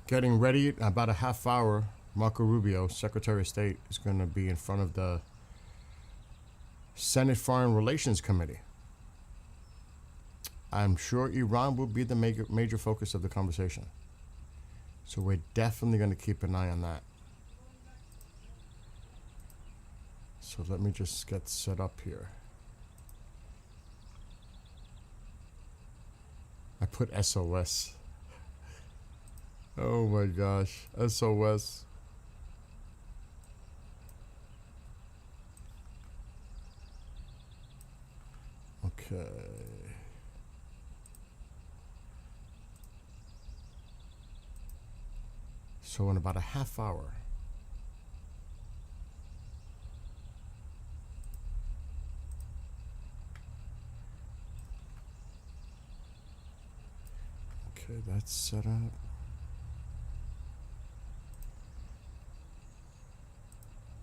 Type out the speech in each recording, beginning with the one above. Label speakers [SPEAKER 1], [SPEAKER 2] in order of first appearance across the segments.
[SPEAKER 1] Getting ready. About a half hour. Marco Rubio, Secretary of State, is going to be in front of the Senate Foreign Relations Committee. I'm sure Iran will be the major focus of the conversation. So we're definitely going to keep an eye on that. So let me just get set up here. I put SOS. Oh my gosh, SOS. Okay. So in about a half hour. Okay, that's set up.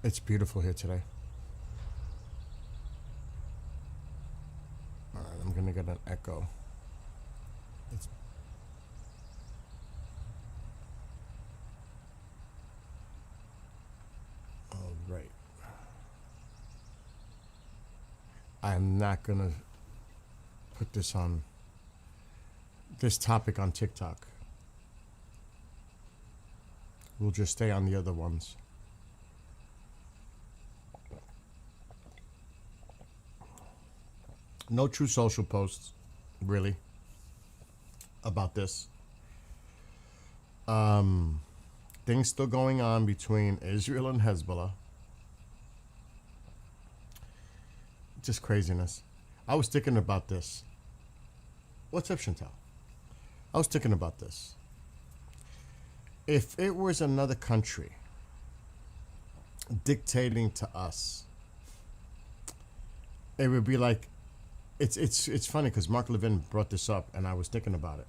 [SPEAKER 1] It's beautiful here today. All right, I'm gonna get an echo. It's all right. I'm not gonna put this topic on TikTok. We'll just stay on the other ones. No true social posts, really, about this. Things still going on between Israel and Hezbollah. Just craziness. I was thinking about this. What's up, Chantal? I was thinking about this. If it was another country dictating to us, it would be like, it's funny because Mark Levin brought this up and I was thinking about it.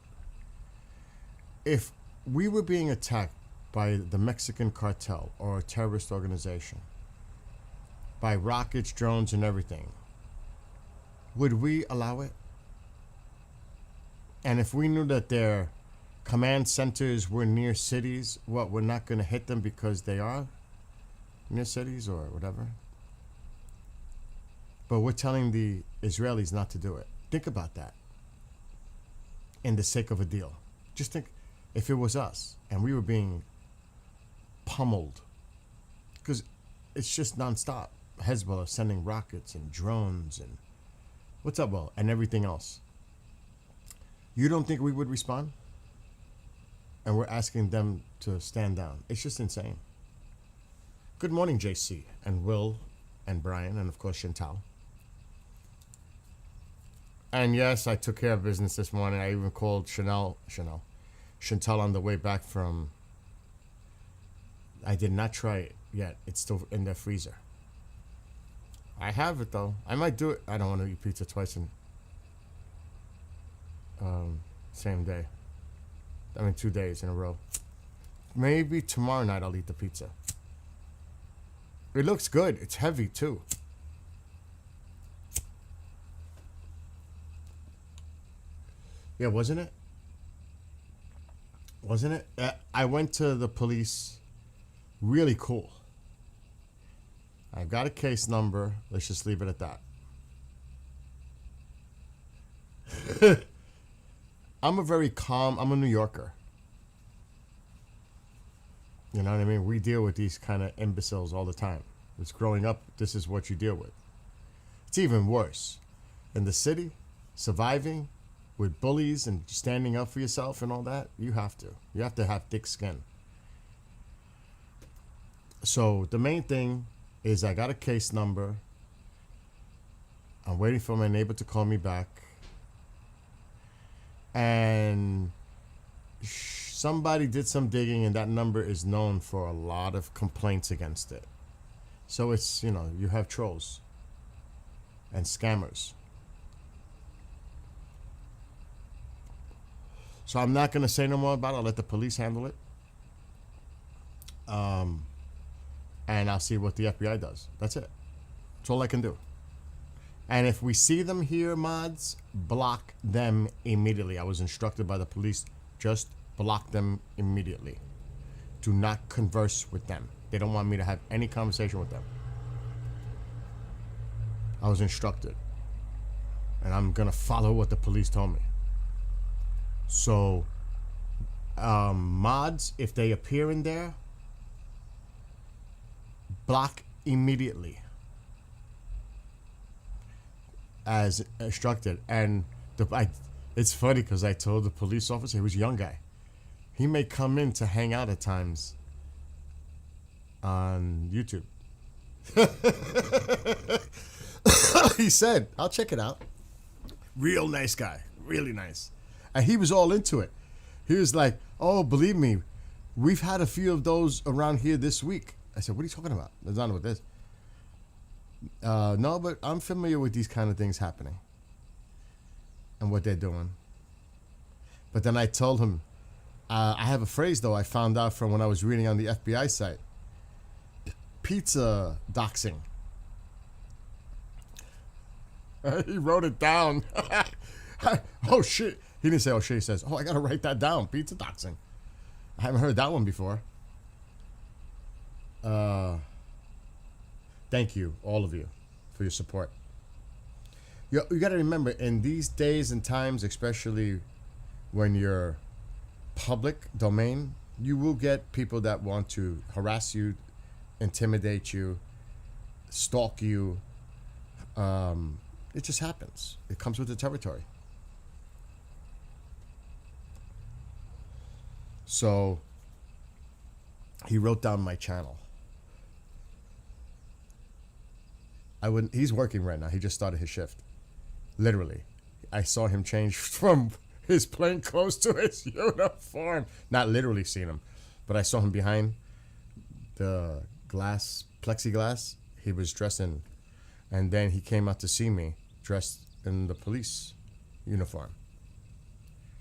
[SPEAKER 1] If we were being attacked by the Mexican cartel or a terrorist organization, by rockets, drones, and everything, would we allow it? And if we knew that their command centers were near cities, what, we're not going to hit them because they are near cities or whatever? But we're telling the Israelis not to do it. Think about that. In the sake of a deal. Just think if it was us and we were being pummeled. Because it's just nonstop. Hezbollah sending rockets and drones and what's up, Will, and everything else. You don't think we would respond? And we're asking them to stand down. It's just insane. Good morning, JC and Will and Brian and of course Chantal. And yes, I took care of business this morning. I even called Chantal on the way back from. I did not try it yet. It's still in the freezer. I have it though. I might do it. I don't want to eat pizza twice in same day. I mean 2 days in a row. Maybe tomorrow night I'll eat the pizza. It looks good. It's heavy too. Yeah, wasn't it? Wasn't it? I went to the police. Really cool. I've got a case number. Let's just leave it at that. I'm a New Yorker. You know what I mean? We deal with these kind of imbeciles all the time. It's growing up, this is what you deal with. It's even worse. In the city, surviving with bullies and standing up for yourself and all that, you have to. You have to have thick skin. So the main thing is I got a case number. I'm waiting for my neighbor to call me back. And somebody did some digging and that number is known for a lot of complaints against it. So it's, you have trolls and scammers. So I'm not going to say no more about it. I'll let the police handle it. And I'll see what the FBI does. That's it. That's all I can do. And if we see them here, mods, block them immediately. I was instructed by the police just block them immediately. Do not converse with them. They don't want me to have any conversation with them. I was instructed. And I'm going to follow what the police told me. So, mods, if they appear in there, block immediately. As instructed. And it's funny because I told the police officer, he was a young guy. He may come in to hang out at times on YouTube. He said, I'll check it out. Real nice guy. Really nice. And he was all into it. He was like, oh, believe me, we've had a few of those around here this week. I said, what are you talking about? There's nothing with this. No, but I'm familiar with these kind of things happening and what they're doing. But then I told him, I have a phrase, though, I found out from when I was reading on the FBI site. Pizza doxing. He wrote it down. Oh, shit. He didn't say, oh, shit. He says, oh, I got to write that down. Pizza doxing. I haven't heard that one before. Thank you, all of you, for your support. You got to remember, in these days and times, especially when you're public domain, you will get people that want to harass you, intimidate you, stalk you. It just happens. It comes with the territory. So he wrote down my channel. He's working right now. He just started his shift. Literally. I saw him change from his plain clothes to his uniform. Not literally seen him, but I saw him behind the plexiglass. He was dressed in, and then he came out to see me dressed in the police uniform.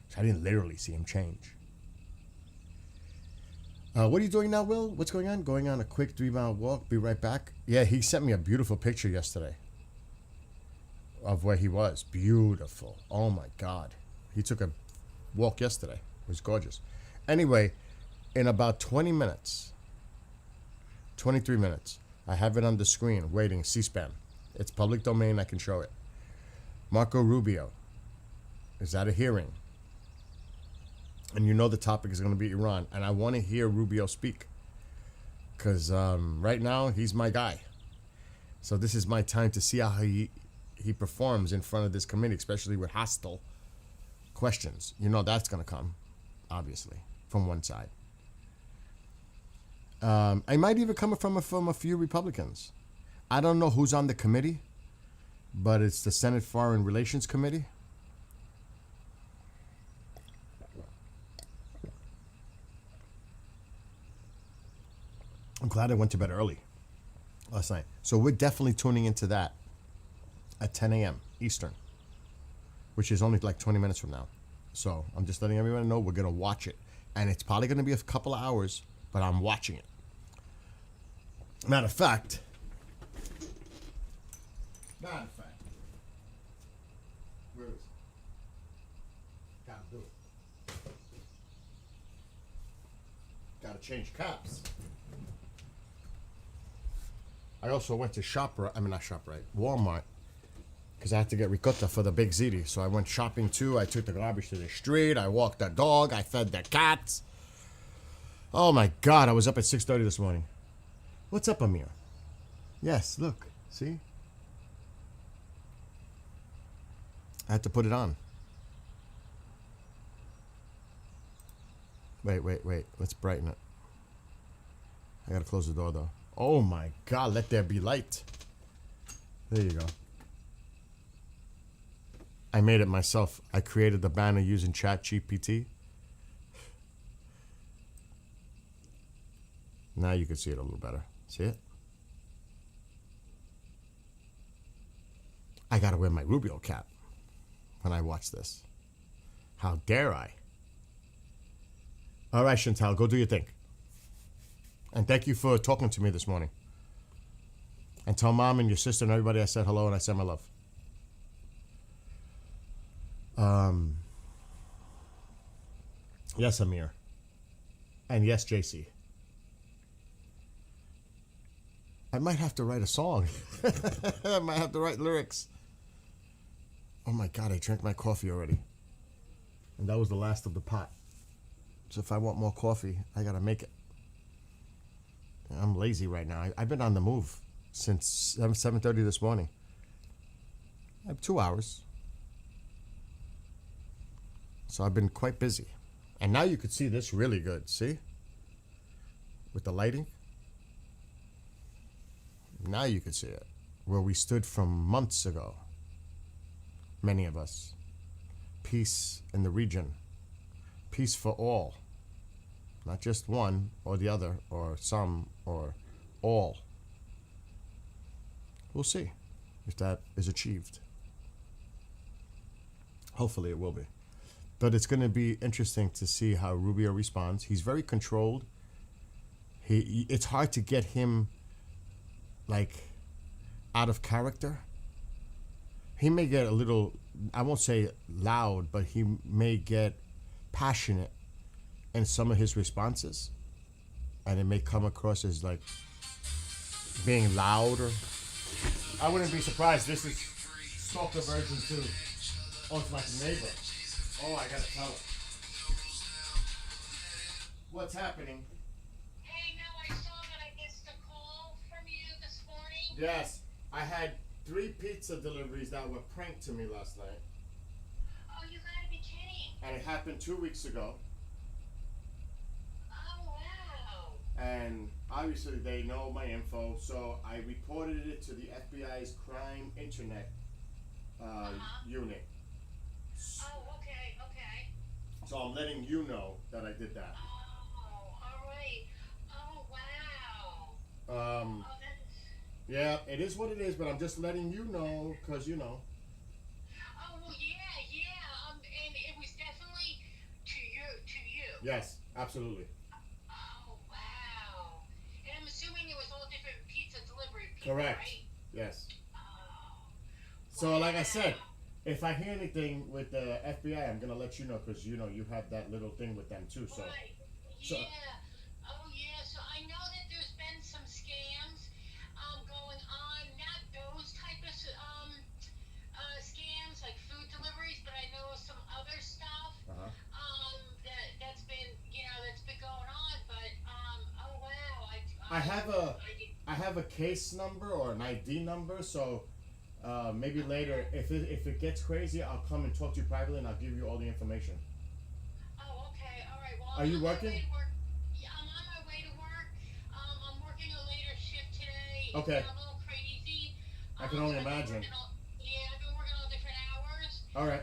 [SPEAKER 1] So I didn't literally see him change. What are you doing now, Will? What's going on? Going on a quick 3-mile walk. Be right back. Yeah, he sent me a beautiful picture yesterday of where he was. Beautiful. Oh, my God. He took a walk yesterday. It was gorgeous. Anyway, in about 20 minutes, 23 minutes, I have it on the screen waiting, C-SPAN. It's public domain. I can show it. Marco Rubio is at a hearing. And you know the topic is going to be Iran. And I want to hear Rubio speak. Because right now, he's my guy. So this is my time to see how he performs in front of this committee, especially with hostile questions. You know that's going to come, obviously, from one side. I might even come from a few Republicans. I don't know who's on the committee, but it's the Senate Foreign Relations Committee. I'm glad I went to bed early last night. So we're definitely tuning into that at 10 a.m. Eastern, which is only like 20 minutes from now. So I'm just letting everyone know we're going to watch it. And it's probably going to be a couple of hours, but I'm watching it. Matter of fact. Where is it? Gotta do it. Gotta change caps. I also went to Walmart, because I had to get ricotta for the big ziti. So I went shopping too. I took the garbage to the street. I walked the dog. I fed the cats. Oh my God, I was up at 6:30 this morning. What's up, Amir? Yes, look, see? I had to put it on. Wait. Let's brighten it. I gotta close the door though. Oh my God, let there be light. There you go. I made it myself. I created the banner using ChatGPT. Now you can see it a little better. See it? I gotta wear my Rubio cap when I watch this. How dare I? All right, Chantal, go do your thing. And thank you for talking to me this morning. And tell Mom and your sister and everybody I said hello and I said my love. Yes, Amir. And yes, JC. I might have to write a song. I might have to write lyrics. Oh my God, I drank my coffee already. And that was the last of the pot. So if I want more coffee, I gotta make it. I'm lazy right now. I've been on the move since 7:30 this morning. I have 2 hours. So I've been quite busy. And now you could see this really good. See? With the lighting. Now you could see it. Where we stood from months ago. Many of us. Peace in the region. Peace for all. Not just one or the other or some or all. We'll see if that is achieved. Hopefully it will be. But it's going to be interesting to see how Rubio responds. He's very controlled. It's hard to get him like out of character. He may get a little, I won't say loud, but he may get passionate in some of his responses. And it may come across as like being loud or... I wouldn't be surprised. This is stalker version 2. Oh, it's like a neighbor. Oh, I gotta tell her. What's happening?
[SPEAKER 2] Hey, no, I saw that I missed a call from you this morning.
[SPEAKER 1] Yes, I had 3 pizza deliveries that were pranked to me last night.
[SPEAKER 2] Oh, you gotta be kidding.
[SPEAKER 1] And it happened 2 weeks ago.
[SPEAKER 2] Oh, wow.
[SPEAKER 1] And obviously they know my info, so I reported it to the FBI's crime internet unit.
[SPEAKER 2] Oh, okay.
[SPEAKER 1] So I'm letting you know that I did that.
[SPEAKER 2] Oh, all right. Oh, wow. Oh, that's...
[SPEAKER 1] Yeah, it is what it is, but I'm just letting you know, because you know.
[SPEAKER 2] Oh, well, yeah. And it was definitely to you.
[SPEAKER 1] Yes, absolutely.
[SPEAKER 2] Oh, wow. And I'm assuming it was all different pizza delivery people,
[SPEAKER 1] Correct.
[SPEAKER 2] right?
[SPEAKER 1] Yes.
[SPEAKER 2] Oh.
[SPEAKER 1] So like I said, if I hear anything with the FBI, I'm gonna let you know, because you know you have that little thing with them too. So.
[SPEAKER 2] Right.
[SPEAKER 1] So,
[SPEAKER 2] Yeah. Oh, yeah. So I know that there's been some scams going on. Not those type of scams like food deliveries, but I know some other stuff that's been going on. But oh wow.
[SPEAKER 1] I have a case number or an ID number, so maybe later, if it gets crazy, I'll come and talk to you privately, and I'll give you all the information.
[SPEAKER 2] Oh, okay. All right. Well,
[SPEAKER 1] Are you working?
[SPEAKER 2] Yeah, I'm on my way to work. I'm working a later shift today.
[SPEAKER 1] Okay.
[SPEAKER 2] It's been a little crazy.
[SPEAKER 1] I can only imagine.
[SPEAKER 2] I've been working all different hours.
[SPEAKER 1] All right.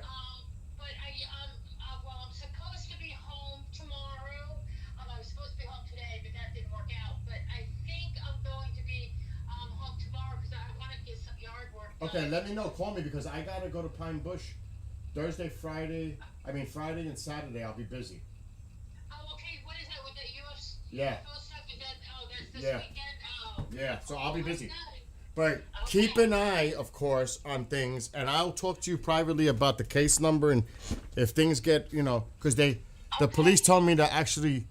[SPEAKER 2] But I'm supposed to be home tomorrow. I was supposed to be home today, but that didn't work out. But I think I'm going to be home tomorrow because I want to get some yard work done.
[SPEAKER 1] Okay, let me know. Call me, because I gotta go to Pine Bush Friday and Saturday. I'll be busy.
[SPEAKER 2] Oh, okay. What is that with the UFO
[SPEAKER 1] Yeah.
[SPEAKER 2] stuff? Is that, that's this
[SPEAKER 1] Yeah.
[SPEAKER 2] weekend? Oh.
[SPEAKER 1] Yeah, so I'll be busy.
[SPEAKER 2] Okay.
[SPEAKER 1] But keep an eye, of course, on things, and I'll talk to you privately about the case number, and if things get, because the police told me to actually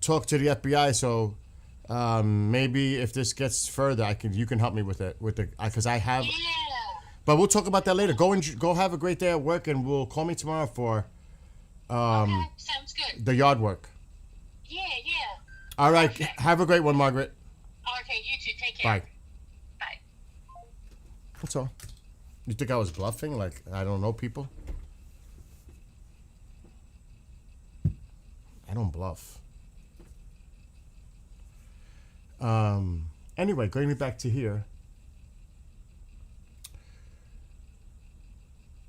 [SPEAKER 1] talk to the FBI, so maybe if this gets further, you can help me with it, because I have.
[SPEAKER 2] Yeah.
[SPEAKER 1] But we'll talk about that later. Go have a great day at work, and we'll call me tomorrow for
[SPEAKER 2] Okay, sounds good.
[SPEAKER 1] the yard work.
[SPEAKER 2] Yeah.
[SPEAKER 1] All right,
[SPEAKER 2] Perfect.
[SPEAKER 1] have a great one, Margaret.
[SPEAKER 2] Okay, you too. Take care.
[SPEAKER 1] Bye.
[SPEAKER 2] Bye.
[SPEAKER 1] That's all. You think I was bluffing? Like I don't know people? I don't bluff. Anyway, going back to here.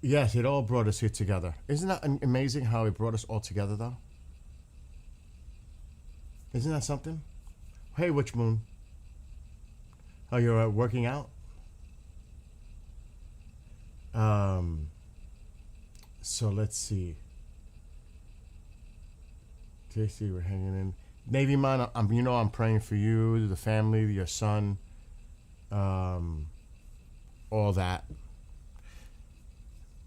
[SPEAKER 1] Yes, it all brought us here together. Isn't that amazing how it brought us all together, though? Isn't that something? Hey, Witch Moon. Oh, you're working out? So let's see. JC, we're hanging in. Navy Man, I'm praying for you, the family, your son, all that.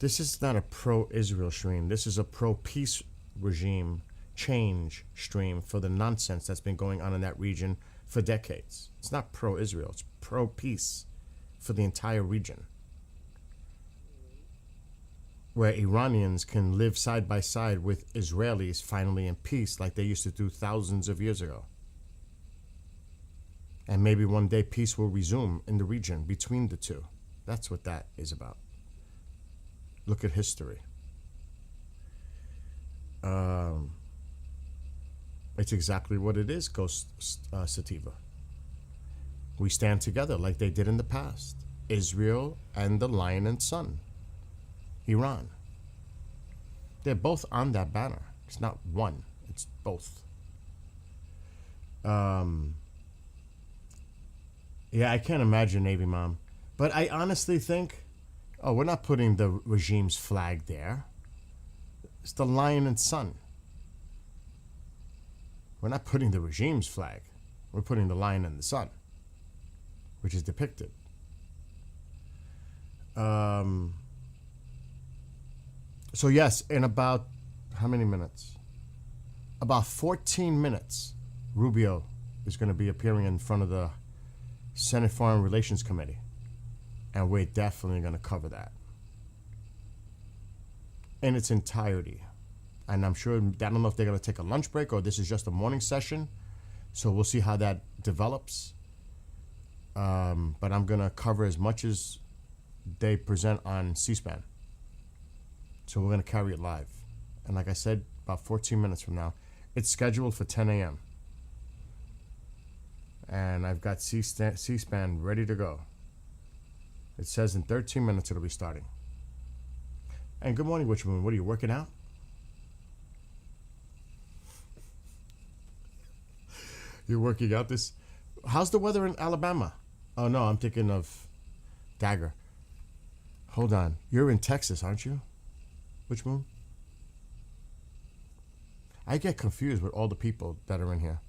[SPEAKER 1] This is not a pro-Israel stream. This is a pro-peace regime change stream for the nonsense that's been going on in that region for decades. It's not pro-Israel, it's pro-peace for the entire region, where Iranians can live side by side with Israelis finally in peace like they used to do thousands of years ago. And maybe one day peace will resume in the region between the two. That's what that is about. Look at history. It's exactly what it is, Ghost Sativa. We stand together like they did in the past. Israel and the Lion and Sun, Iran. They're both on that banner. It's not one, it's both. Yeah, I can't imagine Navy Mom. But I honestly think, we're not putting the regime's flag there. It's the Lion and Sun. We're not putting the regime's flag. We're putting the Lion and the Sun, which is depicted. So yes, in about, how many minutes? About 14 minutes, Rubio is going to be appearing in front of the Senate Foreign Relations Committee. And we're definitely going to cover that in its entirety. And I'm sure, I don't know if they're going to take a lunch break or this is just a morning session. So we'll see how that develops. But I'm going to cover as much as they present on C-SPAN. So we're going to carry it live. And like I said, about 14 minutes from now, it's scheduled for 10 a.m. And I've got C-SPAN ready to go. It says in 13 minutes it'll be starting. And good morning, Witch Moon. What are you, working out? You're working out this? How's the weather in Alabama? Oh, no, I'm thinking of Dagger. Hold on. You're in Texas, aren't you? Witch Moon? I get confused with all the people that are in here.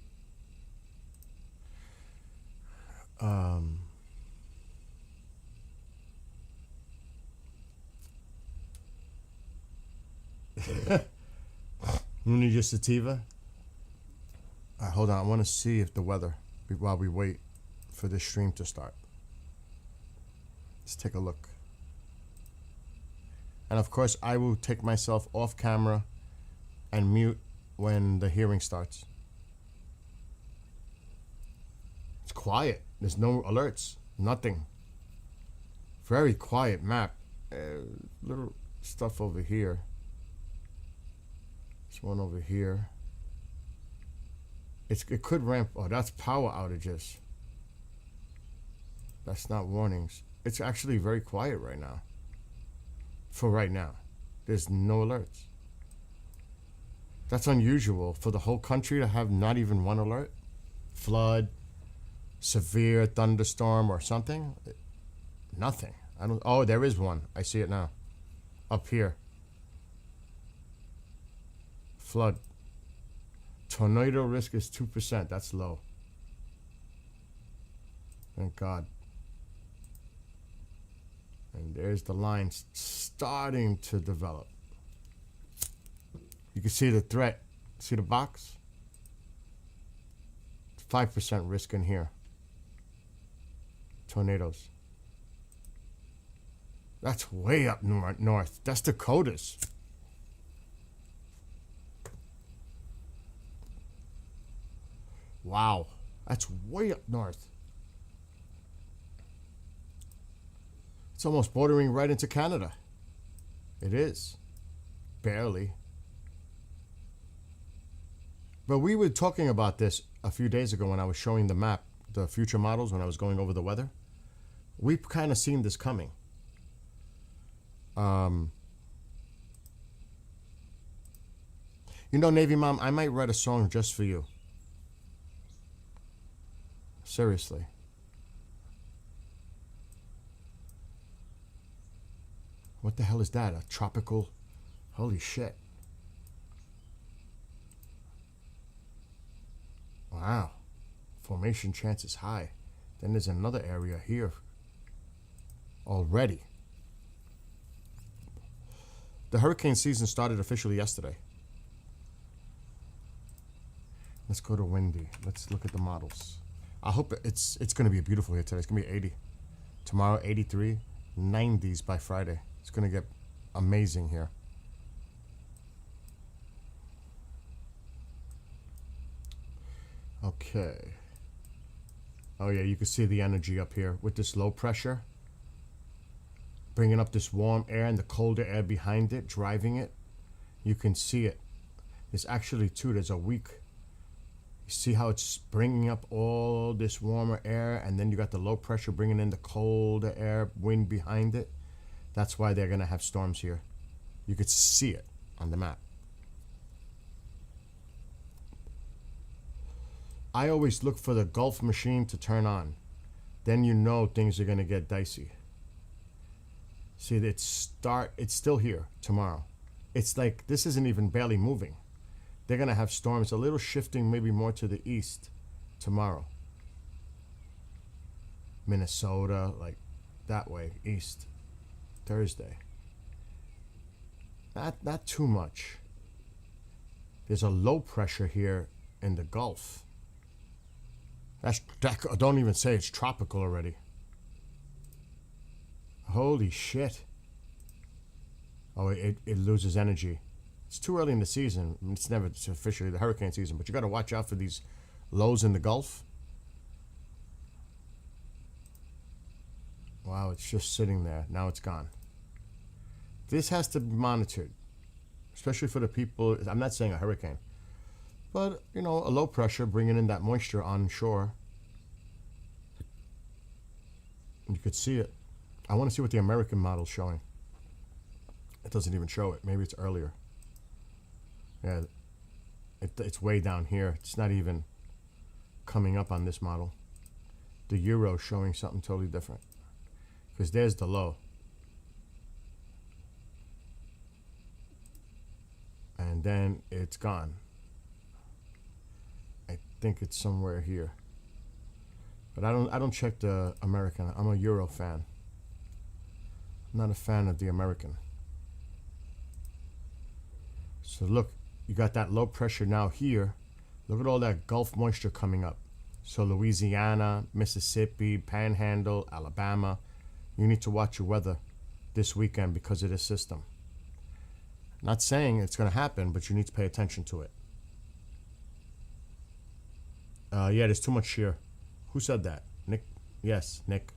[SPEAKER 1] You need your sativa? Hold on, I want to see if the weather, while we wait for this stream to start. Let's take a look. And of course, I will take myself off camera and mute when the hearing starts. It's quiet. There's no alerts. Nothing. Very quiet map. Little stuff over here. This one over here. It could ramp. Oh, that's power outages. That's not warnings. It's actually very quiet right now. For right now. There's no alerts. That's unusual for the whole country to have not even one alert. Flood, severe thunderstorm or something. Nothing. I don't. Oh, there is one. I see it now. Up here. Flood. Tornado risk is 2%. That's low. Thank God. And there's the line starting to develop. You can see the threat. See the box? 5% risk in here. Tornadoes. That's way up north. That's Dakotas. Wow. That's way up north. It's almost bordering right into Canada. It is. Barely. But we were talking about this a few days ago when I was showing the map, the future models, when I was going over the weather. We've kind of seen this coming. You know, Navy Mom, I might write a song just for you. Seriously. What the hell is that? A tropical? Holy shit. Wow. Formation chance is high. Then there's another area here already. The hurricane season started officially yesterday. Let's go to windy. Let's look at the models. I hope it's going to be beautiful here today. It's going to be 80. Tomorrow, 83. 90s by Friday. It's going to get amazing here. Okay. Oh yeah, you can see the energy up here with this low pressure. Bringing up this warm air and the colder air behind it, driving it. You can see it. There's actually too, there's a weak. You see how it's bringing up all this warmer air, and then you got the low pressure bringing in the colder air, wind behind it. That's why they're going to have storms here. You could see it on the map. I always look for the Gulf machine to turn on. Then you know things are going to get dicey. See, it's still here tomorrow. It's like this isn't even barely moving. They're going to have storms, a little shifting maybe more to the east tomorrow. Minnesota, like that way, east. Thursday. Not too much. There's a low pressure here in the Gulf. Don't even say it's tropical already. Holy shit. Oh, it loses energy. It's too early in the season. It's never officially the hurricane season, but you got to watch out for these lows in the Gulf. Wow, it's just sitting there. Now it's gone. This has to be monitored, especially for the people. I'm not saying a hurricane, but, you know, a low pressure bringing in that moisture onshore. You could see it. I want to see what the American model's showing. It doesn't even show it. Maybe it's earlier. Yeah, it's way down here. It's not even coming up on this model. The Euro showing something totally different. Because there's the low. And then it's gone. I think it's somewhere here. But I don't check the American. I'm a Euro fan. I'm not a fan of the American. So look, you got that low pressure now here. Look at all that Gulf moisture coming up. So Louisiana, Mississippi, Panhandle, Alabama. You need to watch your weather this weekend because of this system. Not saying it's going to happen, but you need to pay attention to it. Yeah, there's too much shear. Who said that? Nick? Yes, Nick.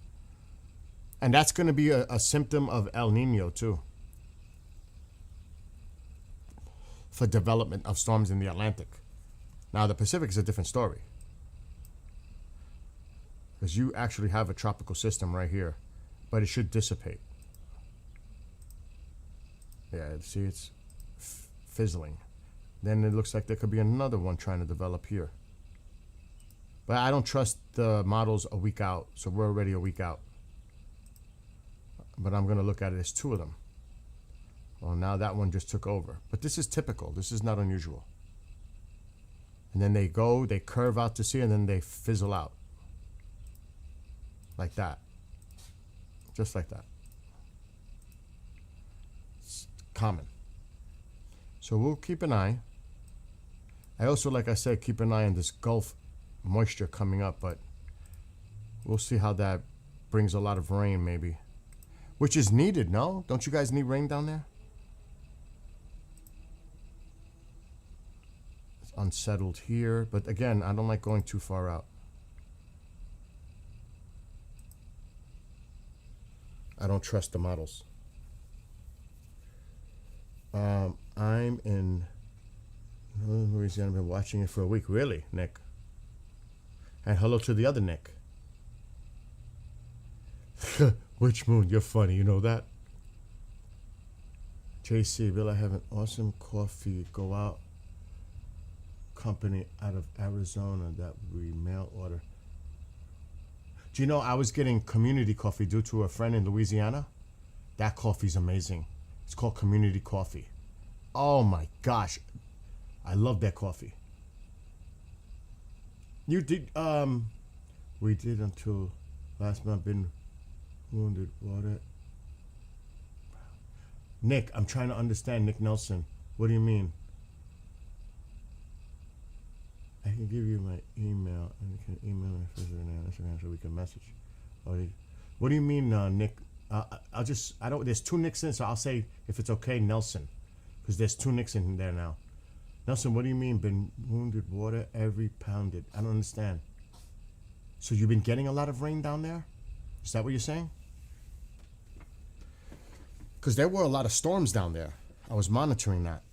[SPEAKER 1] And that's going to be a symptom of El Nino, too. For development of storms in the Atlantic. Now, the Pacific is a different story. Because you actually have a tropical system right here. But it should dissipate. Yeah, see, it's fizzling. Then it looks like there could be another one trying to develop here. But I don't trust the models a week out, so we're already a week out. But I'm going to look at it as two of them. Well, now that one just took over. But this is typical. This is not unusual. And then they curve out to sea, and then they fizzle out. Like that. Just like that. It's common. So we'll keep an eye. I also, like I said, keep an eye on this Gulf moisture coming up, but we'll see how that brings a lot of rain, maybe. Which is needed, no? Don't you guys need rain down there? It's unsettled here, but again, I don't like going too far out. I don't trust the models. I'm in Louisiana. I've been watching it for a week. Really, Nick? And hello to the other Nick. Which moon? You're funny. You know that? JC, Bill, I have an awesome coffee go out company out of Arizona that we mail order. Do you know I was getting community coffee due to a friend in Louisiana? That coffee's amazing. It's called community coffee. Oh my gosh. I love that coffee. You did, we did until last month been wounded. Water. Nick, I'm trying to understand, Nick Nelson. What do you mean? I can give you my email and you can email me Instagram so we can message. What do you mean, Nick? I don't. There's two Nicks in, so I'll say if it's okay, Nelson, because there's two Nicks in there now. Nelson, what do you mean? Been wounded, water every pounded. I don't understand. So you've been getting a lot of rain down there? Is that what you're saying? Because there were a lot of storms down there. I was monitoring that.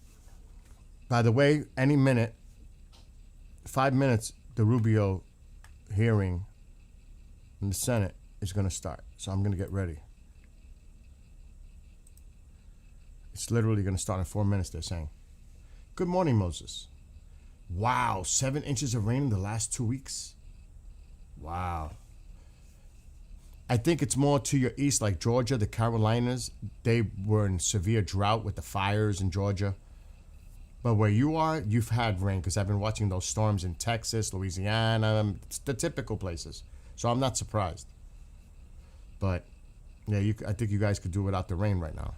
[SPEAKER 1] By the way, any minute, 5 minutes, the Rubio hearing in the Senate is going to start. So I'm going to get ready. It's literally going to start in 4 minutes, they're saying. Good morning, Moses. Wow, 7 inches of rain in the last 2 weeks? Wow. I think it's more to your east, like Georgia, the Carolinas. They were in severe drought with the fires in Georgia. But where you are, you've had rain because I've been watching those storms in Texas, Louisiana, the typical places. So I'm not surprised. But yeah, I think you guys could do without the rain right now.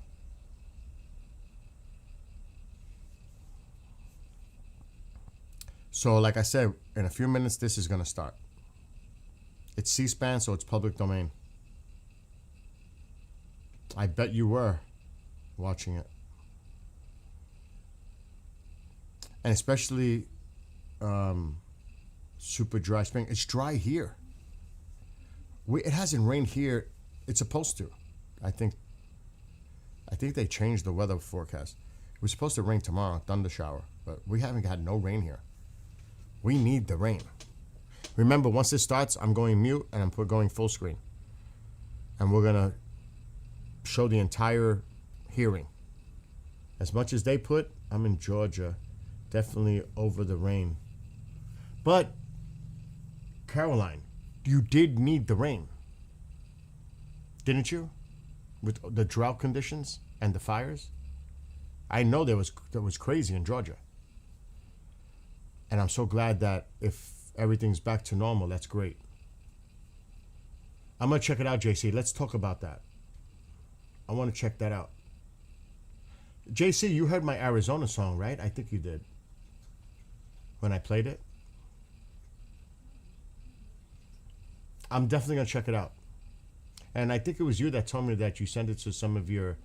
[SPEAKER 1] So like I said, in a few minutes, this is going to start. It's C-SPAN, so it's public domain. I bet you were watching it. And especially super dry spring. It's dry here. It hasn't rained here. It's supposed to. I think they changed the weather forecast. It was supposed to rain tomorrow, thunder shower, but we haven't had no rain here. We need the rain. Remember, once this starts, I'm going mute and I'm going full screen. And we're going to show the entire hearing. As much as they put, I'm in Georgia, definitely over the rain. But, Caroline, you did need the rain. Didn't you? With the drought conditions and the fires? I know that was crazy in Georgia. And I'm so glad that if everything's back to normal, that's great. I'm going to check it out, JC. Let's talk about that. I want to check that out. JC, you heard my Arizona song, right? I think you did. When I played it. I'm definitely going to check it out. And I think it was you that told me that you sent it to some of your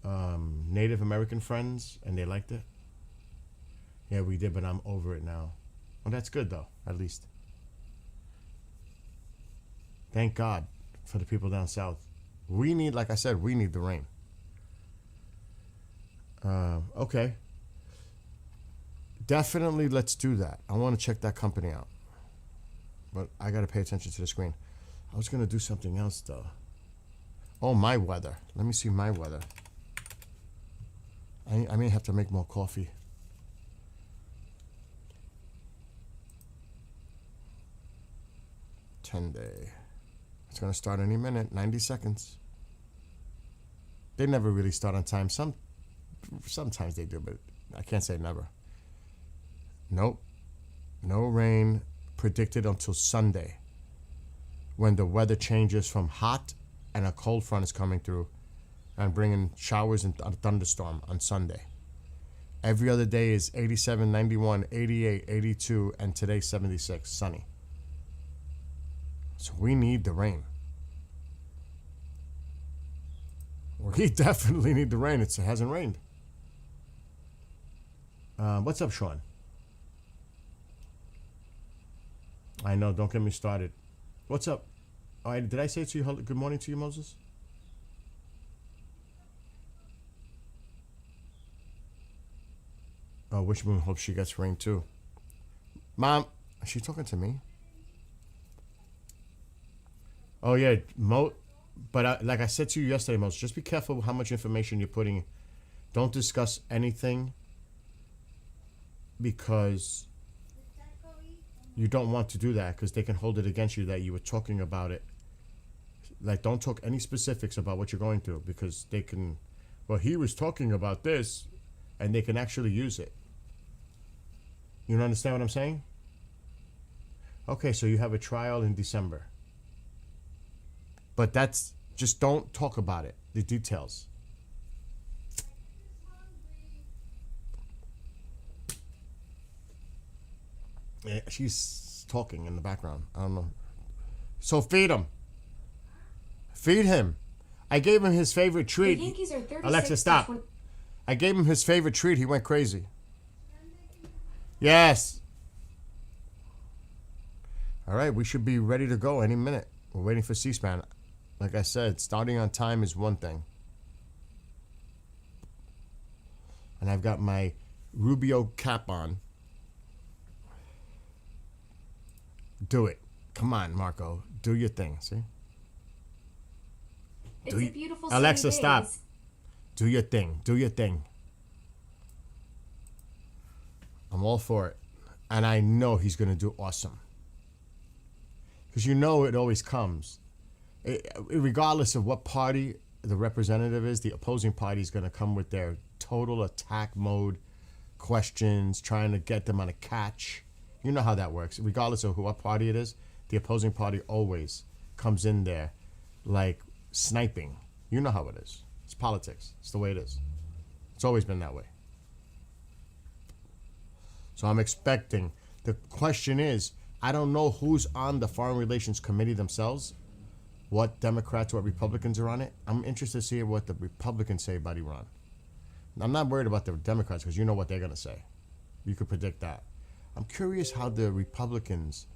[SPEAKER 1] Native American friends and they liked it. Yeah, we did, but I'm over it now. Well, that's good, though, at least. Thank God for the people down south. We need, like I said, we need the rain. Okay. Definitely let's do that. I want to check that company out. But I got to pay attention to the screen. I was going to do something else, though. Oh, my weather. Let me see my weather. I may have to make more coffee. 10-day. It's going to start any minute. 90 seconds. They never really start on time. Sometimes they do, but I can't say never. Nope. No rain predicted until Sunday, when the weather changes from hot and a cold front is coming through and bringing showers and a thunderstorm on Sunday. Every other day is 87, 91, 88, 82, and today 76, sunny. So we need the rain. We definitely need the rain. It hasn't rained. What's up, Sean? I know, don't get me started. What's up? All right, did I say to you good morning to you, Moses? Oh, Wishbone hopes she gets rain too. Mom, is she talking to me? Oh yeah, but like I said to you yesterday, Moses, just be careful how much information you're putting. Don't discuss anything because you don't want to do that because they can hold it against you that you were talking about it. Like, don't talk any specifics about what you're going through because they can, well, he was talking about this and they can actually use it. You don't understand what I'm saying? Okay, so you have a trial in December. But that's, just don't talk about it, the details. Yeah, she's talking in the background. I don't know. So feed him. Feed him. I gave him his favorite treat.
[SPEAKER 3] The Yankees are 36
[SPEAKER 1] Alexa,
[SPEAKER 3] to
[SPEAKER 1] stop.
[SPEAKER 3] 20
[SPEAKER 1] I gave him his favorite treat. He went crazy. Yes. All right, we should be ready to go any minute. We're waiting for C-SPAN. Like I said, starting on time is one thing. And I've got my Rubio cap on. Do it. Come on, Marco. Do your thing. See?
[SPEAKER 3] It's a beautiful
[SPEAKER 1] Alexa,
[SPEAKER 3] sunny
[SPEAKER 1] stop.
[SPEAKER 3] days.
[SPEAKER 1] Do your thing. Do your thing. I'm all for it. And I know he's going to do awesome. Because you know it always comes. Regardless of what party the representative is, the opposing party is going to come with their total attack mode questions, trying to get them on a catch. You know how that works. Regardless of what party it is, the opposing party always comes in there like sniping. You know how it is. It's politics. It's the way it is. It's always been that way. So I'm expecting. The question is, I don't know who's on the Foreign Relations Committee themselves, what Democrats, what Republicans are on it. I'm interested to see what the Republicans say about Iran. I'm not worried about the Democrats because you know what they're going to say. You could predict that. I'm curious how the Republicans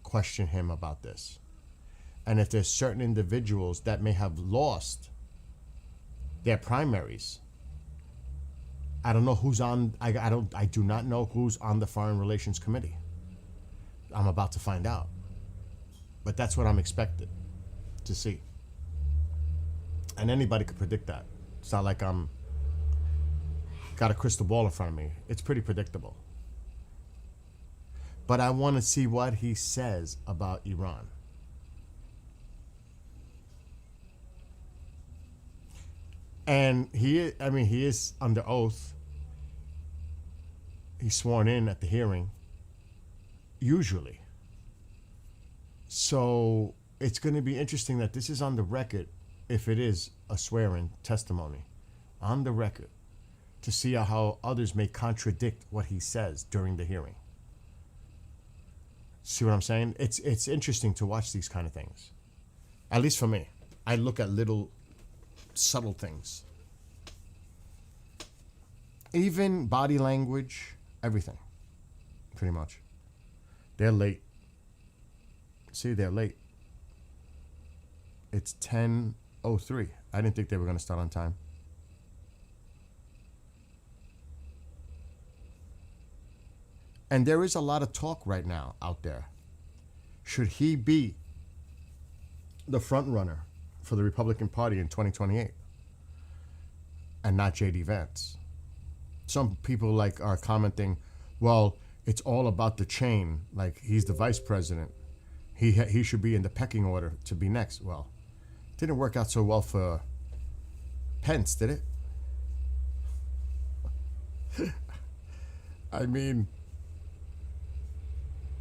[SPEAKER 1] question him about this. And if there's certain individuals that may have lost their primaries. I don't know who's on. I do not know who's on the Foreign Relations Committee. I'm about to find out, but that's what I'm expected to see. And anybody could predict that. It's not like I'm got a crystal ball in front of me. It's pretty predictable. But I want to see what he says about Iran. And he is under oath. He's sworn in at the hearing, usually. So it's going to be interesting that this is on the record, if it is a swearing testimony, on the record, to see how others may contradict what he says during the hearing. See what I'm saying? It's interesting to watch these kind of things. At least for me. I look at little subtle things. Even body language, everything. Pretty much. They're late. See, they're late. It's 10:03. I didn't think they were going to start on time. And there is a lot of talk right now out there. Should he be the front runner for the Republican Party in 2028 and not J.D. Vance? Some people are commenting, well, it's all about the chain. Like, he's the vice president. He should be in the pecking order to be next. Well, it didn't work out so well for Pence, did it? I mean,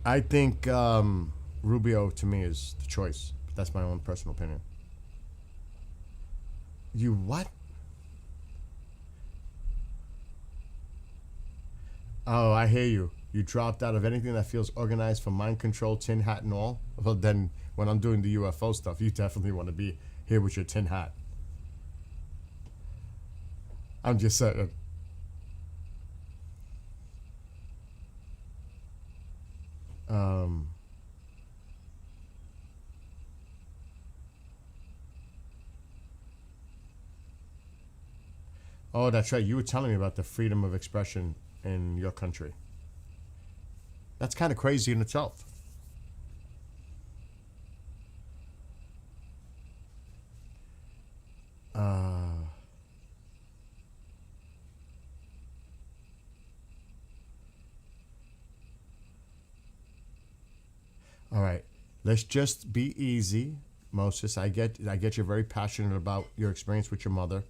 [SPEAKER 1] I think Rubio, to me, is the choice. But that's my own personal opinion. You what? Oh, I hear you. You dropped out of anything that feels organized for mind control, tin hat, and all? Well, then, when I'm doing the UFO stuff, you definitely want to be here with your tin hat. I'm just saying. Oh, that's right. You were telling me about the freedom of expression in your country. That's kind of crazy in itself. All right. Let's just be easy, Moses. I get you're very passionate about your experience with your mother.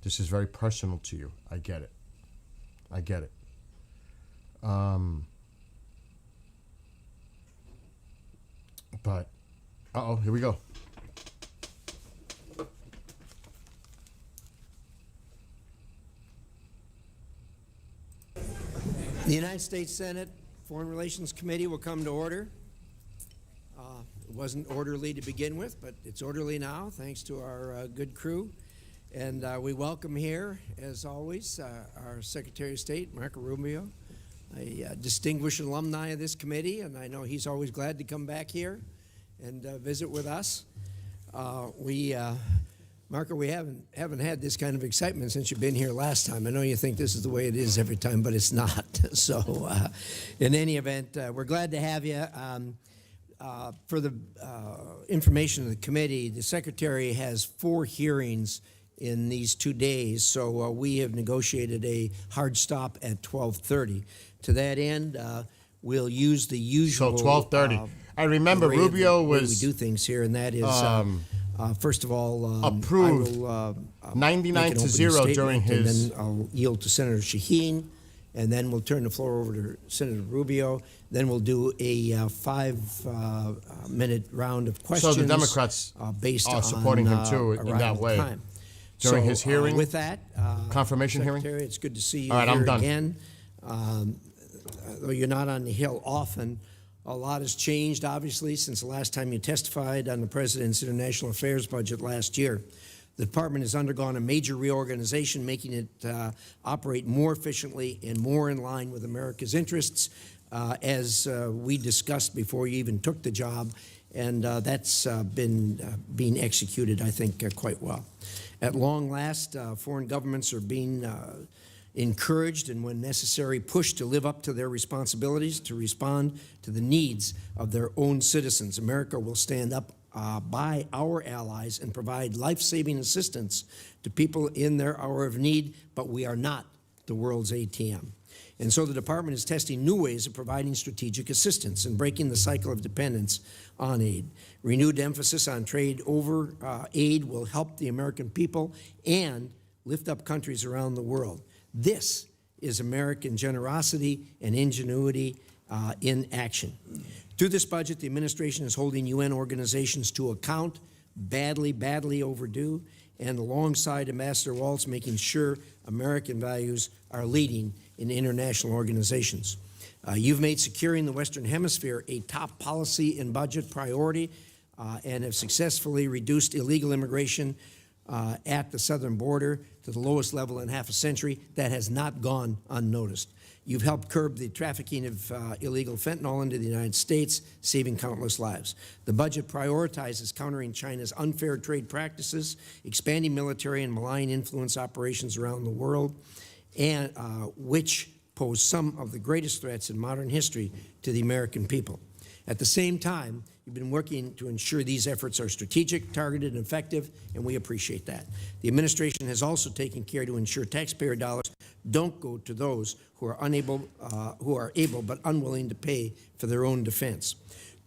[SPEAKER 1] This is very personal to you. I get it. I get it. But, here we go.
[SPEAKER 4] The United States Senate
[SPEAKER 3] Foreign Relations Committee will come to order. It wasn't orderly to begin with, but it's orderly now, thanks to our good crew. And we welcome here, as always, our Secretary of State, Marco Rubio, a distinguished alumni of this committee, and I know he's always glad to come back here and visit with us. Marco, we haven't had this kind of excitement since you've been here last time. I know you think this is the way it is every time, but it's not. So in any event, we're glad to have you. For the information of the committee, the Secretary has 4 hearings in these 2 days, so we have negotiated a hard stop at 12:30. To that end, we'll use the usual...
[SPEAKER 1] So 12:30. I remember Rubio was...
[SPEAKER 3] We do things here, and that is... first of all,
[SPEAKER 1] approved
[SPEAKER 3] I will,
[SPEAKER 1] 99-0 during his.
[SPEAKER 3] And then I'll yield to Senator Shaheen, and then we'll turn the floor over to Senator Rubio. Then we'll do a 5-minute round of questions.
[SPEAKER 1] So the Democrats
[SPEAKER 3] based
[SPEAKER 1] are
[SPEAKER 3] on,
[SPEAKER 1] supporting him too in that way.
[SPEAKER 3] Time.
[SPEAKER 1] During his hearing,
[SPEAKER 3] with that,
[SPEAKER 1] confirmation
[SPEAKER 3] Secretary,
[SPEAKER 1] hearing.
[SPEAKER 3] it's good to see you
[SPEAKER 1] All right,
[SPEAKER 3] here
[SPEAKER 1] I'm done.
[SPEAKER 3] again. Though you're not on the Hill often, a lot has changed, obviously, since the last time you testified on the President's International Affairs budget last year. The Department has undergone a major reorganization, making it operate more efficiently and more in line with America's interests, as we discussed before you even took the job, and that's been being executed, I think, quite well. At long last, foreign governments are being encouraged and, when necessary, pushed to live up to their responsibilities to respond to the needs of their own citizens. America will stand up by our allies and provide life-saving assistance to people in their hour of need, but we are not the world's ATM. And so the Department is testing new ways of providing strategic assistance and breaking the cycle of dependence on aid. Renewed emphasis on trade over aid will help the American people and lift up countries around the world. This is American generosity and ingenuity in action. Through this budget, the administration is holding UN organizations to account, badly overdue, and alongside Ambassador Waltz, making sure American values are leading in international organizations. You've made securing the Western Hemisphere a top policy and budget priority and have successfully reduced illegal immigration at the southern border to the lowest level in half a century. That has not gone unnoticed. You've helped curb the trafficking of illegal fentanyl into the United States, saving countless lives. The budget prioritizes countering China's unfair trade practices, expanding military and malign influence operations around the world, and which pose some of the greatest threats in modern history to the American people. At the same time, you've been working to ensure these efforts are strategic, targeted, and effective, and we appreciate that. The administration has also taken care to ensure taxpayer dollars don't go to those who are able but unwilling to pay for their own defense.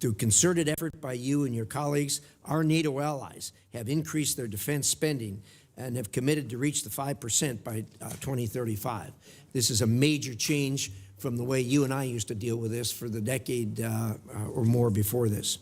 [SPEAKER 3] Through concerted effort by you and your colleagues, our NATO allies have increased their defense spending and have committed to reach the 5% by 2035. This is a major change from the way you and I used to deal with this for the decade or more before this.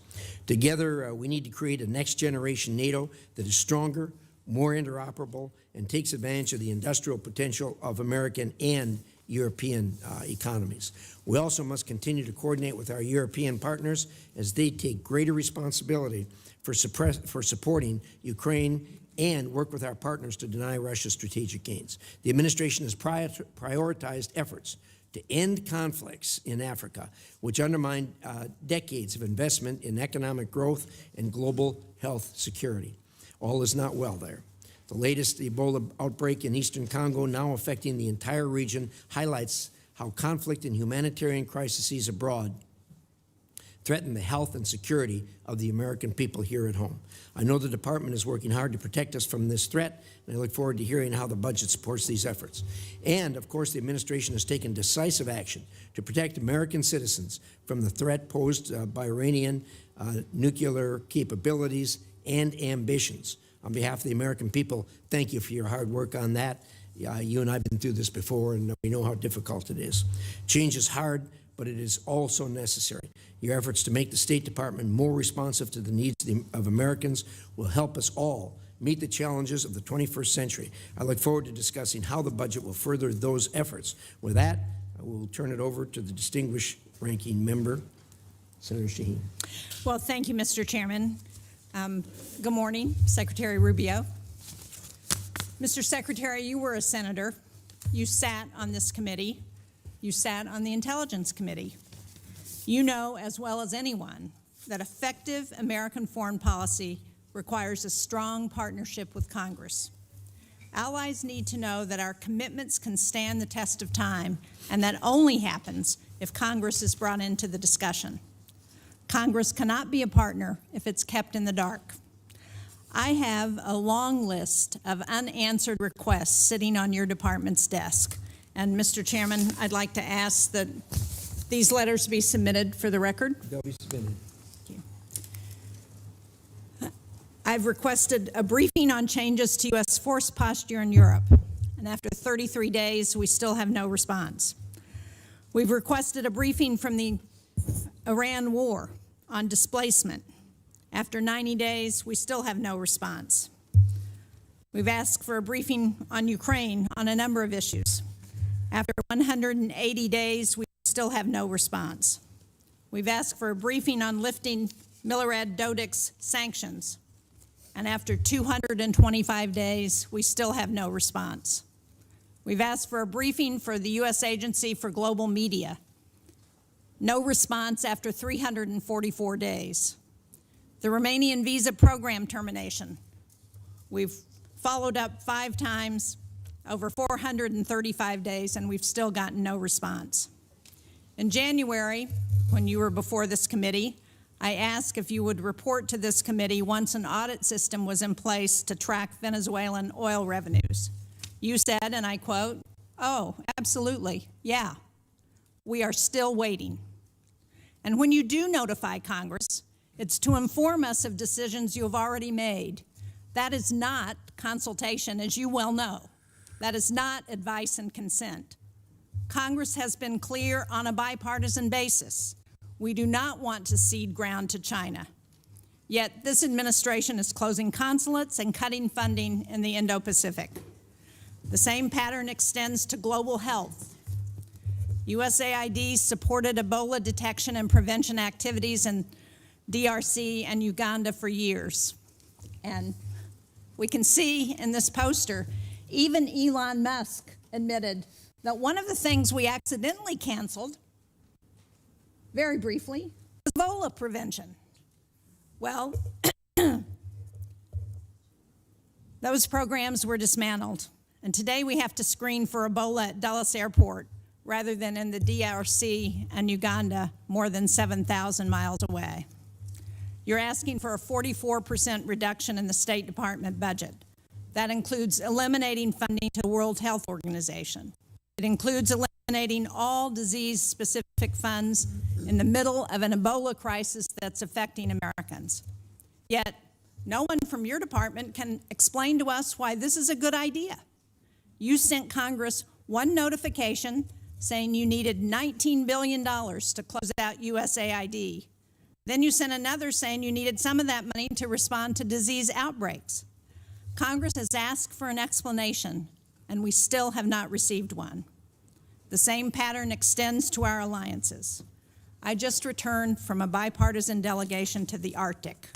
[SPEAKER 3] Together, we need to create a next-generation NATO that is stronger, more interoperable, and takes advantage of the industrial potential of American and European economies. We also must continue to coordinate with our European partners as they take greater responsibility for supporting Ukraine and work with our partners to deny Russia's strategic gains. The administration has prioritized efforts to end conflicts in Africa, which undermine decades of investment in economic growth and global health security. All is not well there. The latest Ebola outbreak in eastern Congo, now affecting the entire region, highlights how conflict and humanitarian crises abroad threaten the health and security of the American people here at home. I know the Department is working hard to protect us from this threat, and I look forward to hearing how the budget supports these efforts. And, of course, the administration has taken decisive action to protect American citizens from the threat posed by Iranian nuclear capabilities and ambitions. On behalf of the American people, thank you for your hard work on that. You and I have been through this before, and we know how difficult it is. Change is hard, but it is also necessary. Your efforts to make the State Department more responsive to the needs of Americans will help us all meet the challenges of the 21st century. I look forward to discussing how the budget will further those efforts. With that, I will turn it over to the distinguished Ranking Member, Senator Shaheen.
[SPEAKER 4] Well, thank you, Mr. Chairman. Good morning, Secretary Rubio. Mr. Secretary, you were a senator. You sat on this committee. You sat on the Intelligence Committee. You know as well as anyone that effective American foreign policy requires a strong partnership with Congress. Allies need to know that our commitments can stand the test of time, and that only happens if Congress is brought into the discussion. Congress cannot be a partner if it's kept in the dark. I have a long list of unanswered requests sitting on your department's desk. And Mr. Chairman, I'd like to ask that these letters be submitted for the record.
[SPEAKER 3] They'll be submitted.
[SPEAKER 4] I've requested a briefing on changes to U.S. force posture in Europe, and after 33 days, we still have no response. We've requested a briefing from the Iran war on displacement. After 90 days, we still have no response. We've asked for a briefing on Ukraine on a number of issues. After 180 days, we still have no response. We've asked for a briefing on lifting Milorad Dodik's sanctions. And after 225 days, we still have no response. We've asked for a briefing for the U.S. Agency for Global Media. No response after 344 days. The Romanian visa program termination. We've followed up 5 times over 435 days, and we've still gotten no response. In January, when you were before this committee, I asked if you would report to this committee once an audit system was in place to track Venezuelan oil revenues. You said, and I quote, "Oh, absolutely, yeah. We are still waiting." And when you do notify Congress, it's to inform us of decisions you have already made. That is not consultation, as you well know. That is not advice and consent. Congress has been clear on a bipartisan basis. We do not want to cede ground to China. Yet this administration is closing consulates and cutting funding in the Indo-Pacific. The same pattern extends to global health. USAID supported Ebola detection and prevention activities in DRC and Uganda for years. And we can see in this poster, even Elon Musk admitted that one of the things we accidentally canceled, very briefly, was Ebola prevention. Well, those programs were dismantled, and today we have to screen for Ebola at Dulles Airport rather than in the DRC and Uganda, more than 7,000 miles away. You're asking for a 44% reduction in the State Department budget. That includes eliminating funding to the World Health Organization. It includes eliminating all disease-specific funds in the middle of an Ebola crisis that's affecting Americans. Yet, no one from your department can explain to us why this is a good idea. You sent Congress one notification saying you needed $19 billion to close out USAID. Then you sent another saying you needed some of that money to respond to disease outbreaks. Congress has asked for an explanation, and we still have not received one. The same pattern extends to our alliances. I just returned from a bipartisan delegation to the Arctic.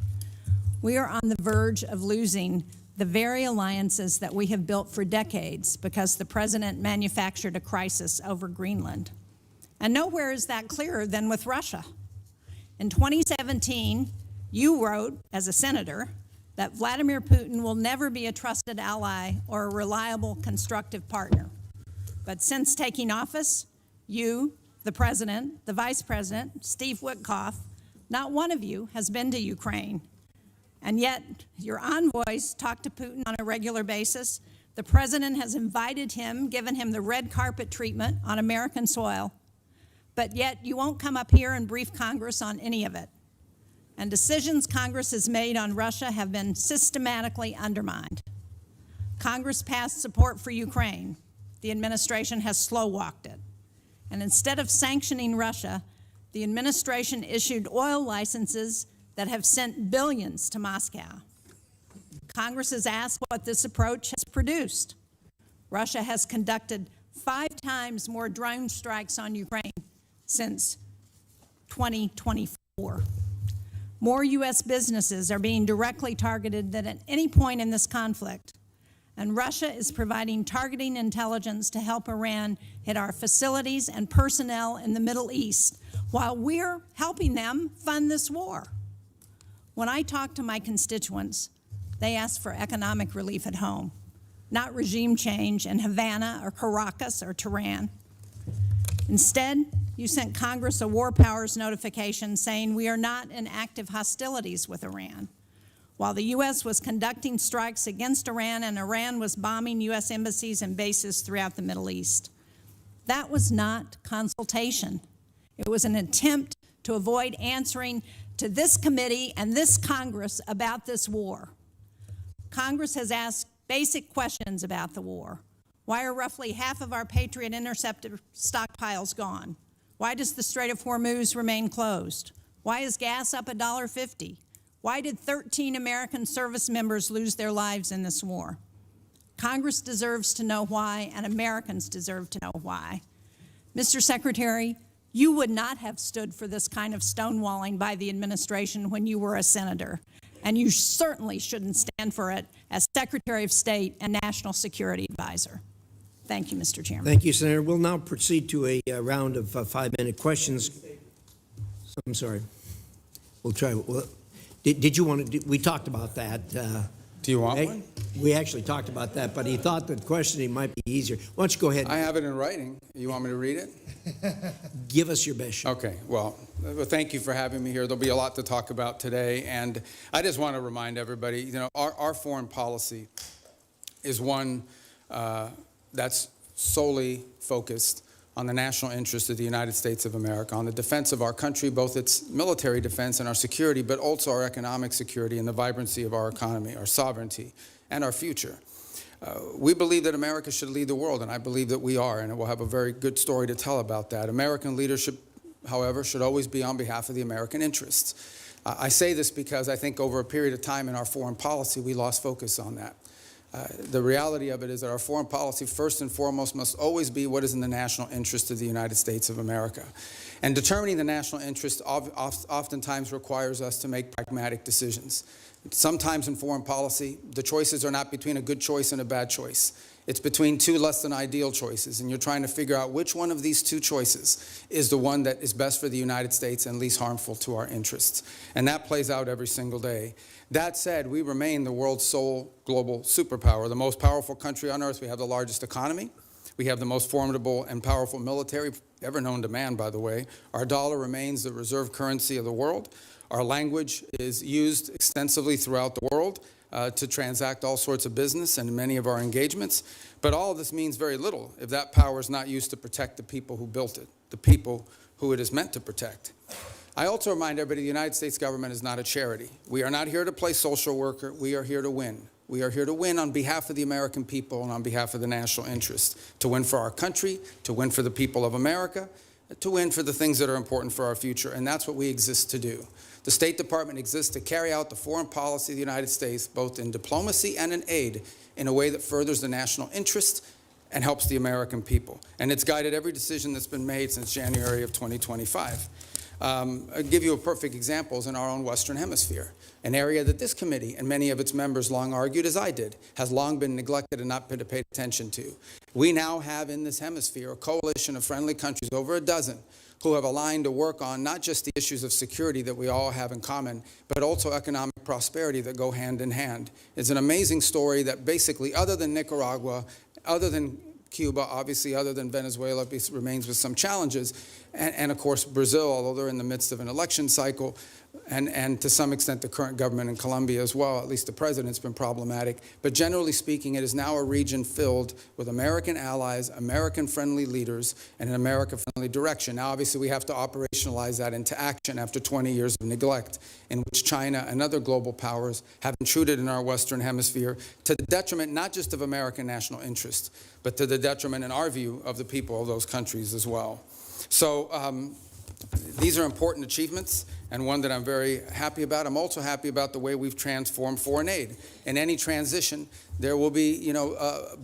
[SPEAKER 4] We are on the verge of losing the very alliances that we have built for decades because the president manufactured a crisis over Greenland. And nowhere is that clearer than with Russia. In 2017, you wrote, as a senator, that Vladimir Putin will never be a trusted ally or a reliable, constructive partner. But since taking office, you, the president, the vice president, Steve Witkoff, not one of you has been to Ukraine. And yet, your envoys talk to Putin on a regular basis. The president has invited him, given him the red carpet treatment on American soil. But yet, you won't come up here and brief Congress on any of it. And decisions Congress has made on Russia have been systematically undermined. Congress passed support for Ukraine. The administration has slow-walked it. And instead of sanctioning Russia, the administration issued oil licenses that have sent billions to Moscow. Congress has asked what this approach has produced. Russia has conducted 5 times more drone strikes on Ukraine since 2024. More U.S. businesses are being directly targeted than at any point in this conflict, and Russia is providing targeting intelligence to help Iran hit our facilities and personnel in the Middle East while we're helping them fund this war. When I talk to my constituents, they ask for economic relief at home, not regime change in Havana or Caracas or Tehran. Instead, you sent Congress a war powers notification saying we are not in active hostilities with Iran, while the U.S. was conducting strikes against Iran and Iran was bombing U.S. embassies and bases throughout the Middle East. That was not consultation. It was an attempt to avoid answering to this committee and this Congress about this war. Congress has asked basic questions about the war. Why are roughly half of our Patriot interceptor stockpiles gone? Why does the Strait of Hormuz remain closed? Why is gas up $1.50? Why did 13 American service members lose their lives in this war? Congress deserves to know why, and Americans deserve to know why. Mr. Secretary, you would not have stood for this kind of stonewalling by the administration when you were a senator, and you certainly shouldn't stand for it as Secretary of State and National Security Advisor. Thank you, Mr. Chairman.
[SPEAKER 3] Thank you, Senator. We'll now proceed to a round of 5-minute questions. I'm sorry. We'll try. Did you want to? We talked about that.
[SPEAKER 5] Do you want one?
[SPEAKER 3] We actually talked about that, but he thought that questioning might be easier. Why don't you go ahead?
[SPEAKER 5] I have it in writing. You want me to read it?
[SPEAKER 3] Give us your best shot.
[SPEAKER 5] Okay. Well, thank you for having me here. There'll be a lot to talk about today, and I just want to remind everybody, you know, our foreign policy is one that's solely focused on the national interest of the United States of America, on the defense of our country, both its military defense and our security, but also our economic security and the vibrancy of our economy, our sovereignty, and our future. We believe that America should lead the world, and I believe that we are, and we'll have a very good story to tell about that. American leadership, however, should always be on behalf of the American interests. I say this because I think over a period of time in our foreign policy, we lost focus on that. The reality of it is that our foreign policy, first and foremost, must always be what is in the national interest of the United States of America. And determining the national interest oftentimes requires us to make pragmatic decisions. Sometimes in foreign policy, the choices are not between a good choice and a bad choice. It's between two less than ideal choices, and you're trying to figure out which one of these two choices is the one that is best for the United States and least harmful to our interests. And that plays out every single day. That said, we remain the world's sole global superpower, the most powerful country on earth. We have the largest economy. We have the most formidable and powerful military ever known to man, by the way. Our dollar remains the reserve currency of the world. Our language is used extensively throughout the world to transact all sorts of business and many of our engagements. But all of this means very little if that power is not used to protect the people who built it, the people who it is meant to protect. I also remind everybody the United States government is not a charity. We are not here to play social worker. We are here to win. We are here to win on behalf of the American people and on behalf of the national interest, to win for our country, to win for the people of America, to win for the things that are important for our future, and that's what we exist to do. The State Department exists to carry out the foreign policy of the United States, both in diplomacy and in aid, in a way that furthers the national interest and helps the American people. And it's guided every decision that's been made since January of 2025. I'll give you a perfect example in our own Western Hemisphere, an area that this committee and many of its members long argued, as I did, has long been neglected and not been paid attention to. We now have in this hemisphere a coalition of friendly countries, over a dozen, who have aligned to work on not just the issues of security that we all have in common, but also economic prosperity that go hand in hand. It's an amazing story that basically, other than Nicaragua, other than Cuba, obviously other than Venezuela, remains with some challenges, and of course Brazil, although they're in the midst of an election cycle, and to some extent the current government in Colombia as well, at least the president's been problematic. But generally speaking, it is now a region filled with American allies, American-friendly leaders, and an America-friendly direction. Now, obviously, we have to operationalize that into action after 20 years of neglect, in which China and other global powers have intruded in our Western Hemisphere to the detriment not just of American national interest, but to the detriment, in our view, of the people of those countries as well. So these are important achievements, and one that I'm very happy about. I'm also happy about the way we've transformed foreign aid. In any transition, there will be,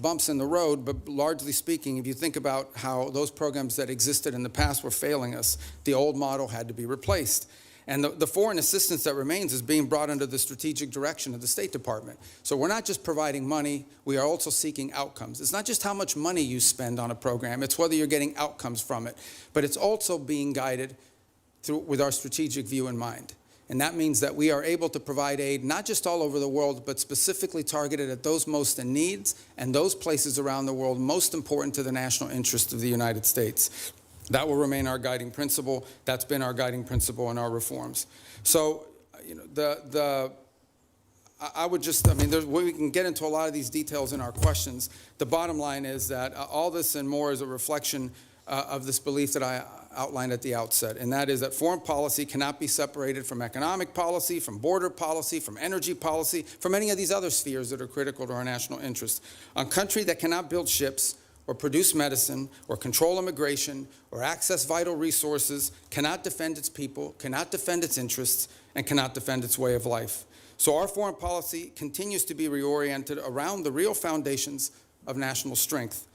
[SPEAKER 5] bumps in the road, but largely speaking, if you think about how those programs that existed in the past were failing us, the old model had to be replaced. And the foreign assistance that remains is being brought under the strategic direction of the State Department. So we're not just providing money, we are also seeking outcomes. It's not just how much money you spend on a program, it's whether you're getting outcomes from it. But it's also being guided with our strategic view in mind. And that means that we are able to provide aid not just all over the world, but specifically targeted at those most in needs and those places around the world most important to the national interest of the United States. That will remain our guiding principle. That's been our guiding principle in our reforms. So, we can get into a lot of these details in our questions. The bottom line is that all this and more is a reflection of this belief that I outlined at the outset, and that is that foreign policy cannot be separated from economic policy, from border policy, from energy policy, from any of these other spheres that are critical to our national interest. A country that cannot build ships or produce medicine or control immigration or access vital resources cannot defend its people, cannot defend its interests, and cannot defend its way of life. So our foreign policy continues to be reoriented around the real foundations of national strength.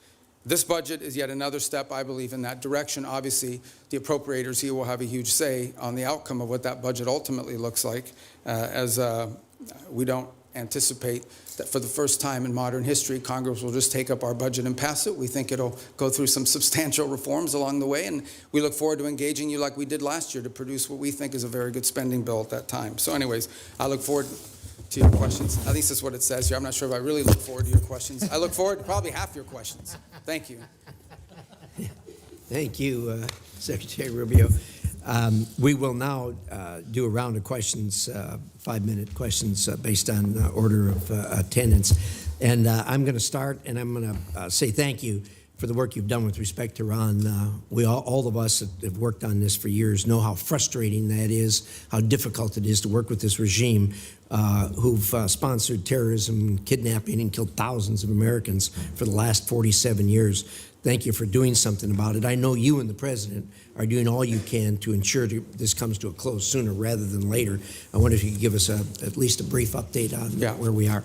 [SPEAKER 5] This budget is yet another step, I believe, in that direction. Obviously, the appropriators here will have a huge say on the outcome of what that budget ultimately looks like, as we don't anticipate that for the first time in modern history, Congress will just take up our budget and pass it. We think it'll go through some substantial reforms along the way, and we look forward to engaging you like we did last year to produce what we think is a very good spending bill at that time. So anyways, I look forward to your questions. At least that's what it says here. I'm not sure if I really look forward to your questions. I look forward to probably half your questions. Thank you.
[SPEAKER 3] Thank you, Secretary Rubio. We will now do a round of questions, 5-minute questions based on order of attendance. And I'm going to start, and I'm going to say thank you for the work you've done with respect to Iran. All of us that have worked on this for years know how frustrating that is, how difficult it is to work with this regime who've sponsored terrorism, kidnapping, and killed thousands of Americans for the last 47 years. Thank you for doing something about it. I know you and the President are doing all you can to ensure this comes to a close sooner rather than later. I wonder if you could give us at least a brief update on where we are.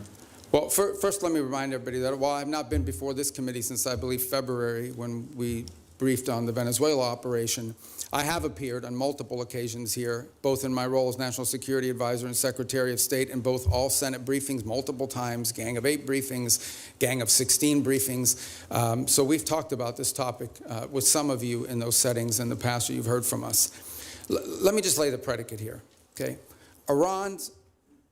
[SPEAKER 5] Well, first let me remind everybody that while I've not been before this committee since, I believe, February when we briefed on the Venezuela operation, I have appeared on multiple occasions here, both in my role as National Security Advisor and Secretary of State, in both all Senate briefings multiple times, Gang of 8 briefings, Gang of 16 briefings. So we've talked about this topic with some of you in those settings in the past that you've heard from us. Let me just lay the predicate here, okay? Iran's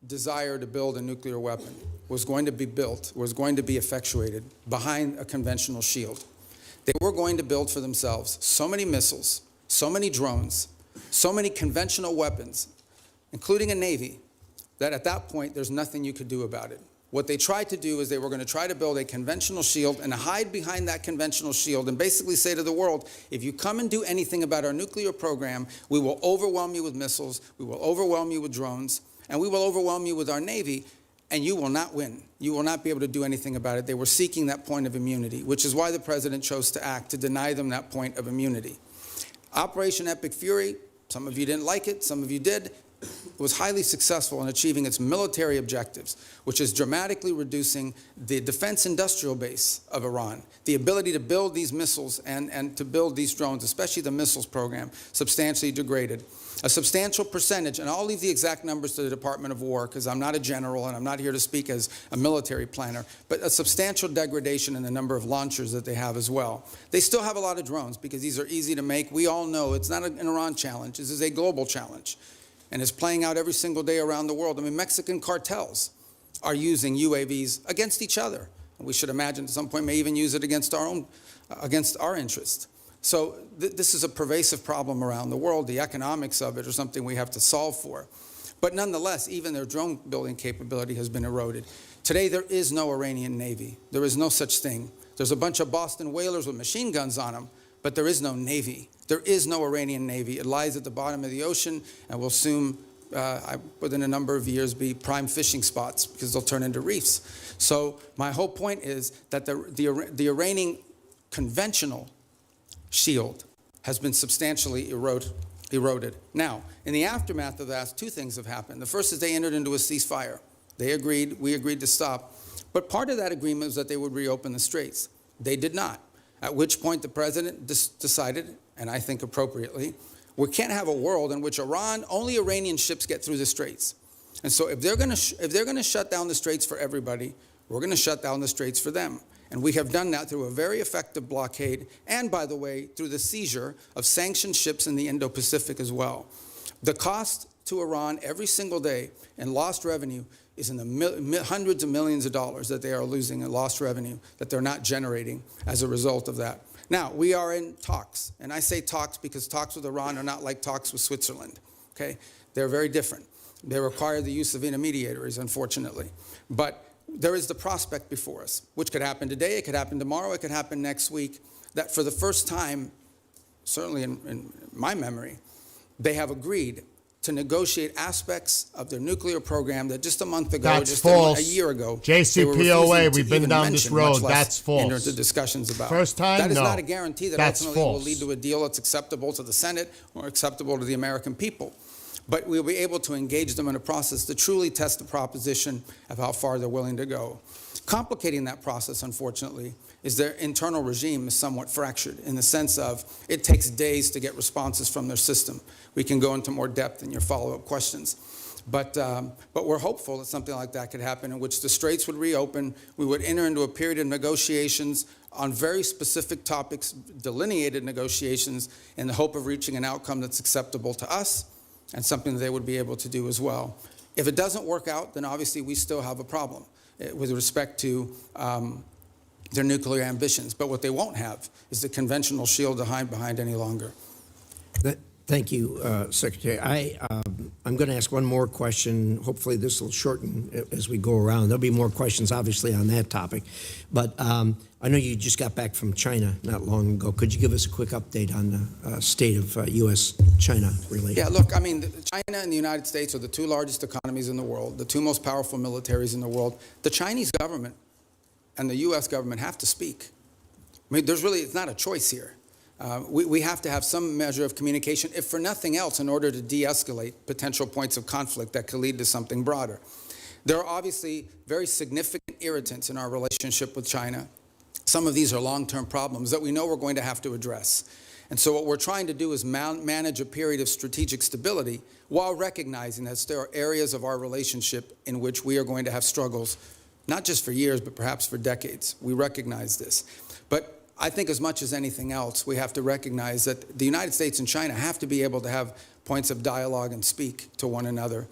[SPEAKER 5] desire to build a nuclear weapon was going to be effectuated behind a conventional shield. They were going to build for themselves so many missiles, so many drones, so many conventional weapons, including a navy, that at that point there's nothing you could do about it. What they tried to do is they were going to try to build a conventional shield and hide behind that conventional shield and basically say to the world, if you come and do anything about our nuclear program, we will overwhelm you with missiles, we will overwhelm you with drones, and we will overwhelm you with our Navy, and you will not win. You will not be able to do anything about it. They were seeking that point of immunity, which is why the President chose to act, to deny them that point of immunity. Operation Epic Fury, some of you didn't like it, some of you did, was highly successful in achieving its military objectives, which is dramatically reducing the defense industrial base of Iran. The ability to build these missiles and to build these drones, especially the missiles program, substantially degraded. A substantial percentage, and I'll leave the exact numbers to the Department of War because I'm not a general and I'm not here to speak as a military planner, but a substantial degradation in the number of launchers that they have as well. They still have a lot of drones because these are easy to make. We all know it's not an Iran challenge. This is a global challenge. And it's playing out every single day around the world. I mean, Mexican cartels are using UAVs against each other. And we should imagine at some point may even use it against our interests. So this is a pervasive problem around the world. The economics of it are something we have to solve for. But nonetheless, even their drone building capability has been eroded. Today, there is no Iranian Navy. There is no such thing. There's a bunch of Boston whalers with machine guns on them, but there is no Navy. There is no Iranian Navy. It lies at the bottom of the ocean and will soon, within a number of years, be prime fishing spots because they'll turn into reefs. So my whole point is that the Iranian conventional shield has been substantially eroded. eroded. Now, in the aftermath of that, two things have happened. The first is they entered into a ceasefire. They agreed, we agreed to stop. But part of that agreement was that they would reopen the straits. They did not, at which point the president decided, and I think appropriately, we can't have a world in which only Iranian ships get through the straits. And so if they're going to shut down the straits for everybody, we're going to shut down the straits for them. And we have done that through a very effective blockade and, by the way, through the seizure of sanctioned ships in the Indo-Pacific as well. The cost to Iran every single day in lost revenue is in the hundreds of millions of dollars that they are losing in lost revenue that they're not generating as a result of that. Now, we are in talks, and I say talks because talks with Iran are not like talks with Switzerland, okay? They're very different. They require the use of intermediaries, unfortunately. But there is the prospect before us, which could happen today, it could happen tomorrow, it could happen next week, that for the first time, certainly in my memory, they have agreed to negotiate aspects of their nuclear program that just a month ago,
[SPEAKER 1] That's
[SPEAKER 5] just
[SPEAKER 1] false.
[SPEAKER 5] a year ago,
[SPEAKER 1] JCPOA, we've been
[SPEAKER 5] even
[SPEAKER 1] down this
[SPEAKER 5] mention,
[SPEAKER 1] road.
[SPEAKER 5] much less
[SPEAKER 1] That's false.
[SPEAKER 5] enter into discussions about.
[SPEAKER 1] First time,
[SPEAKER 5] That is
[SPEAKER 1] no.
[SPEAKER 5] not a guarantee that
[SPEAKER 1] That's
[SPEAKER 5] ultimately will
[SPEAKER 1] false.
[SPEAKER 5] lead to a deal that's acceptable to the Senate or acceptable to the American people. But we'll be able to engage them in a process to truly test the proposition of how far they're willing to go. Complicating that process, unfortunately, is their internal regime is somewhat fractured in the sense of it takes days to get responses from their system. We can go into more depth in your follow-up questions. But we're hopeful that something like that could happen in which the straits would reopen, we would enter into a period of negotiations on very specific topics, delineated negotiations, in the hope of reaching an outcome that's acceptable to us and something that they would be able to do as well. If it doesn't work out, then obviously we still have a problem with respect to their nuclear ambitions. But what they won't have is the conventional shield to hide behind any longer.
[SPEAKER 3] Thank you, Secretary. I'm going to ask one more question. Hopefully this will shorten as we go around. There'll be more questions, obviously, on that topic. But I know you just got back from China not long ago. Could you give us a quick update on the state of U.S.-China relations?
[SPEAKER 5] Yeah, look, I mean, China and the United States are the two largest economies in the world, the two most powerful militaries in the world. The Chinese government and the U.S. government have to speak. I mean, it's not a choice here. We have to have some measure of communication, if for nothing else, in order to de-escalate potential points of conflict that could lead to something broader. There are obviously very significant irritants in our relationship with China. Some of these are long-term problems that we know we're going to have to address. And so what we're trying to do is manage a period of strategic stability while recognizing that there are areas of our relationship in which we are going to have struggles, not just for years, but perhaps for decades. We recognize this. But I think as much as anything else, we have to recognize that the United States and China have to be able to have points of dialogue and speak to one another.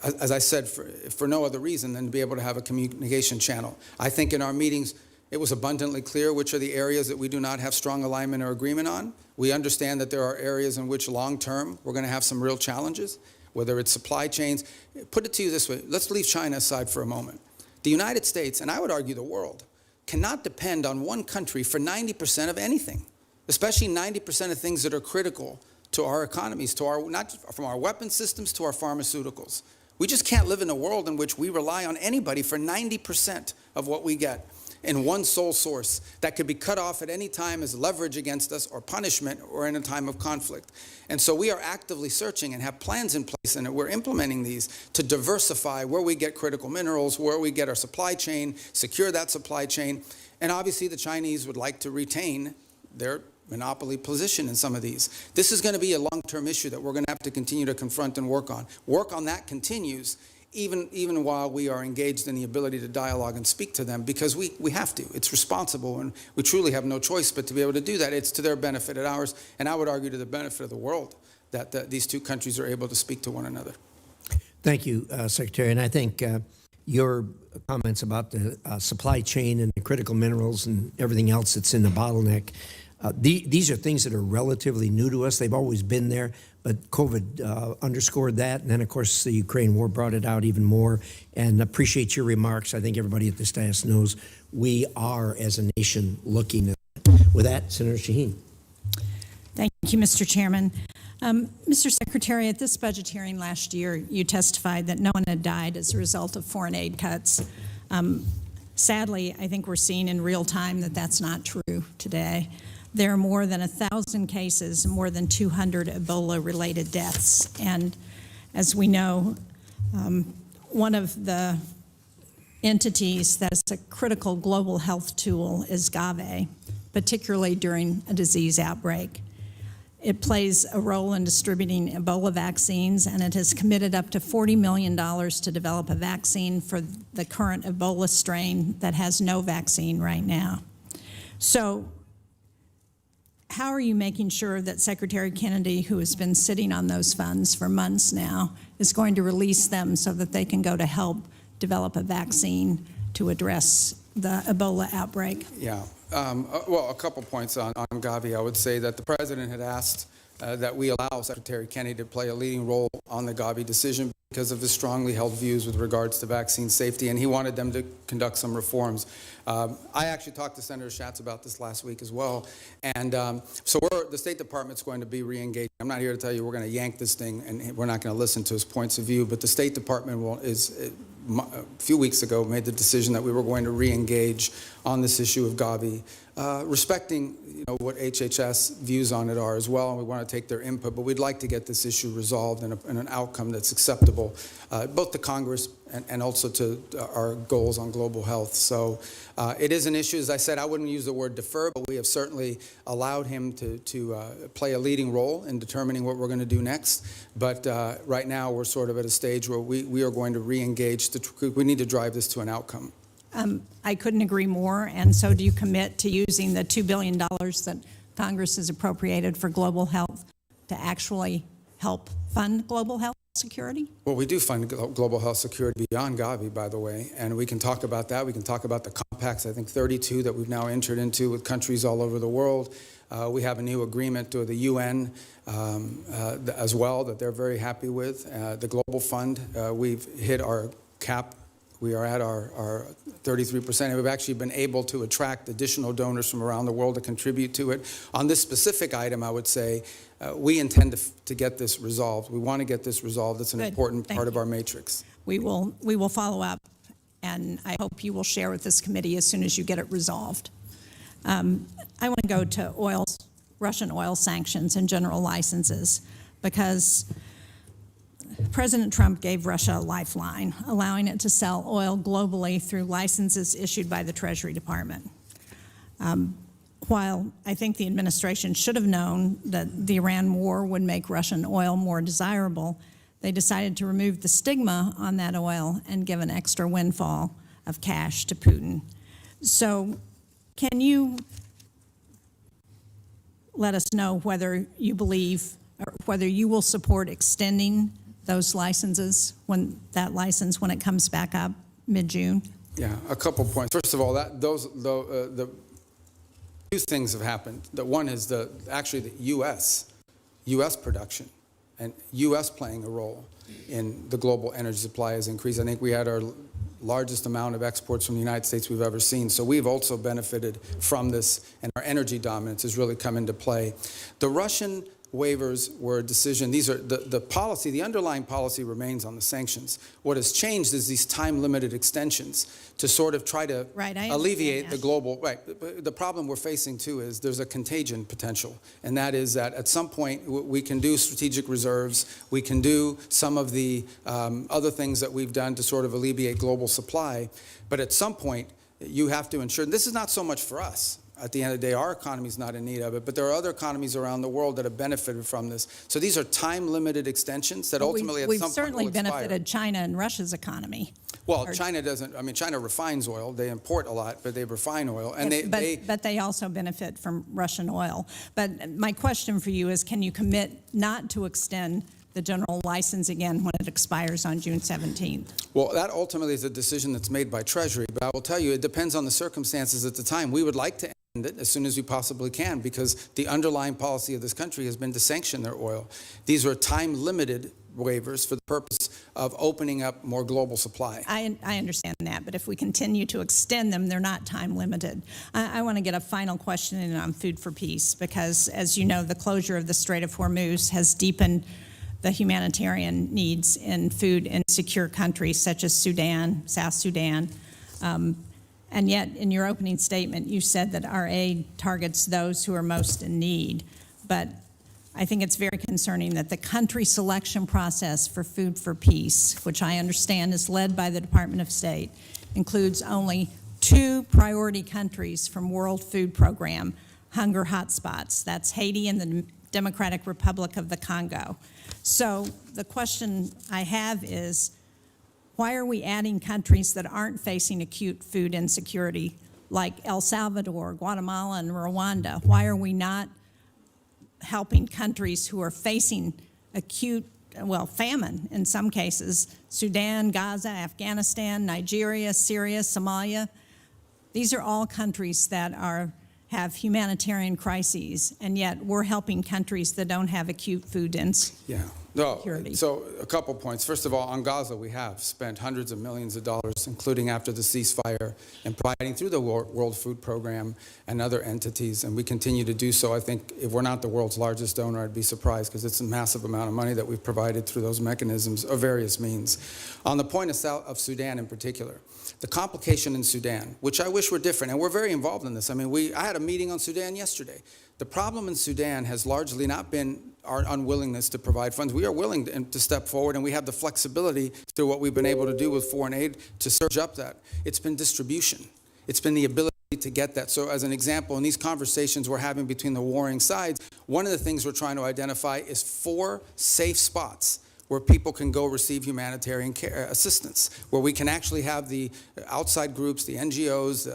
[SPEAKER 5] As I said, for no other reason than to be able to have a communication channel. I think in our meetings, it was abundantly clear which are the areas that we do not have strong alignment or agreement on. We understand that there are areas in which long-term we're going to have some real challenges, whether it's supply chains. Put it to you this way. Let's leave China aside for a moment. The United States, and I would argue the world, cannot depend on one country for 90% of anything, especially 90% of things that are critical to our economies, not from our weapon systems to our pharmaceuticals. We just can't live in a world in which we rely on anybody for 90% of what we get in one sole source that could be cut off at any time as leverage against us or punishment or in a time of conflict. And so we are actively searching and have plans in place, and we're implementing these to diversify where we get critical minerals, where we get our supply chain, secure that supply chain. And obviously the Chinese would like to retain their monopoly position in some of these. This is going to be a long-term issue that we're going to have to continue to confront and work on. Work on that continues even while we are engaged in the ability to dialogue and speak to them, because we have to. It's responsible, and we truly have no choice but to be able to do that. It's to their benefit and ours, and I would argue to the benefit of the world that these two countries are able to speak to one another. Thank you,
[SPEAKER 3] Secretary. And I think your comments about the supply chain and the critical minerals and everything else that's in the bottleneck, these are things that are relatively new to us. They've always been there, but COVID underscored that. And then, of course, the Ukraine war brought it out even more. And appreciate your remarks. I think everybody at this dais knows we are, as a nation, looking at it. With that, Senator Shaheen.
[SPEAKER 4] Thank you, Mr. Chairman. Mr. Secretary, at this budget hearing last year, you testified that no one had died as a result of foreign aid cuts. Sadly, I think we're seeing in real time that that's not true today. There are more than 1,000 cases, more than 200 Ebola-related deaths. And as we know, one of the entities that is a critical global health tool is GAVE, particularly during a disease outbreak. It plays a role in distributing Ebola vaccines, and it has committed up to $40 million to develop a vaccine for the current Ebola strain that has no vaccine right now. So, how are you making sure that Secretary Kennedy, who has been sitting on those funds for months now, is going to release them so that they can go to help develop a vaccine to address the Ebola outbreak?
[SPEAKER 5] Yeah. Well, a couple points on Gavi. I would say that the president had asked that we allow Secretary Kennedy to play a leading role on the Gavi decision because of his strongly held views with regards to vaccine safety, and he wanted them to conduct some reforms. I actually talked to Senator Schatz about this last week as well, and so the State Department's going to be re-engaged. I'm not here to tell you we're going to yank this thing and we're not going to listen to his points of view, but the State Department a few weeks ago made the decision that we were going to re-engage on this issue of Gavi, respecting what HHS views on it are as well, and we want to take their input, but we'd like to get this issue resolved in an outcome that's acceptable, both to Congress and also to our goals on global health. So it is an issue. As I said, I wouldn't use the word defer, but we have certainly allowed him to play a leading role in determining what we're going to do next. But right now we're sort of at a stage where we are going to re-engage. We need to drive this to an outcome.
[SPEAKER 4] I couldn't agree more, and so do you commit to using the $2 billion that Congress has appropriated for global health to actually help fund global health security?
[SPEAKER 5] Well, we do fund global health security beyond Gavi, by the way, and we can talk about that. We can talk about the compacts, I think 32 that we've now entered into with countries all over the world. We have a new agreement to the UN as well that they're very happy with. The Global Fund, we've hit our cap. We are at our 33%, and we've actually been able to attract additional donors from around the world to contribute to it. On this specific item, I would say we intend to get this resolved. We want to get this resolved. It's an important part of our matrix.
[SPEAKER 4] We will follow up, and I hope you will share with this committee as soon as you get it resolved. I want to go to Russian oil sanctions and general licenses, because President Trump gave Russia a lifeline, allowing it to sell oil globally through licenses issued by the Treasury Department. While I think the administration should have known that the Iran war would make Russian oil more desirable, they decided to remove the stigma on that oil and give an extra windfall of cash to Putin. So can you let us know whether you believe, or whether you will support extending those licenses, when it comes back up mid-June?
[SPEAKER 5] Yeah, a couple points. First of all, the two things have happened. The one is actually the U.S. production and U.S. playing a role in the global energy supply has increased. I think we had our largest amount of exports from the United States we've ever seen. So we've also benefited from this, and our energy dominance has really come into play. The Russian waivers were a decision. These are the policy, the underlying policy remains on the sanctions. What has changed is these time-limited extensions to sort of try to alleviate the global, the problem we're facing too is there's a contagion potential, and that is that at some point we can do strategic reserves, we can do some of the other things that we've done to sort of alleviate global supply, but at some point you have to ensure, and this is not so much for us. At the end of the day, our economy is not in need of it, but there are other economies around the world that have benefited from this. So these are time-limited extensions that ultimately at some point will expire.
[SPEAKER 4] We've certainly benefited China and Russia's economy.
[SPEAKER 5] Well, China doesn't, I mean, China refines oil. They import a lot, but they refine oil. And
[SPEAKER 4] but they also benefit from Russian oil. But my question for you is, can you commit not to extend the general license again when it expires on June 17th?
[SPEAKER 5] Well, that ultimately is a decision that's made by Treasury, but I will tell you, it depends on the circumstances at the time. We would like to end it as soon as we possibly can, because the underlying policy of this country has been to sanction their oil. These are time-limited waivers for the purpose of opening up more global supply.
[SPEAKER 4] I understand that, but if we continue to extend them, they're not time-limited. I want to get a final question in on food for peace, because as you know, the closure of the Strait of Hormuz has deepened the humanitarian needs in food in secure countries such as Sudan, South Sudan. And yet, in your opening statement, you said that our aid targets those who are most in need. But I think it's very concerning that the country selection process for Food for Peace, which I understand is led by the Department of State, includes only 2 priority countries from World Food Program hunger hotspots. That's Haiti and the Democratic Republic of the Congo. So the question I have is, why are we adding countries that aren't facing acute food insecurity, like El Salvador, Guatemala, and Rwanda? Why are we not helping countries who are facing acute, famine in some cases? Sudan, Gaza, Afghanistan, Nigeria, Syria, Somalia. These are all countries that have humanitarian crises, and yet we're helping countries that don't have acute food insecurity.
[SPEAKER 5] So a couple points. First of all, on Gaza, we have spent hundreds of millions of dollars, including after the ceasefire, and providing through the World Food Program and other entities, and we continue to do so. I think if we're not the world's largest donor, I'd be surprised, because it's a massive amount of money that we've provided through those mechanisms of various means. On the point of Sudan in particular, the complication in Sudan, which I wish were different, and we're very involved in this. I mean, I had a meeting on Sudan yesterday. The problem in Sudan has largely not been our unwillingness to provide funds. We are willing to step forward, and we have the flexibility through what we've been able to do with foreign aid to surge up that. It's been distribution. It's been the ability to get that. So as an example, in these conversations we're having between the warring sides, one of the things we're trying to identify is 4 safe spots where people can go receive humanitarian care, assistance, where we can actually have the outside groups, the NGOs,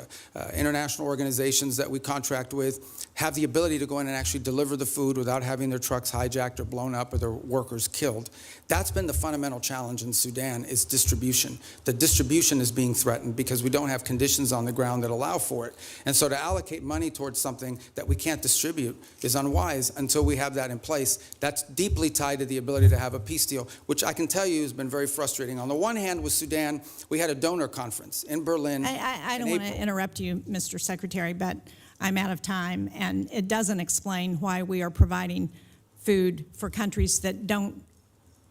[SPEAKER 5] international organizations that we contract with, have the ability to go in and actually deliver the food without having their trucks hijacked or blown up or their workers killed. That's been the fundamental challenge in Sudan, is distribution. The distribution is being threatened because we don't have conditions on the ground that allow for it. And so to allocate money towards something that we can't distribute is unwise until we have that in place. That's deeply tied to the ability to have a peace deal, which I can tell you has been very frustrating. On the one hand, with Sudan, we had a donor conference in Berlin.
[SPEAKER 4] I don't want to interrupt you, Mr. Secretary, but I'm out of time, and it doesn't explain why we are providing food for countries that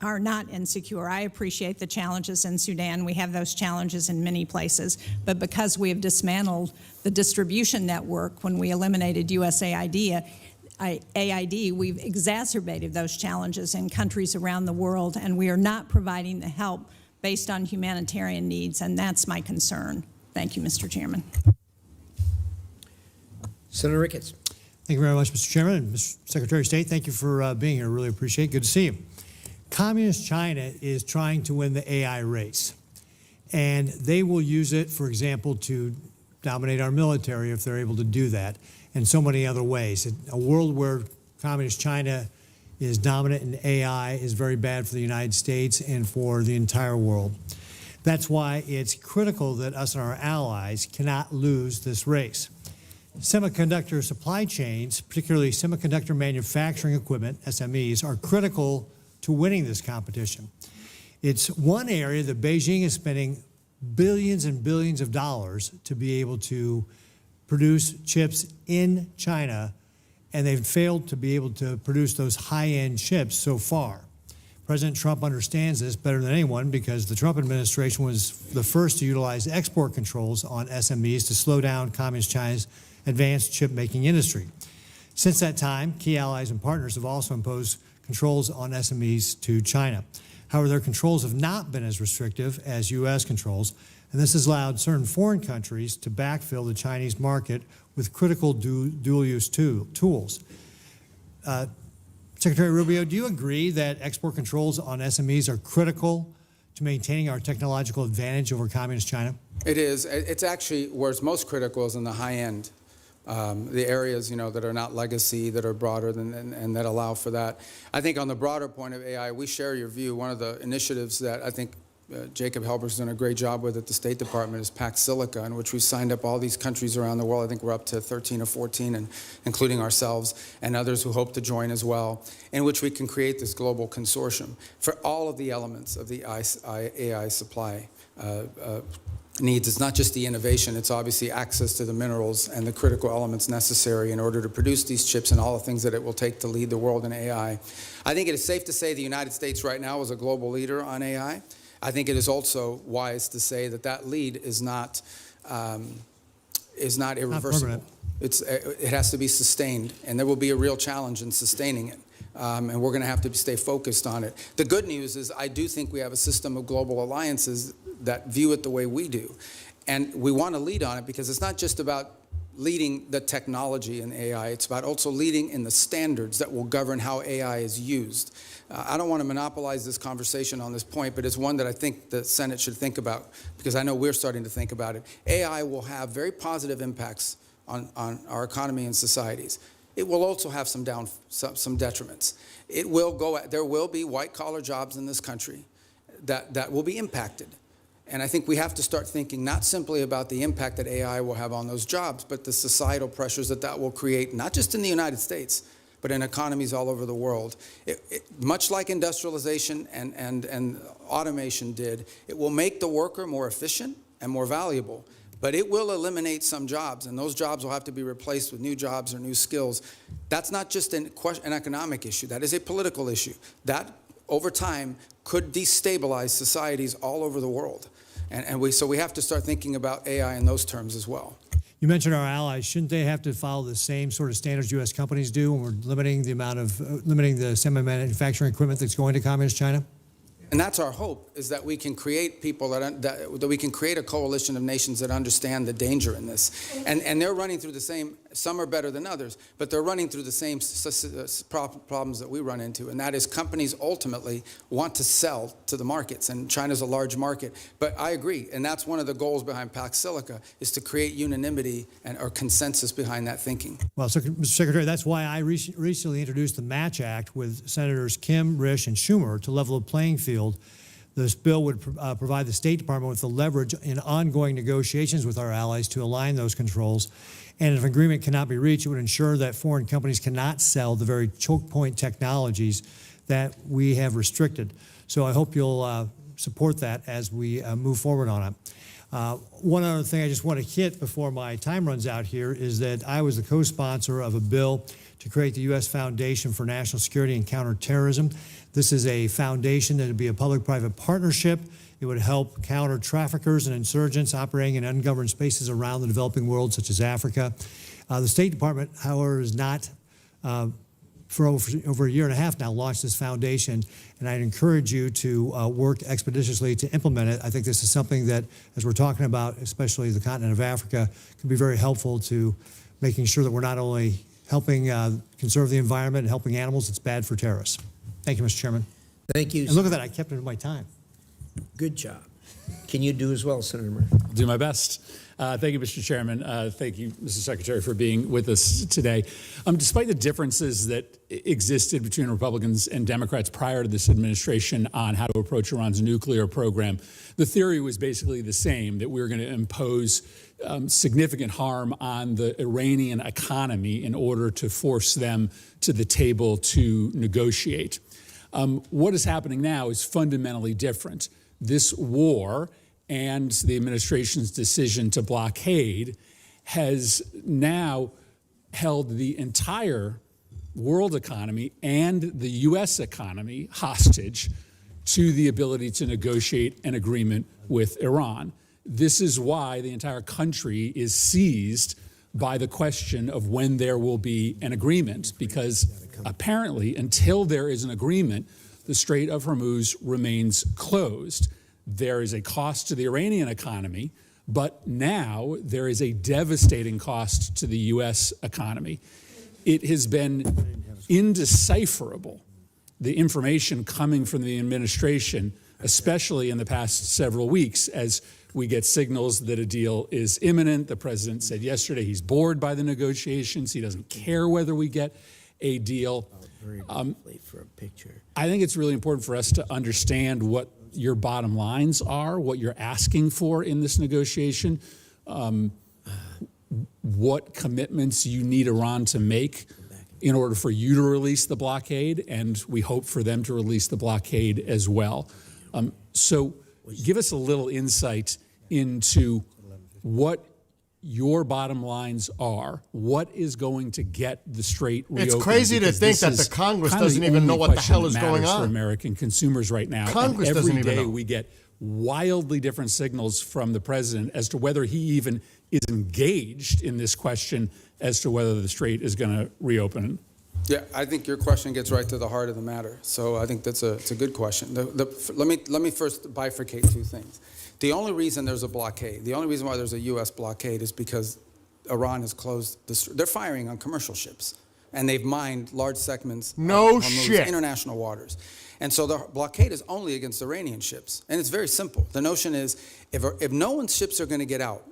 [SPEAKER 4] are not insecure. I appreciate the challenges in Sudan. We have those challenges in many places, but because we have dismantled the distribution network when we eliminated USAID, we've exacerbated those challenges in countries around the world, and we are not providing the help based on humanitarian needs, and that's my concern. Thank you, Mr. Chairman.
[SPEAKER 3] Senator Ricketts.
[SPEAKER 6] Thank you very much, Mr. Chairman. And Mr. Secretary of State, thank you for being here. Really appreciate it. Good to see you. Communist China is trying to win the AI race, and they will use it, for example, to dominate our military if they're able to do that, and so many other ways. A world where Communist China is dominant in AI is very bad for the United States and for the entire world. That's why it's critical that us and our allies cannot lose this race. Semiconductor supply chains, particularly semiconductor manufacturing equipment, SMEs, are critical to winning this competition. It's one area that Beijing is spending billions and billions of dollars to be able to produce chips in China, and they've failed to be able to produce those high-end chips so far. President Trump understands this better than anyone because the Trump administration was the first to utilize export controls on SMEs to slow down Communist China's advanced chip-making industry. Since that time, key allies and partners have also imposed controls on SMEs to China. However, their controls have not been as restrictive as U.S. controls, and this has allowed certain foreign countries to backfill the Chinese market with critical dual-use tools. Secretary Rubio, do you agree that export controls on SMEs are critical to maintaining our technological advantage over Communist China?
[SPEAKER 5] It is. It's actually where it's most critical is in the high end. The areas, that are not legacy, that are broader and that allow for that. I think on the broader point of AI, we share your view. One of the initiatives that I think Jacob Helberg's done a great job with at the State Department is Pax Silica, in which we signed up all these countries around the world. I think we're up to 13 or 14, and including ourselves and others who hope to join as well, in which we can create this global consortium for all of the elements of the AI supply needs. It's not just the innovation, it's obviously access to the minerals and the critical elements necessary in order to produce these chips and all the things that it will take to lead the world in AI. I think it is safe to say the United States right now is a global leader on AI. I think it is also wise to say that that lead is not is not irreversible.
[SPEAKER 6] permanent.
[SPEAKER 5] It has to be sustained, and there will be a real challenge in sustaining it. And we're going to have to stay focused on it. The good news is I do think we have a system of global alliances that view it the way we do. And we want to lead on it because it's not just about leading the technology in AI. It's about also leading in the standards that will govern how AI is used. I don't want to monopolize this conversation on this point, but it's one that I think the Senate should think about because I know we're starting to think about it. AI will have very positive impacts on our economy and societies. It will also have some detriments. There will be white-collar jobs in this country that will be impacted. And I think we have to start thinking not simply about the impact that AI will have on those jobs, but the societal pressures that will create, not just in the United States, but in economies all over the world. Much like industrialization and automation did, it will make the worker more efficient and more valuable. But it will eliminate some jobs, and those jobs will have to be replaced with new jobs or new skills. That's not just an economic issue. That is a political issue. That, over time, could destabilize societies all over the world. So we have to start thinking about AI in those terms as well.
[SPEAKER 6] You mentioned our allies. Shouldn't they have to follow the same sort of standards U.S. companies do when we're limiting the semi-manufacturing equipment that's going to Communist China?
[SPEAKER 5] And that's our hope, is that we can create people that we can create a coalition of nations that understand the danger in this. And they're running through the same, some are better than others, but they're running through the same problems that we run into. And that is companies ultimately want to sell to the markets, and China's a large market. But I agree, and that's one of the goals behind Pax Silica, is to create unanimity or consensus behind that thinking.
[SPEAKER 6] Well, Mr. Secretary, that's why I recently introduced the Match Act with Senators Kim, Risch, and Schumer to level the playing field. This bill would provide the State Department with the leverage in ongoing negotiations with our allies to align those controls. And if agreement cannot be reached, it would ensure that foreign companies cannot sell the very choke point technologies that we have restricted. So I hope you'll support that as we move forward on it. One other thing I just want to hit before my time runs out here is that I was the co-sponsor of a bill to create the U.S. Foundation for National Security and Counterterrorism. This is a foundation that would be a public-private partnership. It would help counter traffickers and insurgents operating in ungoverned spaces around the developing world, such as Africa. The State Department, however, has not, for over a year and a half now, launched this foundation, and I'd encourage you to work expeditiously to implement it. I think this is something that, as we're talking about, especially the continent of Africa, can be very helpful to making sure that we're not only helping conserve the environment and helping animals, it's bad for terrorists. Thank you, Mr. Chairman.
[SPEAKER 3] Thank you.
[SPEAKER 6] And look at that, I kept it in my time.
[SPEAKER 3] Good job. Can you do as well, Senator Murphy?
[SPEAKER 7] I'll do my best. Thank you, Mr. Chairman. Thank you, Mr. Secretary, for being with us today. Despite the differences that existed between Republicans and Democrats prior to this administration on how to approach Iran's nuclear program, the theory was basically the same, that we were going to impose significant harm on the Iranian economy in order to force them to the table to negotiate. What is happening now is fundamentally different. This war and the administration's decision to blockade has now held the entire world economy and the U.S. economy hostage to the ability to negotiate an agreement with Iran. This is why the entire country is seized by the question of when there will be an agreement, because apparently until there is an agreement, the Strait of Hormuz remains closed. There is a cost to the Iranian economy, but now there is a devastating cost to the U.S. economy. It has been indecipherable, the information coming from the administration, especially in the past several weeks, as we get signals that a deal is imminent. The president said yesterday he's bored by the negotiations. He doesn't care whether we get a deal.
[SPEAKER 3] For a picture.
[SPEAKER 7] I think it's really important for us to understand what your bottom lines are, what you're asking for in this negotiation, what commitments you need Iran to make in order for you to release the blockade, and we hope for them to release the blockade as well. So give us a little insight into what your bottom lines are. What is going to get the strait reopened?
[SPEAKER 1] It's crazy to
[SPEAKER 7] Because
[SPEAKER 1] think
[SPEAKER 7] this
[SPEAKER 1] that
[SPEAKER 7] is
[SPEAKER 1] the Congress
[SPEAKER 7] kind of
[SPEAKER 1] doesn't
[SPEAKER 7] the
[SPEAKER 1] even know
[SPEAKER 7] only
[SPEAKER 1] what the
[SPEAKER 7] question
[SPEAKER 1] hell
[SPEAKER 7] that
[SPEAKER 1] is going
[SPEAKER 7] matters for
[SPEAKER 1] on.
[SPEAKER 7] American consumers right now.
[SPEAKER 1] Congress
[SPEAKER 7] and
[SPEAKER 1] doesn't
[SPEAKER 7] every
[SPEAKER 1] even
[SPEAKER 7] day
[SPEAKER 1] know.
[SPEAKER 7] we get wildly different signals from the president as to whether he even is engaged in this question as to whether the strait is going to reopen.
[SPEAKER 5] Yeah, I think your question gets right to the heart of the matter. So I think it's a good question. Let me first bifurcate two things. The only reason there's a blockade, the only reason why there's a U.S. blockade is because Iran has closed they're firing on commercial ships, and they've mined large segments on those international waters. And so the blockade is only against Iranian ships. And it's very simple. The notion is if no one's ships are going to get out,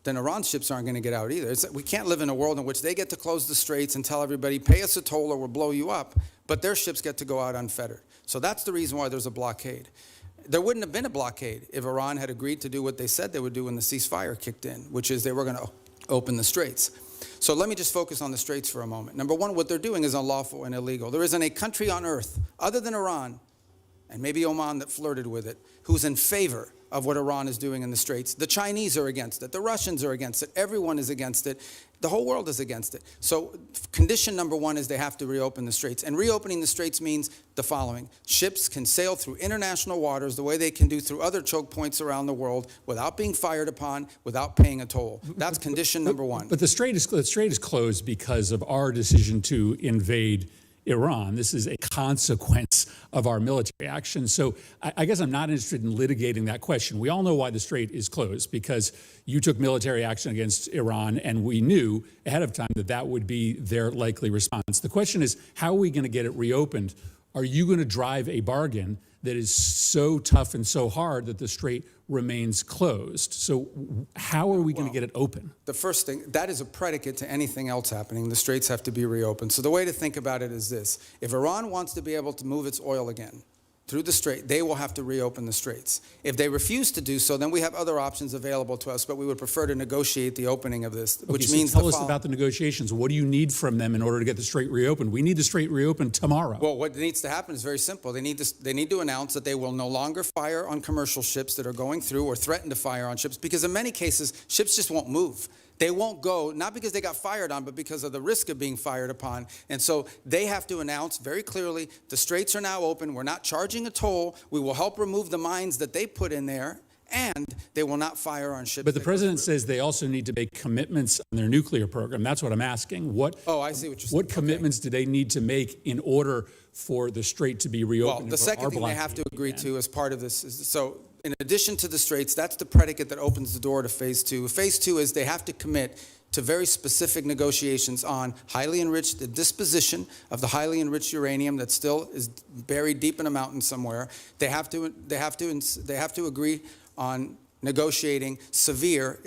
[SPEAKER 5] then Iran's ships aren't going to get out either. We can't live in a world in which they get to close the straits and tell everybody, pay us a toll or we'll blow you up, but their ships get to go out unfettered. So that's the reason why there's a blockade. There wouldn't have been a blockade if Iran had agreed to do what they said they would do when the ceasefire kicked in, which is they were going to open the straits. So let me just focus on the straits for a moment. Number one, what they're doing is unlawful and illegal. There isn't a country on earth, other than Iran, and maybe Oman that flirted with it, who's in favor of what Iran is doing in the straits. The Chinese are against it. The Russians are against it. Everyone is against it. The whole world is against it. So condition number one is they have to reopen the straits. And reopening the straits means the following. Ships can sail through international waters the way they can do through other choke points around the world without being fired upon, without paying a toll. That's condition number one.
[SPEAKER 7] But the strait is closed because of our decision to invade Iran. This is a consequence of our military action. So I guess I'm not interested in litigating that question. We all know why the strait is closed, because you took military action against Iran, and we knew ahead of time that that would be their likely response. The question is, how are we going to get it reopened? Are you going to drive a bargain that is so tough and so hard that the strait remains closed? So how are we going to get it open?
[SPEAKER 5] The first thing, that is a predicate to anything else happening. The straits have to be reopened. So the way to think about it is this. If Iran wants to be able to move its oil again through the strait, they will have to reopen the straits. If they refuse to do so, then we have other options available to us, but we would prefer to negotiate the opening of this, which
[SPEAKER 7] so
[SPEAKER 5] means
[SPEAKER 7] tell us about the negotiations. What do you need from them in order to get the strait reopened? We need the strait reopened tomorrow.
[SPEAKER 5] Well, what needs to happen is very simple. They need to announce that they will no longer fire on commercial ships that are going through or threaten to fire on ships, because in many cases, ships just won't move. They won't go, not because they got fired on, but because of the risk of being fired upon. And so they have to announce very clearly, the straits are now open. We're not charging a toll. We will help remove the mines that they put in there, and they will not fire on ships.
[SPEAKER 7] But the president says they also need to make commitments on their nuclear program. That's what I'm asking.
[SPEAKER 5] I see what you're saying.
[SPEAKER 7] What commitments do they need to make in order for the strait to be reopened?
[SPEAKER 5] Well, the second thing they have to agree to as part of this is, so in addition to the straits, that's the predicate that opens the door to phase two. Phase two is they have to commit to very specific negotiations on the disposition of the highly enriched uranium that still is buried deep in a mountain somewhere. They have to agree on negotiating severe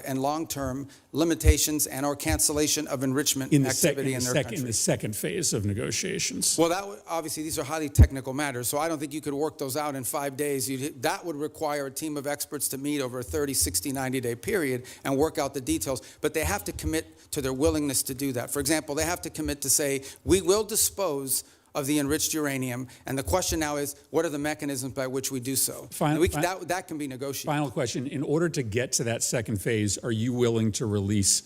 [SPEAKER 5] and long-term limitations and or cancellation of enrichment activity in their country.
[SPEAKER 7] In the second phase of negotiations.
[SPEAKER 5] Well, obviously, these are highly technical matters, so I don't think you could work those out in 5 days. That would require a team of experts to meet over a 30, 60, 90-day period and work out the details. But they have to commit to their willingness to do that. For example, they have to commit to say, we will dispose of the enriched uranium, and the question now is, what are the mechanisms by which we do so? That can be negotiated.
[SPEAKER 7] Final question. In order to get to that second phase, are you willing to release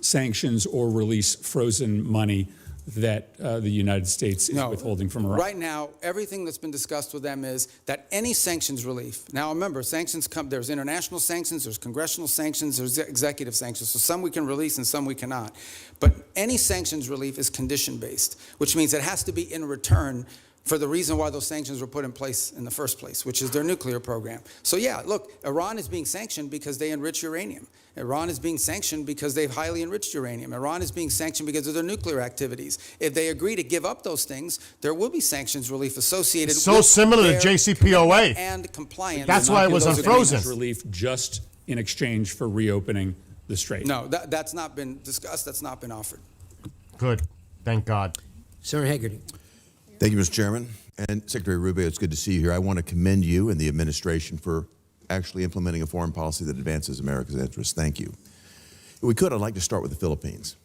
[SPEAKER 7] sanctions or release frozen money that the United States is withholding from Iran?
[SPEAKER 5] Right now, everything that's been discussed with them is that any sanctions relief. Now, remember, sanctions there's international sanctions, there's congressional sanctions, there's executive sanctions. So some we can release and some we cannot. But any sanctions relief is condition-based, which means it has to be in return for the reason why those sanctions were put in place in the first place, which is their nuclear program. So yeah, look, Iran is being sanctioned because they enrich uranium. Iran is being sanctioned because they've highly enriched uranium. Iran is being sanctioned because of their nuclear activities. If they agree to give up those things, there will be sanctions relief associated with
[SPEAKER 1] so similar to JCPOA
[SPEAKER 5] and compliance.
[SPEAKER 1] That's why it was unfrozen.
[SPEAKER 7] Relief just in exchange for reopening the strait.
[SPEAKER 5] No, that's not been discussed. That's not been offered.
[SPEAKER 1] Good. Thank God.
[SPEAKER 3] Senator Hagerty.
[SPEAKER 8] Thank you, Mr. Chairman. And Secretary Rubio, it's good to see you here. I want to commend you and the administration for actually implementing a foreign policy that advances America's interests. Thank you. If we could, I'd like to start with the Philippines,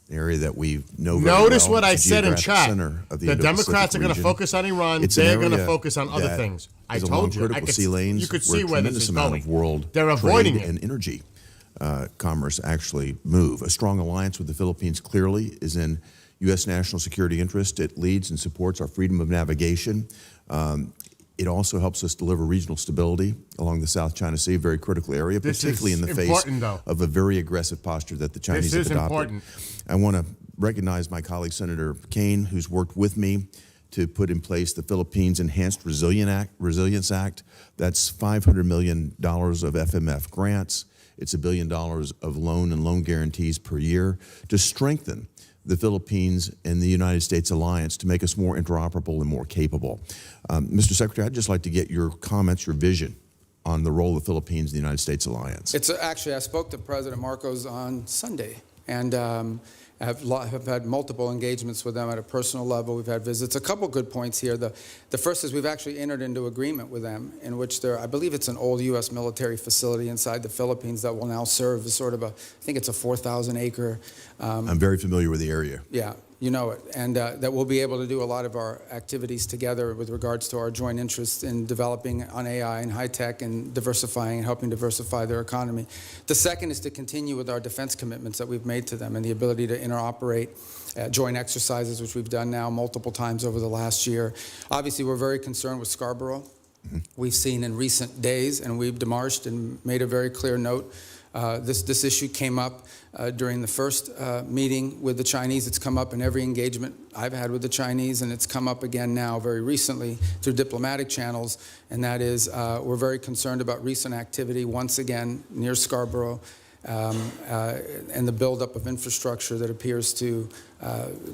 [SPEAKER 8] an area that we know very well.
[SPEAKER 1] Notice what I
[SPEAKER 8] It's a
[SPEAKER 1] said in
[SPEAKER 8] geographic
[SPEAKER 1] chat.
[SPEAKER 8] center of the
[SPEAKER 1] The
[SPEAKER 8] Indo-Pacific
[SPEAKER 1] Democrats are going to
[SPEAKER 8] region.
[SPEAKER 1] focus on Iran.
[SPEAKER 8] It's an
[SPEAKER 1] They're going to
[SPEAKER 8] area
[SPEAKER 1] focus on other
[SPEAKER 8] that
[SPEAKER 1] things. I
[SPEAKER 8] is
[SPEAKER 1] told
[SPEAKER 8] along
[SPEAKER 1] you.
[SPEAKER 8] critical sea lanes
[SPEAKER 1] You could
[SPEAKER 8] where
[SPEAKER 1] see
[SPEAKER 8] a
[SPEAKER 1] where this
[SPEAKER 8] tremendous
[SPEAKER 1] is
[SPEAKER 8] amount
[SPEAKER 1] going.
[SPEAKER 8] of world
[SPEAKER 1] They're avoiding
[SPEAKER 8] trade
[SPEAKER 1] it.
[SPEAKER 8] and energy commerce actually move. A strong alliance with the Philippines clearly is in U.S. national security interest. It leads and supports our freedom of navigation. It also helps us deliver regional stability along the South China Sea, a very critical area, particularly in the face of a very aggressive posture that the Chinese have adopted.
[SPEAKER 1] Important.
[SPEAKER 8] I want to recognize my colleague, Senator Kane, who's worked with me to put in place the Philippines Enhanced Resilience Act. That's $500 million of FMF grants. It's $1 billion of loan and loan guarantees per year to strengthen the Philippines and the United States alliance to make us more interoperable and more capable. Mr. Secretary, I'd just like to get your comments, your vision on the role of the Philippines in the United States alliance.
[SPEAKER 5] It's actually, I spoke to President Marcos on Sunday, and have had multiple engagements with them at a personal level. We've had visits. A couple good points here. The first is we've actually entered into agreement with them in which I believe it's an old U.S. military facility inside the Philippines that will now serve as sort of I think it's a 4,000 acre.
[SPEAKER 8] I'm very familiar with the area.
[SPEAKER 5] Yeah, you know it. And that we'll be able to do a lot of our activities together with regards to our joint interests in developing on AI and high tech and diversifying and helping diversify their economy. The second is to continue with our defense commitments that we've made to them and the ability to interoperate joint exercises, which we've done now multiple times over the last year. Obviously, we're very concerned with Scarborough. We've seen in recent days, and we've demarched and made a very clear note. This issue came up during the first meeting with the Chinese. It's come up in every engagement I've had with the Chinese, and it's come up again now very recently through diplomatic channels, and that is we're very concerned about recent activity once again near Scarborough and the buildup of infrastructure that appears to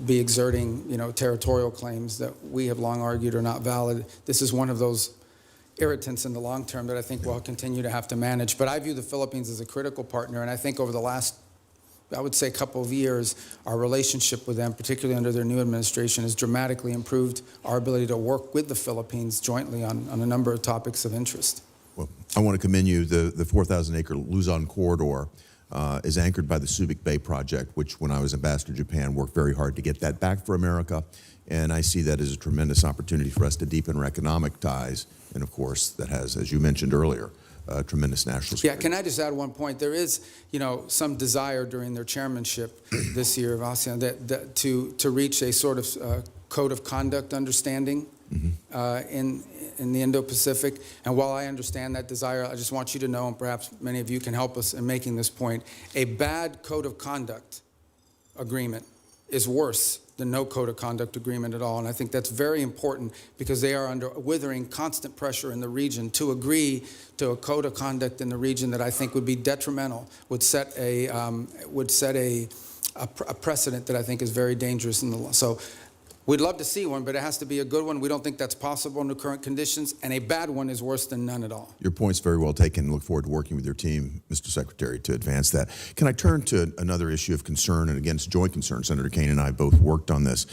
[SPEAKER 5] be exerting, territorial claims that we have long argued are not valid. This is one of those irritants in the long term that I think we'll continue to have to manage. But I view the Philippines as a critical partner, and I think over the last, I would say, couple of years, our relationship with them, particularly under their new administration, has dramatically improved our ability to work with the Philippines jointly on a number of topics of interest.
[SPEAKER 8] Well, I want to commend you. The 4,000-acre Luzon corridor is anchored by the Subic Bay project, which when I was ambassador to Japan, worked very hard to get that back for America. And I see that as a tremendous opportunity for us to deepen our economic ties. And of course, that has, as you mentioned earlier, tremendous national security.
[SPEAKER 5] Yeah, can I just add one point? There is, some desire during their chairmanship this year of ASEAN that to reach a sort of code of conduct understanding in the Indo-Pacific. And while I understand that desire, I just want you to know, and perhaps many of you can help us in making this point, a bad code of conduct agreement is worse than no code of conduct agreement at all. And I think that's very important because they are under withering constant pressure in the region to agree to a code of conduct in the region that I think would be detrimental, would set a precedent that I think is very dangerous in the law. So we'd love to see one, but it has to be a good one. We don't think that's possible under current conditions, and a bad one is worse than none at all.
[SPEAKER 8] Your point's very well taken. Look forward to working with your team, Mr. Secretary, to advance that. Can I turn to another issue of concern, and again, it's joint concern. Senator Kane and I both worked on this,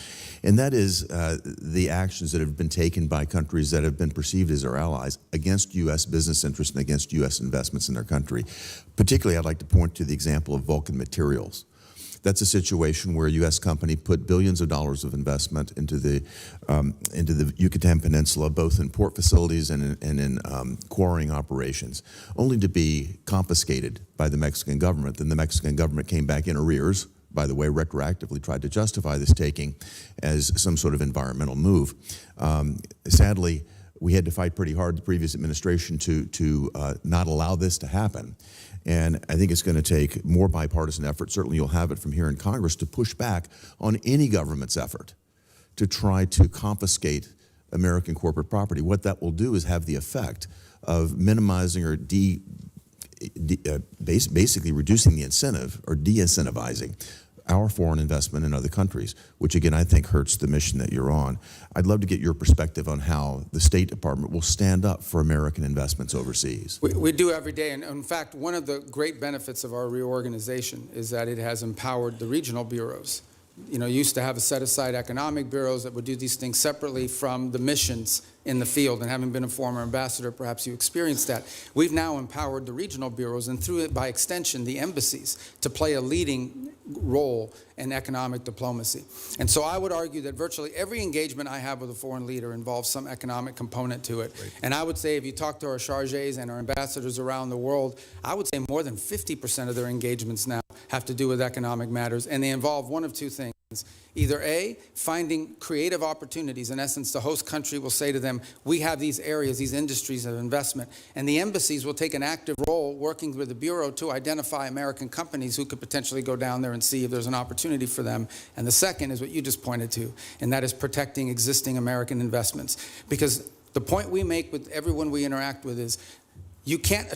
[SPEAKER 8] and that is the actions that have been taken by countries that have been perceived as our allies against U.S. business interests and against U.S. investments in their country. Particularly, I'd like to point to the example of Vulcan Materials. That's a situation where a U.S. company put billions of dollars of investment into the Yucatan Peninsula, both in port facilities and in quarrying operations, only to be confiscated by the Mexican government. Then the Mexican government came back in arrears, by the way, retroactively tried to justify this taking as some sort of environmental move. Sadly, we had to fight pretty hard, the previous administration, to not allow this to happen. And I think it's going to take more bipartisan effort, certainly you'll have it from here in Congress, to push back on any government's effort to try to confiscate American corporate property. What that will do is have the effect of minimizing or basically reducing the incentive or de-incentivizing our foreign investment in other countries, which again I think hurts the mission that you're on. I'd love to get your perspective on how the State Department will stand up for American investments overseas.
[SPEAKER 5] We do every day, and in fact, one of the great benefits of our reorganization is that it has empowered the regional bureaus. You used to have a set-aside economic bureaus that would do these things separately from the missions in the field, and having been a former ambassador, perhaps you experienced that. We've now empowered the regional bureaus, and through it, by extension, the embassies, to play a leading role in economic diplomacy. And so I would argue that virtually every engagement I have with a foreign leader involves some economic component to it. Right. And I would say if you talk to our chargés and our ambassadors around the world, I would say more than 50% of their engagements now have to do with economic matters, and they involve one of two things. Either A, finding creative opportunities. In essence, the host country will say to them, we have these areas, these industries of investment, and the embassies will take an active role working with the Bureau to identify American companies who could potentially go down there and see if there's an opportunity for them. And the second is what you just pointed to, and that is protecting existing American investments. Because the point we make with everyone we interact with is you can't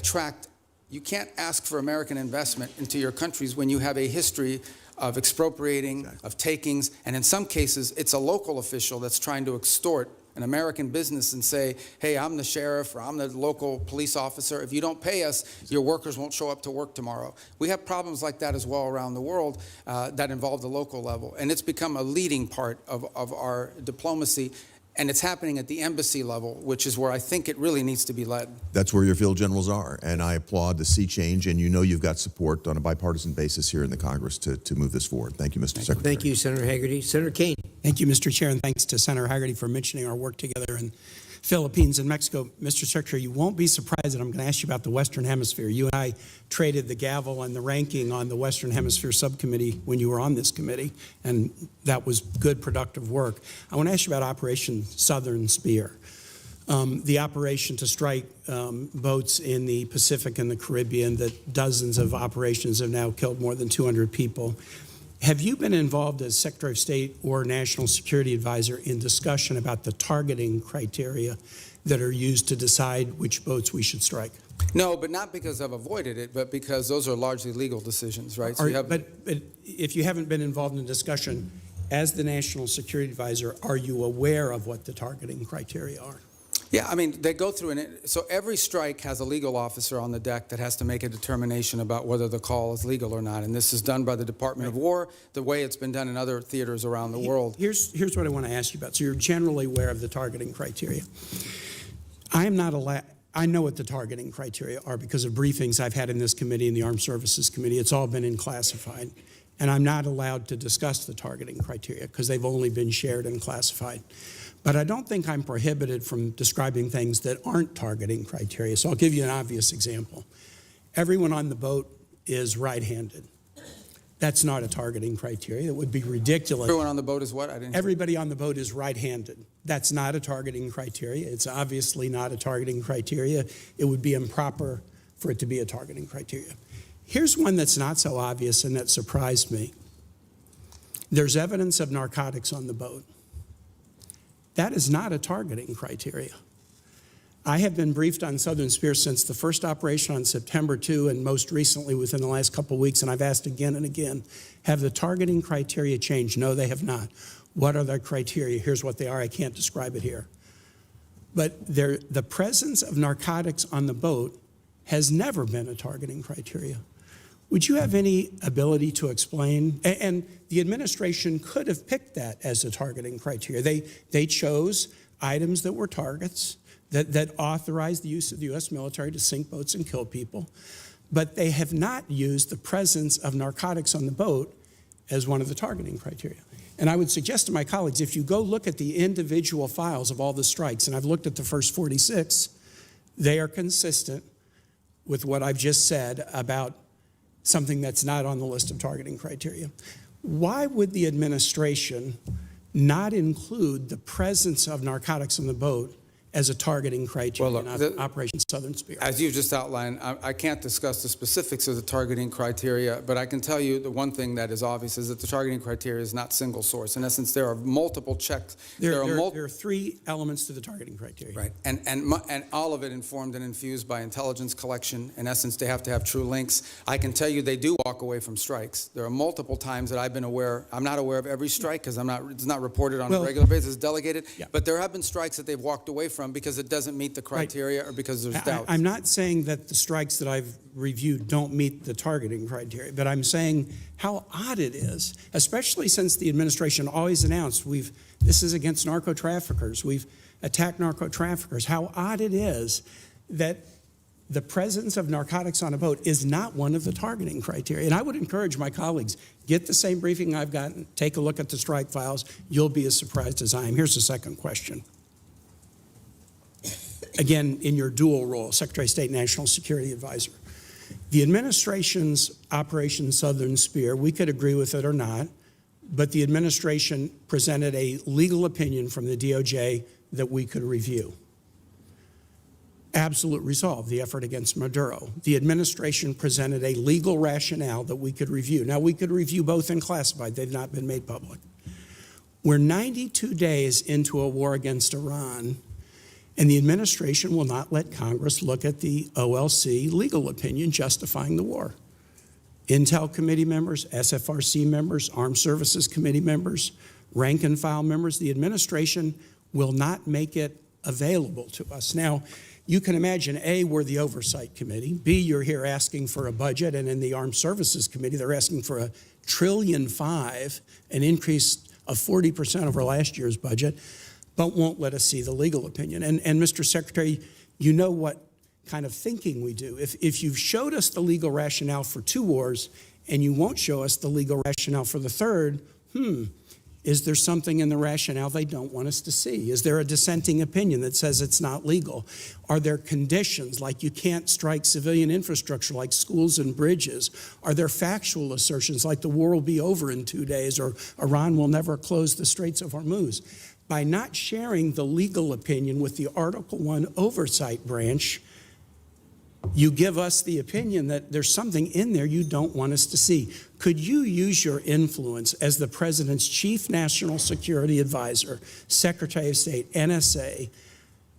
[SPEAKER 5] ask for American investment into your countries when you have a history of expropriating, exactly, of takings, and in some cases, it's a local official that's trying to extort an American business and say, hey, I'm the sheriff or I'm the local police officer. If you don't pay us, your workers won't show up to work tomorrow. We have problems like that as well around the world that involve the local level, and it's become a leading part of our diplomacy. And it's happening at the embassy level, which is where I think it really needs to be led.
[SPEAKER 8] That's where your field generals are, and I applaud the sea change, and you know you've got support on a bipartisan basis here in the Congress to move this forward. Thank you, Mr. Secretary.
[SPEAKER 3] Thank you, Senator Hagerty. Senator Kane.
[SPEAKER 9] Thank you, Mr. Chair, and thanks to Senator Hagerty for mentioning our work together in Philippines and Mexico. Mr. Secretary, you won't be surprised that I'm going to ask you about the Western Hemisphere. You and I traded the gavel and the ranking on the Western Hemisphere subcommittee when you were on this committee, and that was good, productive work. I want to ask you about Operation Southern Spear, the operation to strike boats in the Pacific and the Caribbean, that dozens of operations have now killed more than 200 people. Have you been involved as Secretary of State or National Security Advisor in discussion about the targeting criteria that are used to decide which boats we should strike?
[SPEAKER 5] No, but not because I've avoided it, but because those are largely legal decisions, right? So
[SPEAKER 9] but if you haven't been involved in discussion, as the National Security Advisor, are you aware of what the targeting criteria are?
[SPEAKER 5] Yeah, I mean, they go through so every strike has a legal officer on the deck that has to make a determination about whether the call is legal or not. And this is done by the Department of War, the way it's been done in other theaters around the world.
[SPEAKER 9] Here's what I want to ask you about. So you're generally aware of the targeting criteria. I am not allowed. I know what the targeting criteria are because of briefings I've had in this committee and the Armed Services Committee. It's all been in classified. And I'm not allowed to discuss the targeting criteria because they've only been shared and classified. But I don't think I'm prohibited from describing things that aren't targeting criteria. So I'll give you an obvious example. Everyone on the boat is right-handed. That's not a targeting criteria. That would be ridiculous.
[SPEAKER 5] Everyone on the boat is what?
[SPEAKER 9] Everybody on the boat is right-handed. That's not a targeting criteria. It's obviously not a targeting criteria. It would be improper for it to be a targeting criteria. Here's one that's not so obvious and that surprised me. There's evidence of narcotics on the boat. That is not a targeting criteria. I have been briefed on Southern Spear since the first operation on September 2 and most recently within the last couple of weeks, and I've asked again and again, have the targeting criteria changed? No, they have not. What are the criteria? Here's what they are. I can't describe it here. But the presence of narcotics on the boat has never been a targeting criteria. Would you have any ability to explain? And the administration could have picked that as a targeting criteria. They chose items that were targets, that authorized the use of the U.S. military to sink boats and kill people, but they have not used the presence of narcotics on the boat as one of the targeting criteria. And I would suggest to my colleagues, if you go look at the individual files of all the strikes, and I've looked at the first 46, they are consistent with what I've just said about something that's not on the list of targeting criteria. Why would the administration not include the presence of narcotics on the boat as a targeting criteria in Operation Southern Spear?
[SPEAKER 5] As you just outlined, I can't discuss the specifics of the targeting criteria, but I can tell you the one thing that is obvious is that the targeting criteria is not single source. In essence, there are multiple checks.
[SPEAKER 9] There are three elements to the targeting criteria.
[SPEAKER 5] Right, and all of it informed and infused by intelligence collection. In essence, they have to have true links. I can tell you they do walk away from strikes. There are multiple times that I've been aware. I'm not aware of every strike because it's not reported on a regular basis, delegated.
[SPEAKER 9] Yeah.
[SPEAKER 5] But there have been strikes that they've walked away from from because it doesn't meet the criteria or because there's doubts.
[SPEAKER 9] I'm not saying that the strikes that I've reviewed don't meet the targeting criteria, but I'm saying how odd it is, especially since the administration always announced this is against narco traffickers. We've attacked narco traffickers. How odd it is that the presence of narcotics on a boat is not one of the targeting criteria. And I would encourage my colleagues, get the same briefing I've gotten, take a look at the strike files. You'll be as surprised as I am. Here's the second question. Again, in your dual role, Secretary of State, National Security Advisor. The administration's Operation Southern Spear, we could agree with it or not, but the administration presented a legal opinion from the DOJ that we could review. Absolute resolve, the effort against Maduro. The administration presented a legal rationale that we could review. Now, we could review both in classified. They've not been made public. We're 92 days into a war against Iran, and the administration will not let Congress look at the OLC legal opinion justifying the war. Intel committee members, SFRC members, Armed Services Committee members, rank and file members, the administration will not make it available to us. Now, you can imagine, A, we're the Oversight Committee. B, you're here asking for a budget, and in the Armed Services Committee, they're asking for $1.5 trillion, an increase of 40% over last year's budget, but won't let us see the legal opinion. And Mr. Secretary, you know what kind of thinking we do. If you've showed us the legal rationale for 2 wars, and you won't show us the legal rationale for the third, is there something in the rationale they don't want us to see? Is there a dissenting opinion that says it's not legal? Are there conditions like you can't strike civilian infrastructure like schools and bridges? Are there factual assertions like the war will be over in 2 days or Iran will never close the Straits of Hormuz? By not sharing the legal opinion with the Article I Oversight Branch, you give us the opinion that there's something in there you don't want us to see. Could you use your influence as the President's Chief National Security Advisor, Secretary of State, NSA,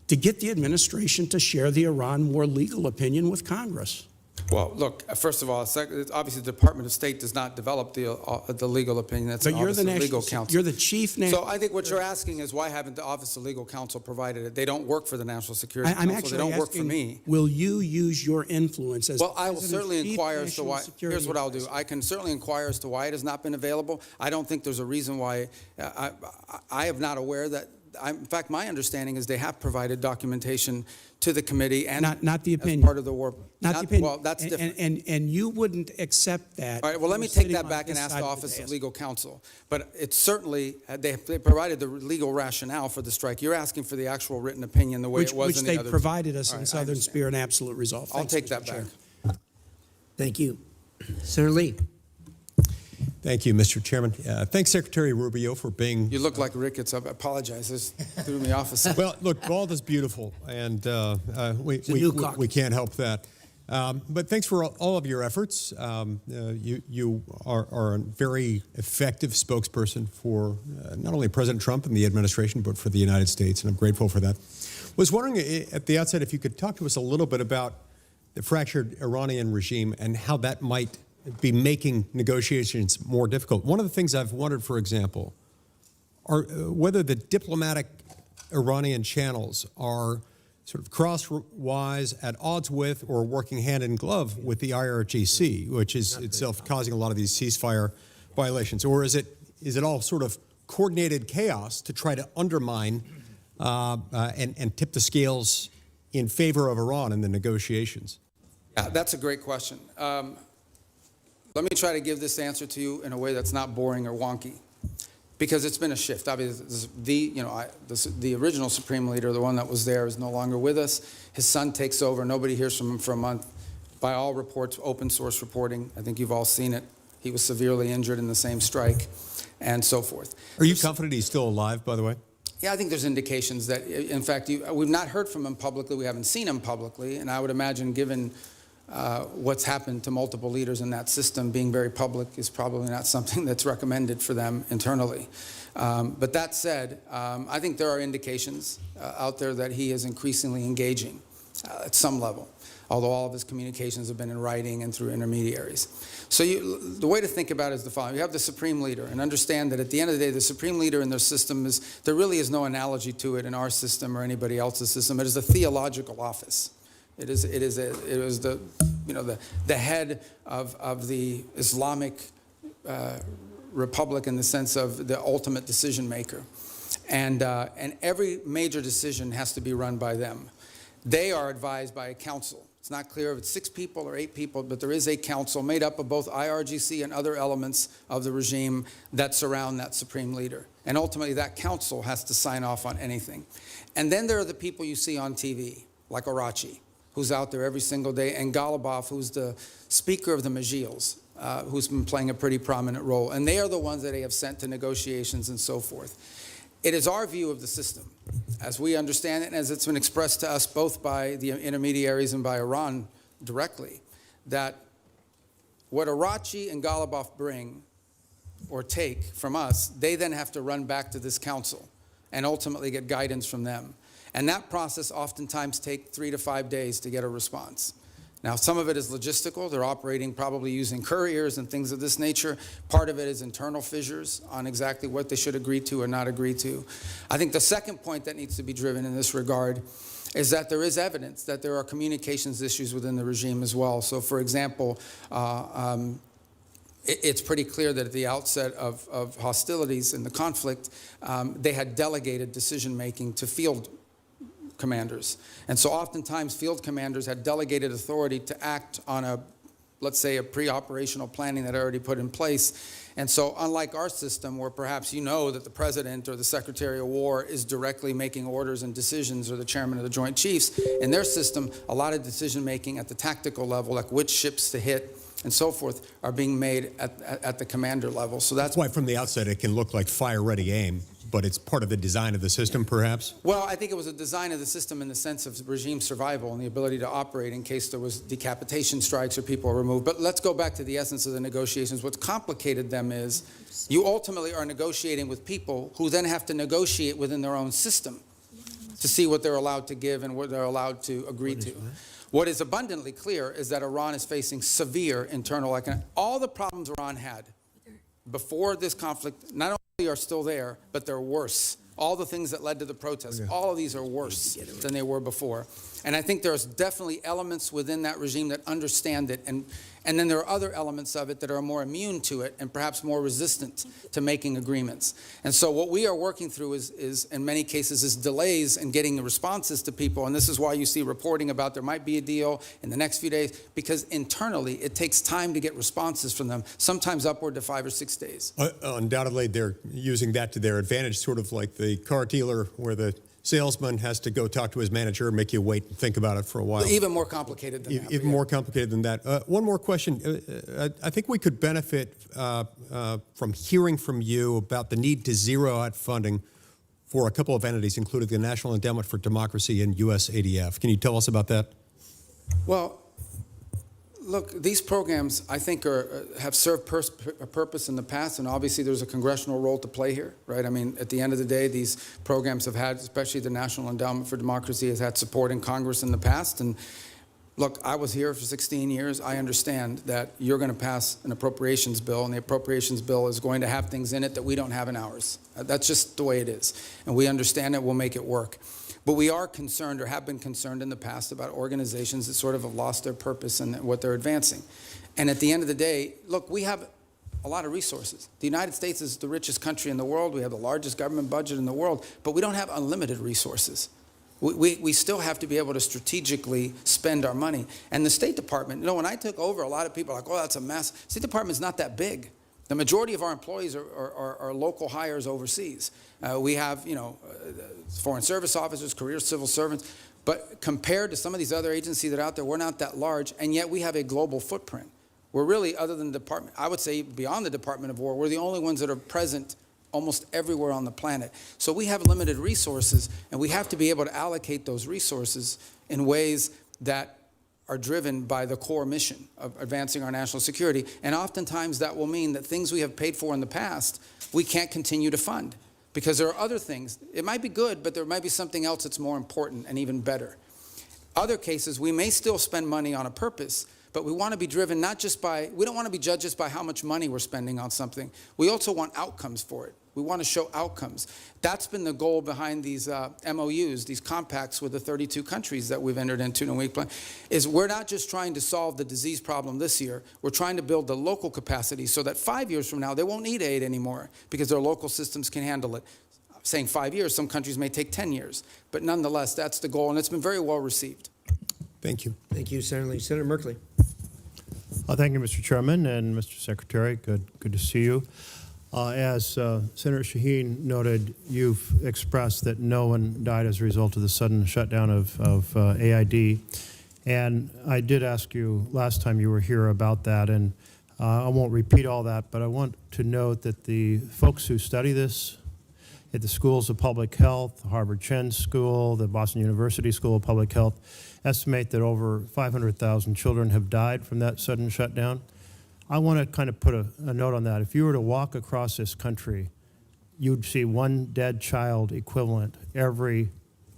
[SPEAKER 9] to get the administration to share the Iran war legal opinion with Congress?
[SPEAKER 5] Well, look, first of all, obviously the Department of State does not develop the legal opinion. That's
[SPEAKER 9] But
[SPEAKER 5] the
[SPEAKER 9] you're
[SPEAKER 5] Office
[SPEAKER 9] the
[SPEAKER 5] of Legal
[SPEAKER 9] national,
[SPEAKER 5] Counsel.
[SPEAKER 9] you're the chief national.
[SPEAKER 5] So I think what you're asking is why haven't the Office of Legal Counsel provided it? They don't work for the National Security
[SPEAKER 9] I'm
[SPEAKER 5] Council.
[SPEAKER 9] actually
[SPEAKER 5] They don't work for
[SPEAKER 9] asking,
[SPEAKER 5] me.
[SPEAKER 9] will you use your influence as
[SPEAKER 5] Well, I will
[SPEAKER 9] President's
[SPEAKER 5] certainly
[SPEAKER 9] Chief
[SPEAKER 5] inquire as to
[SPEAKER 9] National
[SPEAKER 5] why.
[SPEAKER 9] Security
[SPEAKER 5] Here's what I'll do.
[SPEAKER 9] Advisor?
[SPEAKER 5] I can certainly inquire as to why it has not been available. I don't think there's a reason why. I am not aware that. In fact, my understanding is they have provided documentation to the committee and
[SPEAKER 9] Not the opinion.
[SPEAKER 5] as part of the war.
[SPEAKER 9] Not the opinion.
[SPEAKER 5] Well, that's different.
[SPEAKER 9] And you wouldn't accept that.
[SPEAKER 5] All right, well, let me
[SPEAKER 9] if
[SPEAKER 5] take
[SPEAKER 9] sitting
[SPEAKER 5] that
[SPEAKER 9] on
[SPEAKER 5] back and
[SPEAKER 9] this
[SPEAKER 5] ask
[SPEAKER 9] side
[SPEAKER 5] the
[SPEAKER 9] of
[SPEAKER 5] Office of
[SPEAKER 9] dais.
[SPEAKER 5] Legal Counsel. But it's certainly, they provided the legal rationale for the strike. You're asking for the actual written opinion the way it was
[SPEAKER 9] Which
[SPEAKER 5] in the
[SPEAKER 9] they
[SPEAKER 5] other.
[SPEAKER 9] provided us
[SPEAKER 5] All
[SPEAKER 9] in
[SPEAKER 5] right, I
[SPEAKER 9] Southern
[SPEAKER 5] understand.
[SPEAKER 9] Spear and Absolute Resolve.
[SPEAKER 5] I'll
[SPEAKER 9] Thanks,
[SPEAKER 5] take
[SPEAKER 9] Mr.
[SPEAKER 5] that
[SPEAKER 9] Chair.
[SPEAKER 5] back.
[SPEAKER 3] Thank you. Senator Lee.
[SPEAKER 10] Thank you, Mr. Chairman. Thanks, Secretary Rubio, for being.
[SPEAKER 5] You look like rickets. I apologize. This threw me off a second.
[SPEAKER 10] Well, look, bald is beautiful, and we can't help that. But thanks for all of your efforts. You are a very effective spokesperson for not only President Trump and the administration, but for the United States, and I'm grateful for that. Was wondering at the outset if you could talk to us a little bit about the fractured Iranian regime and how that might be making negotiations more difficult. One of the things I've wondered, for example, are whether the diplomatic Iranian channels are sort of crosswise, at odds with, or working hand in glove with the IRGC, which is itself causing a lot of these ceasefire violations, or is it all sort of coordinated chaos to try to undermine and tip the scales in favor of Iran in the negotiations?
[SPEAKER 5] Yeah, that's a great question. Let me try to give this answer to you in a way that's not boring or wonky, because it's been a shift. Obviously, the original Supreme Leader, the one that was there, is no longer with us. His son takes over. Nobody hears from him for a month. By all reports, open source reporting, I think you've all seen it. He was severely injured in the same strike, and so forth.
[SPEAKER 10] Are you confident he's still alive, by the way?
[SPEAKER 5] Yeah, I think there's indications that, in fact, we've not heard from him publicly. We haven't seen him publicly, and I would imagine, given what's happened to multiple leaders in that system, being very public is probably not something that's recommended for them internally. But that said, I think there are indications out there that he is increasingly engaging at some level. although all of his communications have been in writing and through intermediaries. So the way to think about it is the following. You have the supreme leader, and understand that at the end of the day, the supreme leader in their system there really is no analogy to it in our system or anybody else's system. It is a theological office. It was the head of the Islamic republic in the sense of the ultimate decision maker. And every major decision has to be run by them. They are advised by a council. It's not clear if it's 6 people or 8 people, but there is a council made up of both IRGC and other elements of the regime that surround that supreme leader. And ultimately, that council has to sign off on anything. And then there are the people you see on TV, like Arachi, who's out there every single day, and Golubov, who's the speaker of the Majils, who's been playing a pretty prominent role. And they are the ones that they have sent to negotiations and so forth. It is our view of the system, as we understand it, and as it's been expressed to us both by the intermediaries and by Iran directly, that what Arachi and Golubov bring or take from us, they then have to run back to this council and ultimately get guidance from them. And that process oftentimes takes 3 to 5 days to get a response. Now, some of it is logistical. They're operating probably using couriers and things of this nature. Part of it is internal fissures on exactly what they should agree to or not agree to. I think the second point that needs to be driven in this regard is that there is evidence that there are communications issues within the regime as well. So, for example, it's pretty clear that at the outset of hostilities in the conflict, they had delegated decision-making to field commanders. And so oftentimes field commanders had delegated authority to act on let's say a pre-operational planning that already put in place. And so unlike our system where perhaps you know that the president or the secretary of war is directly making orders and decisions or the chairman of the Joint Chiefs, in their system, a lot of decision making at the tactical level, like which ships to hit and so forth, are being made at the commander level. So that's
[SPEAKER 10] why from the outset it can look like fire-ready aim, but it's part of the design of the system, perhaps?
[SPEAKER 5] Well, I think it was a design of the system in the sense of regime survival and the ability to operate in case there was decapitation strikes or people are removed. But let's go back to the essence of the negotiations. What's complicated them is you ultimately are negotiating with people who then have to negotiate within their own system to see what they're allowed to give and what they're allowed to agree to. What is abundantly clear is that Iran is facing severe internal economic. All the problems Iran had before this conflict not only are still there, but they're worse. All the things that led to the protests, all of these are worse than they were before. And I think there's definitely elements within that regime that understand it. And then there are other elements of it that are more immune to it and perhaps more resistant to making agreements. And so what we are working through is in many cases, is delays in getting the responses to people. And this is why you see reporting about there might be a deal in the next few days, because internally it takes time to get responses from them, sometimes upward to 5 or 6 days.
[SPEAKER 10] Undoubtedly, they're using that to their advantage, sort of like the car dealer where the salesman has to go talk to his manager, make you wait and think about it for a while.
[SPEAKER 5] Even more complicated than that.
[SPEAKER 10] Even more complicated than that. One more question. I think we could benefit from hearing from you about the need to zero out funding for a couple of entities, including the National Endowment for Democracy and USADF. Can you tell us about that?
[SPEAKER 5] Well, look, these programs, I think, have served a purpose in the past, and obviously there's a congressional role to play here, right? I mean, at the end of the day, these programs have had, especially the National Endowment for Democracy, has had support in Congress in the past. And look, I was here for 16 years. I understand that you're going to pass an appropriations bill, and the appropriations bill is going to have things in it that we don't have in ours. That's just the way it is. And we understand it. We'll make it work. But we are concerned, or have been concerned in the past, about organizations that sort of have lost their purpose and what they're advancing. And at the end of the day, look, we have a lot of resources. The United States is the richest country in the world. We have the largest government budget in the world, but we don't have unlimited resources. We still have to be able to strategically spend our money. And the State Department, you know, when I took over, a lot of people are like, oh, that's a mess. State Department's not that big. The majority of our employees are local hires overseas. We have, you know, foreign service officers, career civil servants, but compared to some of these other agencies that are out there, we're not that large, and yet we have a global footprint. We're really, other than the department, I would say beyond the Department of War, we're the only ones that are present almost everywhere on the planet. So we have limited resources, and we have to be able to allocate those resources in ways that are driven by the core mission of advancing our national security. And oftentimes that will mean that things we have paid for in the past, we can't continue to fund because there are other things. It might be good, but there might be something else that's more important and even better. Other cases, we may still spend money on a purpose, but we want to be driven not just by, we don't want to be judged just by how much money we're spending on something. We also want outcomes for it. We want to show outcomes. That's been the goal behind these MOUs, these compacts with the 32 countries that we've entered into in a week plan, is we're not just trying to solve the disease problem this year. We're trying to build the local capacity so that 5 years from now, they won't need aid anymore because their local systems can handle it. Saying 5 years, some countries may take 10 years. But nonetheless, that's the goal, and it's been very well received.
[SPEAKER 10] Thank you.
[SPEAKER 3] Thank you, Senator Lee. Senator Merkley.
[SPEAKER 11] Thank you, Mr. Chairman and Mr. Secretary. Good to see you. As Senator Shaheen noted, you've expressed that no one died as a result of the sudden shutdown of AID. And I did ask you last time you were here about that, and I won't repeat all that, but I want to note that the folks who study this at the schools of public health, the Harvard Chen School, the Boston University School of Public Health, estimate that over 500,000 children have died from that sudden shutdown. I want to kind of put a note on that. If you were to walk across this country, you'd see one dead child equivalent every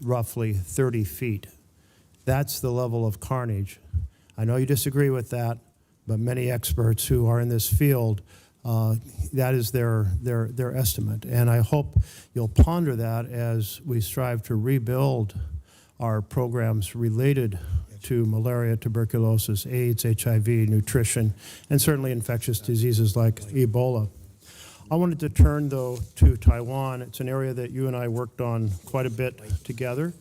[SPEAKER 11] roughly 30 feet. That's the level of carnage. I know you disagree with that, but many experts who are in this field, that is their estimate. And I hope you'll ponder that as we strive to rebuild our programs related to malaria, tuberculosis, AIDS, HIV, nutrition, and certainly infectious diseases like Ebola. I wanted to turn, though, to Taiwan. It's an area that you and I worked on quite a bit together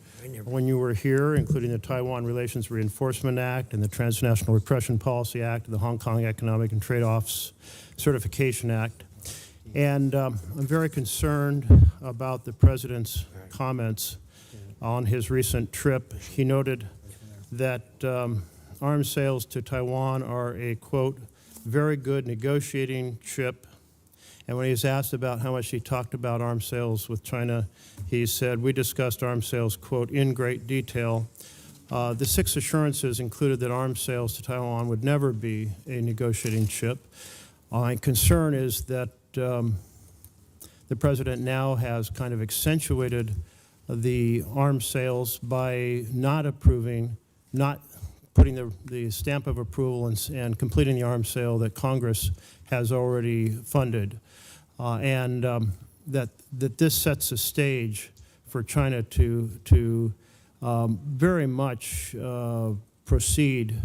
[SPEAKER 11] when you were here, including the Taiwan Relations Reinforcement Act and the Transnational Repression Policy Act, and the Hong Kong Economic and Trade Offs Certification Act. And I'm very concerned about the President's comments on his recent trip. He noted that arms sales to Taiwan are a, quote, very good negotiating chip. And when he was asked about how much he talked about arms sales with China, he said, we discussed arms sales, quote, in great detail. The 6 assurances included that arms sales to Taiwan would never be a negotiating chip. My concern is that the President now has kind of accentuated the arms sales by not approving, not putting the stamp of approval and completing the arms sale that Congress has already funded. And that this sets a stage for China to very much proceed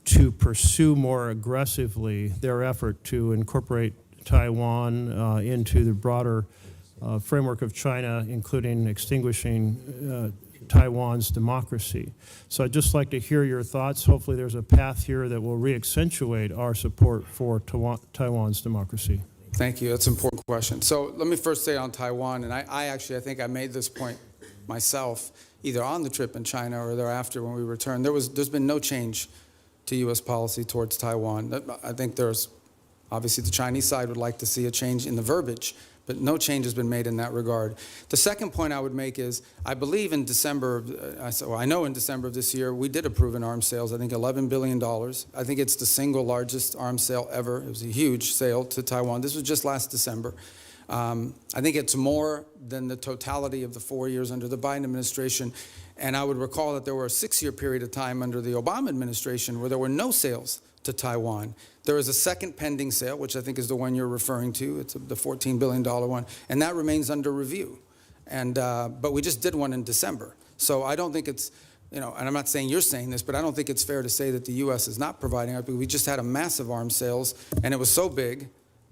[SPEAKER 11] to pursue more aggressively their effort to incorporate Taiwan into the broader framework of China, including extinguishing Taiwan's democracy. So I'd just like to hear your thoughts. Hopefully there's a path here that will re-accentuate our support for Taiwan's democracy.
[SPEAKER 5] Thank you. That's an important question. So let me first say on Taiwan, and I think I made this point myself, either on the trip in China or thereafter when we returned. There's been no change to U.S. policy towards Taiwan. I think there's, obviously the Chinese side would like to see a change in the verbiage, but no change has been made in that regard. The second point I would make is, I believe in December, I know in December of this year, we did approve an arms sales, I think $11 billion. I think it's the single largest arms sale ever. It was a huge sale to Taiwan. This was just last December. I think it's more than the totality of the 4 years under the Biden administration. And I would recall that there were a 6-year period of time under the Obama administration where there were no sales to Taiwan. There is a second pending sale, which I think is the one you're referring to. It's the $14 billion one, and that remains under review. And but we just did one in December. So I don't think it's, and I'm not saying you're saying this, but I don't think it's fair to say that the U.S. is not providing it. We just had a massive arms sales, and it was so big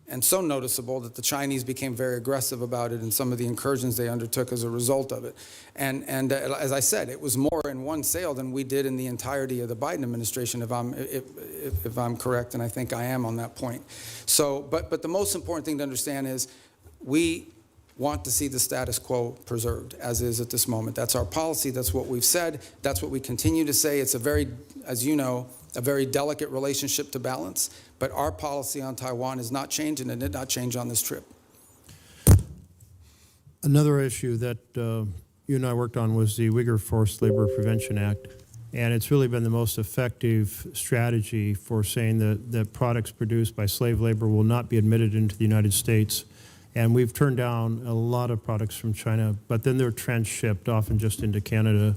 [SPEAKER 5] and so noticeable that the Chinese became very aggressive about it in some of the incursions they undertook as a result of it. And as I said, it was more in one sale than we did in the entirety of the Biden administration, if I'm correct, and I think I am on that point. So, but the most important thing to understand is we want to see the status quo preserved as is at this moment. That's our policy. That's what we've said. That's what we continue to say. It's a very, as you know, a very delicate relationship to balance. But our policy on Taiwan has not changed, and it did not change on this trip.
[SPEAKER 11] Another issue that you and I worked on was the Uyghur Forced Labor Prevention Act. And it's really been the most effective strategy for saying that products produced by slave labor will not be admitted into the United States. And we've turned down a lot of products from China, but then they're transshipped, often just into Canada.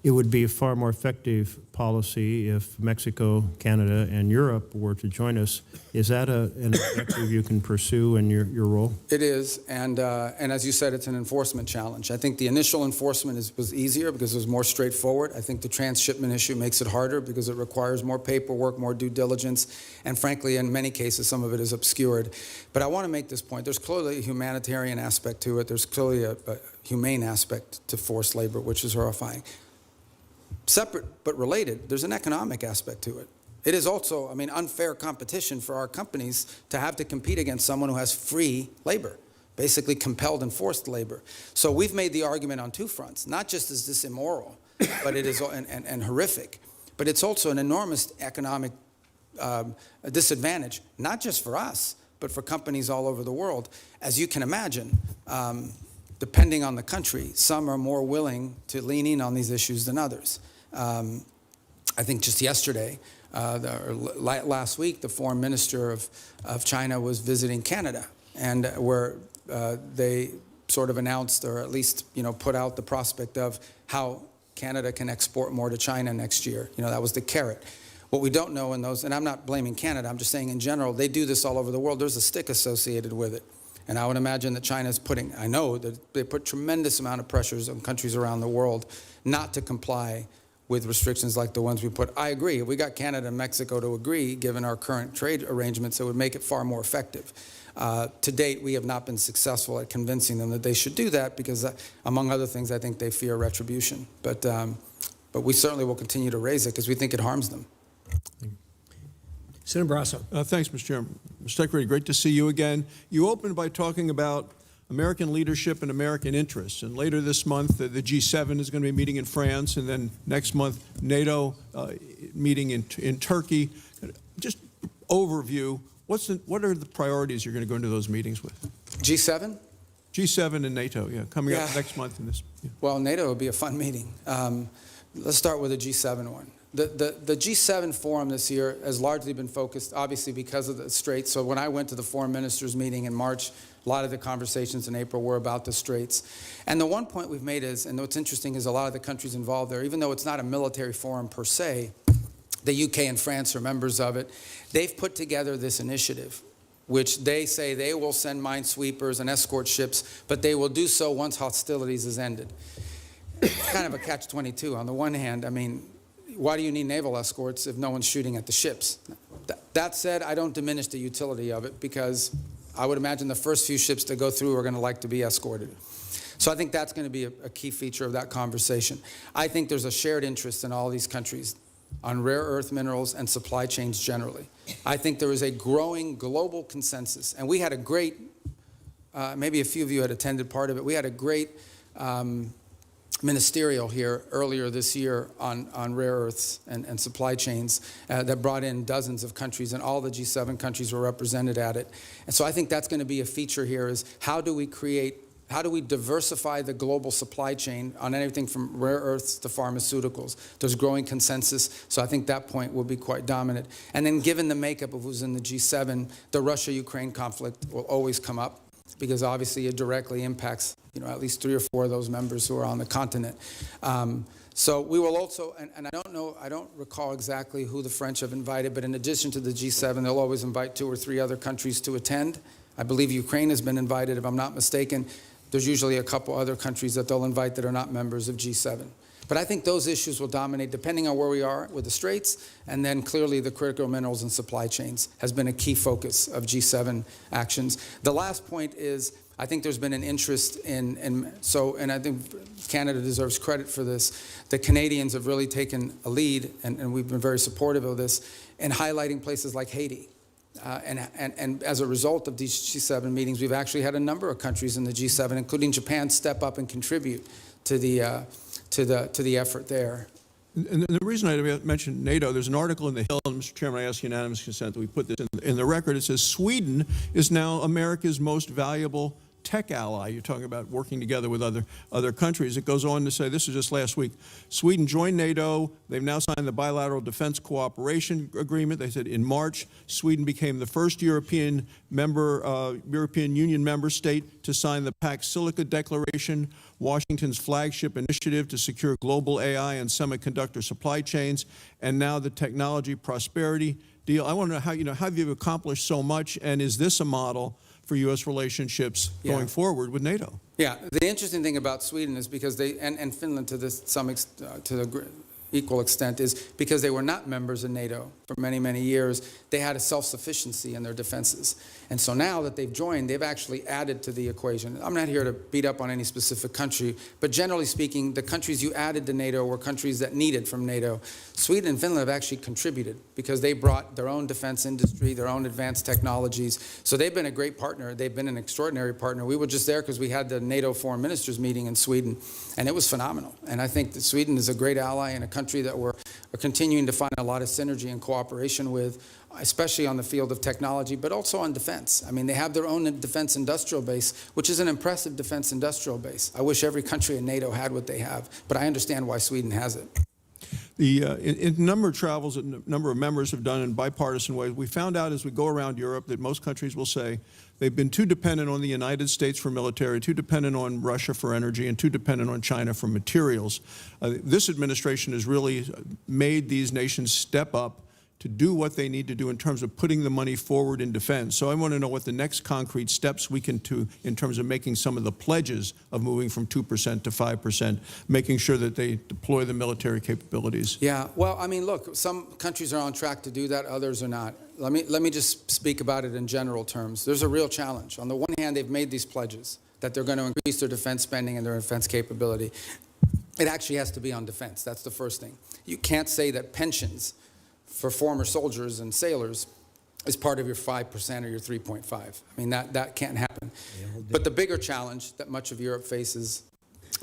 [SPEAKER 11] it would be a far more effective policy if Mexico, Canada, and Europe were to join us. Is that an objective you can pursue in your role?
[SPEAKER 5] It is, and as you said, it's an enforcement challenge. I think the initial enforcement was easier because it was more straightforward. I think the transshipment issue makes it harder because it requires more paperwork, more due diligence, and frankly, in many cases, some of it is obscured. But I want to make this point. There's clearly a humanitarian aspect to it. There's clearly a humane aspect to forced labor, which is horrifying. Separate but related, there's an economic aspect to it. It is also, unfair competition for our companies to have to compete against someone who has free labor, basically compelled and forced labor. So we've made the argument on two fronts. Not just is this immoral, but it is and horrific, but it's also an enormous economic disadvantage, not just for us, but for companies all over the world. As you can imagine, depending on the country, some are more willing to lean in on these issues than others. I think just yesterday, last week, the foreign minister of China was visiting Canada, and where they sort of announced, or at least put out the prospect of how Canada can export more to China next year. That was the carrot. What we don't know in those, and I'm not blaming Canada, I'm just saying in general, they do this all over the world. There's a stick associated with it. And I would imagine that China's I know that they put tremendous amount of pressures on countries around the world not to comply with restrictions like the ones we put. I agree. If we got Canada and Mexico to agree, given our current trade arrangements, it would make it far more effective. To date, we have not been successful at convincing them that they should do that because, among other things, I think they fear retribution. But we certainly will continue to raise it because we think it harms them.
[SPEAKER 3] Senator Barrasso.
[SPEAKER 12] Thanks, Mr. Chairman. Mr. Secretary, great to see you again. You opened by talking about American leadership and American interests. And later this month, the G7 is going to be meeting in France, and then next month, NATO meeting in Turkey. Just overview, what are the priorities you're going to go into those meetings with?
[SPEAKER 5] G7?
[SPEAKER 12] G7 and NATO, coming up next month in this. Yeah.
[SPEAKER 5] Well, NATO will be a fun meeting. Let's start with the G7 one. The G7 forum this year has largely been focused, obviously, because of the Straits. So when I went to the foreign ministers meeting in March, a lot of the conversations in April were about the Straits. And the one point we've made is, and what's interesting is a lot of the countries involved there, even though it's not a military forum per se, the UK and France are members of it, they've put together this initiative, which they say they will send minesweepers and escort ships, but they will do so once hostilities is ended. It's kind of a catch-22. On the one hand, why do you need naval escorts if no one's shooting at the ships? That said, I don't diminish the utility of it because I would imagine the first few ships to go through are going to like to be escorted. So I think that's going to be a key feature of that conversation. I think there's a shared interest in all these countries on rare earth minerals and supply chains generally. I think there is a growing global consensus. And we had a great, maybe a few of you had attended part of it, we had a great ministerial here earlier this year on rare earths and supply chains that brought in dozens of countries, and all the G7 countries were represented at it. And so I think that's going to be a feature here is how do we diversify the global supply chain on anything from rare earths to pharmaceuticals? There's growing consensus, so I think that point will be quite dominant. And then given the makeup of who's in the G7, the Russia-Ukraine conflict will always come up because obviously it directly impacts at least 3 or 4 of those members who are on the continent. So we will also, and I don't recall exactly who the French have invited, but in addition to the G7, they'll always invite 2 or 3 other countries to attend. I believe Ukraine has been invited, if I'm not mistaken. There's usually a couple other countries that they'll invite that are not members of G7. But I think those issues will dominate depending on where we are with the Straits, and then clearly the critical minerals and supply chains has been a key focus of G7 actions. The last point is, I think there's been an interest and I think Canada deserves credit for this. The Canadians have really taken a lead, and we've been very supportive of this, in highlighting places like Haiti. And as a result of these G7 meetings, we've actually had a number of countries in the G7, including Japan, step up and contribute to the effort there.
[SPEAKER 12] And the reason I mentioned NATO, there's an article in the Hill, and Mr. Chairman, I ask unanimous consent that we put this in the record. It says Sweden is now America's most valuable tech ally. You're talking about working together with other countries. It goes on to say, this is just last week, Sweden joined NATO. They've now signed the bilateral defense cooperation agreement. They said in March, Sweden became the first European Union member state to sign the Pax Silica Declaration, Washington's flagship initiative to secure global AI and semiconductor supply chains, and now the technology prosperity deal. I want to know how you've accomplished so much, and is this a model for U.S. relationships going forward with NATO?
[SPEAKER 5] Yeah, the interesting thing about Sweden is because they, and Finland to this to the equal extent, is because they were not members of NATO for many, many years, they had a self-sufficiency in their defenses. And so now that they've joined, they've actually added to the equation. I'm not here to beat up on any specific country, but generally speaking, the countries you added to NATO were countries that needed from NATO. Sweden and Finland have actually contributed because they brought their own defense industry, their own advanced technologies. So they've been a great partner. They've been an extraordinary partner. We were just there because we had the NATO foreign ministers meeting in Sweden, and it was phenomenal. And I think that Sweden is a great ally and a country that we're continuing to find a lot of synergy and cooperation with, especially on the field of technology, but also on defense. I mean, they have their own defense industrial base, which is an impressive defense industrial base. I wish every country in NATO had what they have, but I understand why Sweden has it.
[SPEAKER 12] In a number of travels that a number of members have done in bipartisan ways, we found out as we go around Europe that most countries will say they've been too dependent on the United States for military, too dependent on Russia for energy, and too dependent on China for materials. This administration has really made these nations step up to do what they need to do in terms of putting the money forward in defense. So I want to know what the next concrete steps we can do in terms of making some of the pledges of moving from 2% to 5%, making sure that they deploy the military capabilities.
[SPEAKER 5] Yeah, well, I mean, look, some countries are on track to do that, others are not. Let me just speak about it in general terms. There's a real challenge. On the one hand, they've made these pledges that they're going to increase their defense spending and their defense capability. It actually has to be on defense. That's the first thing. You can't say that pensions for former soldiers and sailors is part of your 5% or your 3.5. I mean, that can't happen. But the bigger challenge that much of Europe faces,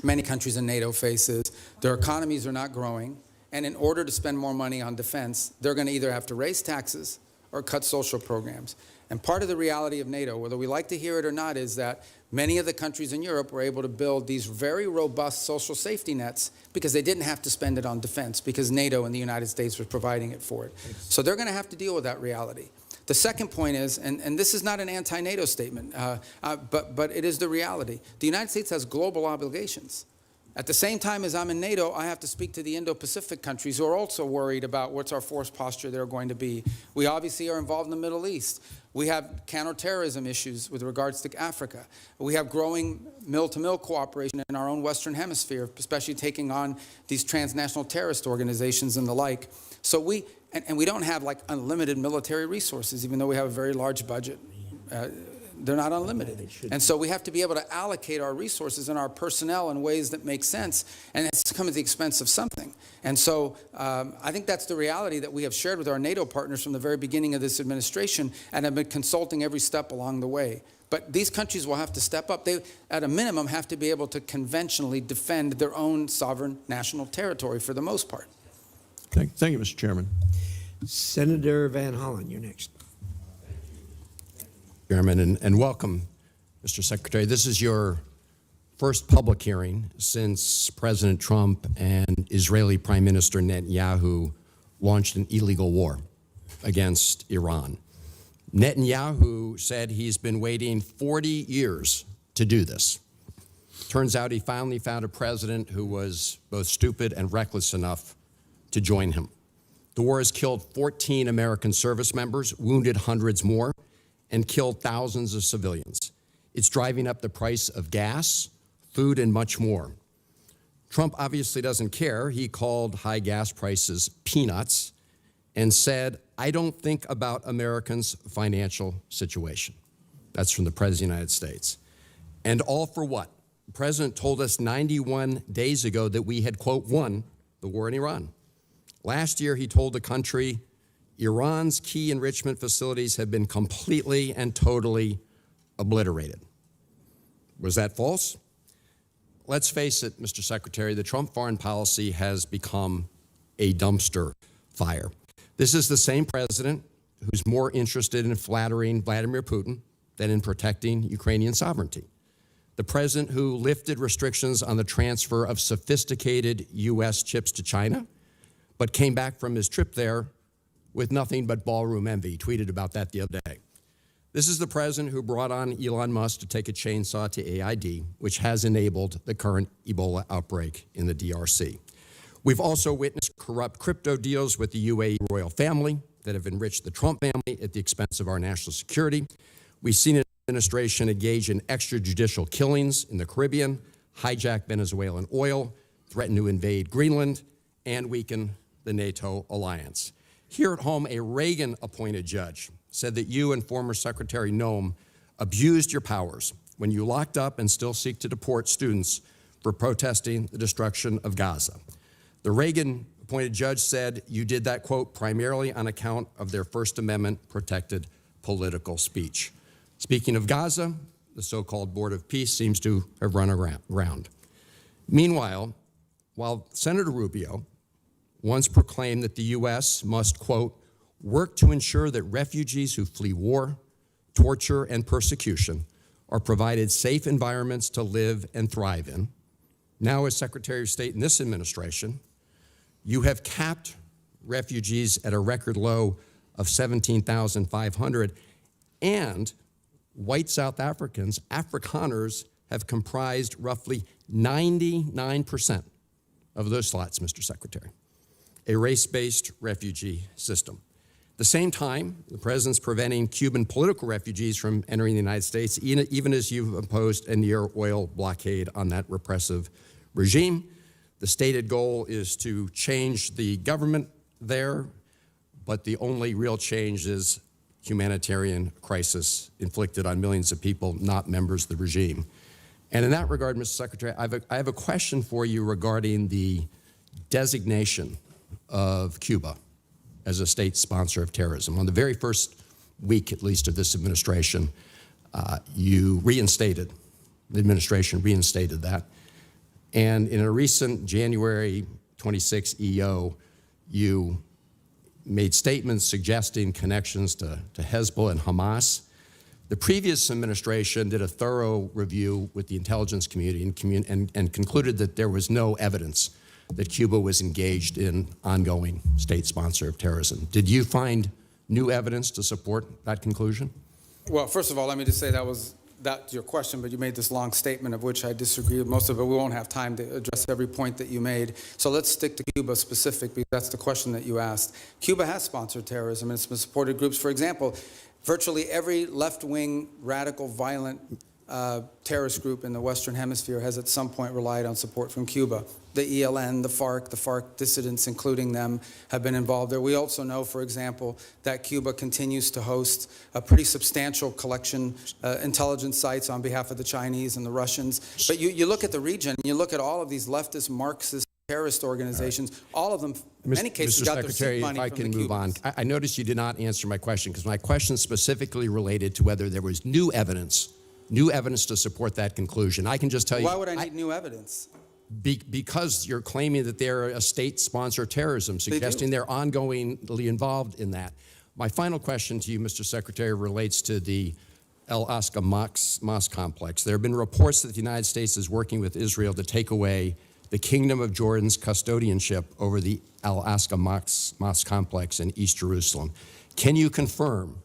[SPEAKER 5] many countries in NATO faces, their economies are not growing, and in order to spend more money on defense, they're going to either have to raise taxes or cut social programs. And part of the reality of NATO, whether we like to hear it or not, is that many of the countries in Europe were able to build these very robust social safety nets because they didn't have to spend it on defense because NATO and the United States was providing it for it. So they're going to have to deal with that reality. The second point is, and this is not an anti-NATO statement, but it is the reality. The United States has global obligations. At the same time as I'm in NATO, I have to speak to the Indo-Pacific countries who are also worried about what's our force posture they're going to be. We obviously are involved in the Middle East. We have counterterrorism issues with regards to Africa. We have growing mill-to-mill cooperation in our own Western Hemisphere, especially taking on these transnational terrorist organizations and the like. So we don't have like unlimited military resources, even though we have a very large budget. They're not unlimited. And so we have to be able to allocate our resources and our personnel in ways that make sense, and it's come at the expense of something. And so I think that's the reality that we have shared with our NATO partners from the very beginning of this administration and have been consulting every step along the way. But these countries will have to step up. They, at a minimum, have to be able to conventionally defend their own sovereign national territory for the most part.
[SPEAKER 12] Thank you, Mr. Chairman.
[SPEAKER 3] Senator Van Hollen, you're next.
[SPEAKER 13] Chairman, and welcome, Mr. Secretary. This is your first public hearing since President Trump and Israeli Prime Minister Netanyahu launched an illegal war against Iran. Netanyahu said he's been waiting 40 years to do this. Turns out he finally found a president who was both stupid and reckless enough to join him. The war has killed 14 American service members, wounded hundreds more, and killed thousands of civilians. It's driving up the price of gas, food, and much more. Trump obviously doesn't care. He called high gas prices peanuts and said, "I don't think about Americans' financial situation." That's from the President of the United States. And all for what? The President told us 91 days ago that we had, quote, won the war in Iran. Last year, he told the country, Iran's key enrichment facilities have been completely and totally obliterated. Was that false? Let's face it, Mr. Secretary, the Trump foreign policy has become a dumpster fire. This is the same president who's more interested in flattering Vladimir Putin than in protecting Ukrainian sovereignty. The president who lifted restrictions on the transfer of sophisticated U.S. chips to China, but came back from his trip there with nothing but ballroom envy. He tweeted about that the other day. This is the president who brought on Elon Musk to take a chainsaw to AID, which has enabled the current Ebola outbreak in the DRC. We've also witnessed corrupt crypto deals with the UAE royal family that have enriched the Trump family at the expense of our national security. We've seen an administration engage in extrajudicial killings in the Caribbean, hijack Venezuelan oil, threaten to invade Greenland, and weaken the NATO alliance. Here at home, a Reagan-appointed judge said that you and former Secretary Noem abused your powers when you locked up and still seek to deport students for protesting the destruction of Gaza. The Reagan-appointed judge said you did that, quote, primarily on account of their First Amendment-protected political speech. Speaking of Gaza, the so-called Board of Peace seems to have run around. Meanwhile, while Senator Rubio once proclaimed that the U.S. must, quote, work to ensure that refugees who flee war, torture, and persecution are provided safe environments to live and thrive in. Now, as Secretary of State in this administration, you have capped refugees at a record low of 17,500, and white South Africans, Afrikaners, have comprised roughly 99% of those slots, Mr. Secretary. A race-based refugee system. At the same time, the president's preventing Cuban political refugees from entering the United States, even as you've imposed a near oil blockade on that repressive regime. The stated goal is to change the government there, but the only real change is humanitarian crisis inflicted on millions of people, not members of the regime. And in that regard, Mr. Secretary, I have a question for you regarding the designation of Cuba as a state sponsor of terrorism. On the very first week, at least, of this administration, you reinstated, the administration reinstated that. And in a recent January 26 EO, you made statements suggesting connections to Hezbollah and Hamas. The previous administration did a thorough review with the intelligence community and concluded that there was no evidence that Cuba was engaged in ongoing state sponsor of terrorism. Did you find new evidence to support that conclusion?
[SPEAKER 5] Well, first of all, let me just say that's your question, but you made this long statement of which I disagree with most of it. We won't have time to address every point that you made. So let's stick to Cuba specific, because that's the question that you asked. Cuba has sponsored terrorism, and it's been supported groups. For example, virtually every left-wing, radical, violent terrorist group in the Western Hemisphere has at some point relied on support from Cuba. The ELN, the FARC dissidents, including them, have been involved there. We also know, for example, that Cuba continues to host a pretty substantial collection intelligence sites on behalf of the Chinese and the Russians. But you look at the region, you look at all of these leftist Marxist terrorist organizations, all of them, in many cases, got their seed money from the Cubans. If I can move on.
[SPEAKER 13] I noticed you did not answer my question, because my question specifically related to whether there was new evidence to support that conclusion. I can just tell you.
[SPEAKER 5] Why would I need new evidence?
[SPEAKER 13] Because you're claiming that they're a state-sponsored terrorism, suggesting they're ongoingly involved in that. My final question to you, Mr. Secretary, relates to the Al-Aqsa Mosque complex. There have been reports that the United States is working with Israel to take away the Kingdom of Jordan's custodianship over the Al-Aqsa Mosque complex in East Jerusalem. Can you confirm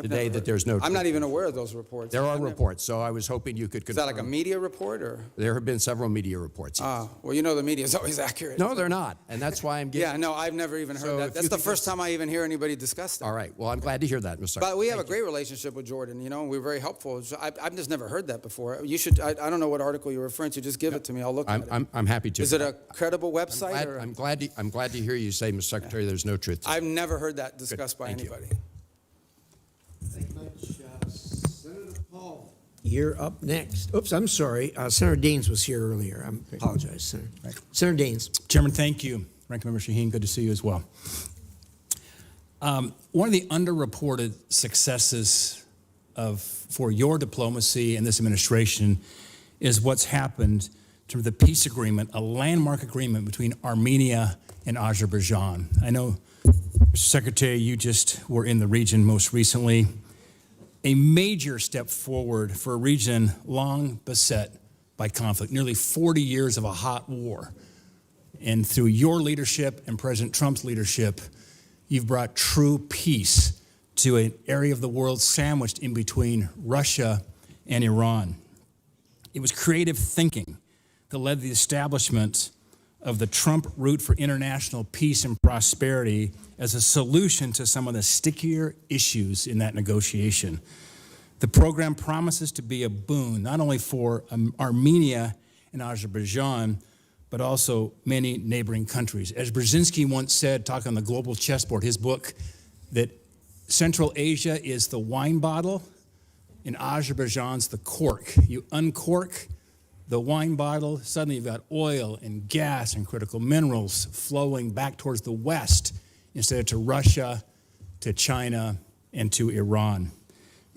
[SPEAKER 13] today that there's no truth?
[SPEAKER 5] I'm not even aware of those reports.
[SPEAKER 13] There are reports, so I was hoping you could confirm.
[SPEAKER 5] Is that like a media report, or?
[SPEAKER 13] There have been several media reports. Yes.
[SPEAKER 5] Well, you know the media is always accurate.
[SPEAKER 13] No, they're not, and that's why I'm getting.
[SPEAKER 5] Yeah, no, I've never even heard that. That's the first time I even hear anybody discuss that.
[SPEAKER 13] All right, well, I'm glad to hear that, Mr. Secretary.
[SPEAKER 5] But we have a great relationship with Jordan, you know, and we're very helpful. I've just never heard that before. You should, I don't know what article you're referring to, just give it to me, I'll look at it.
[SPEAKER 13] I'm happy to.
[SPEAKER 5] Is it a credible website?
[SPEAKER 13] I'm glad to hear you say, Mr. Secretary, there's no truth to it.
[SPEAKER 5] I've never heard that discussed by anybody.
[SPEAKER 3] Thank you much, Senator Paul. You're up next. Oops, I'm sorry. Senator Daines was here earlier. I apologize, Senator. Right. Senator Daines.
[SPEAKER 14] Chairman, thank you. Ranking Member Shaheen, good to see you as well. One of the underreported successes for your diplomacy and this administration is what's happened to the peace agreement, a landmark agreement between Armenia and Azerbaijan. I know, Mr. Secretary, you just were in the region most recently. a major step forward for a region long beset by conflict, nearly 40 years of a hot war. And through your leadership and President Trump's leadership, you've brought true peace to an area of the world sandwiched in between Russia and Iran. It was creative thinking that led to the establishment of the Trump route for international peace and prosperity as a solution to some of the stickier issues in that negotiation. The program promises to be a boon, not only for Armenia and Azerbaijan, but also many neighboring countries. As Brzezinski once said, talking on the global chessboard, his book, that Central Asia is the wine bottle and Azerbaijan's the cork. You uncork the wine bottle, suddenly you've got oil and gas and critical minerals flowing back towards the West instead of to Russia, to China, and to Iran.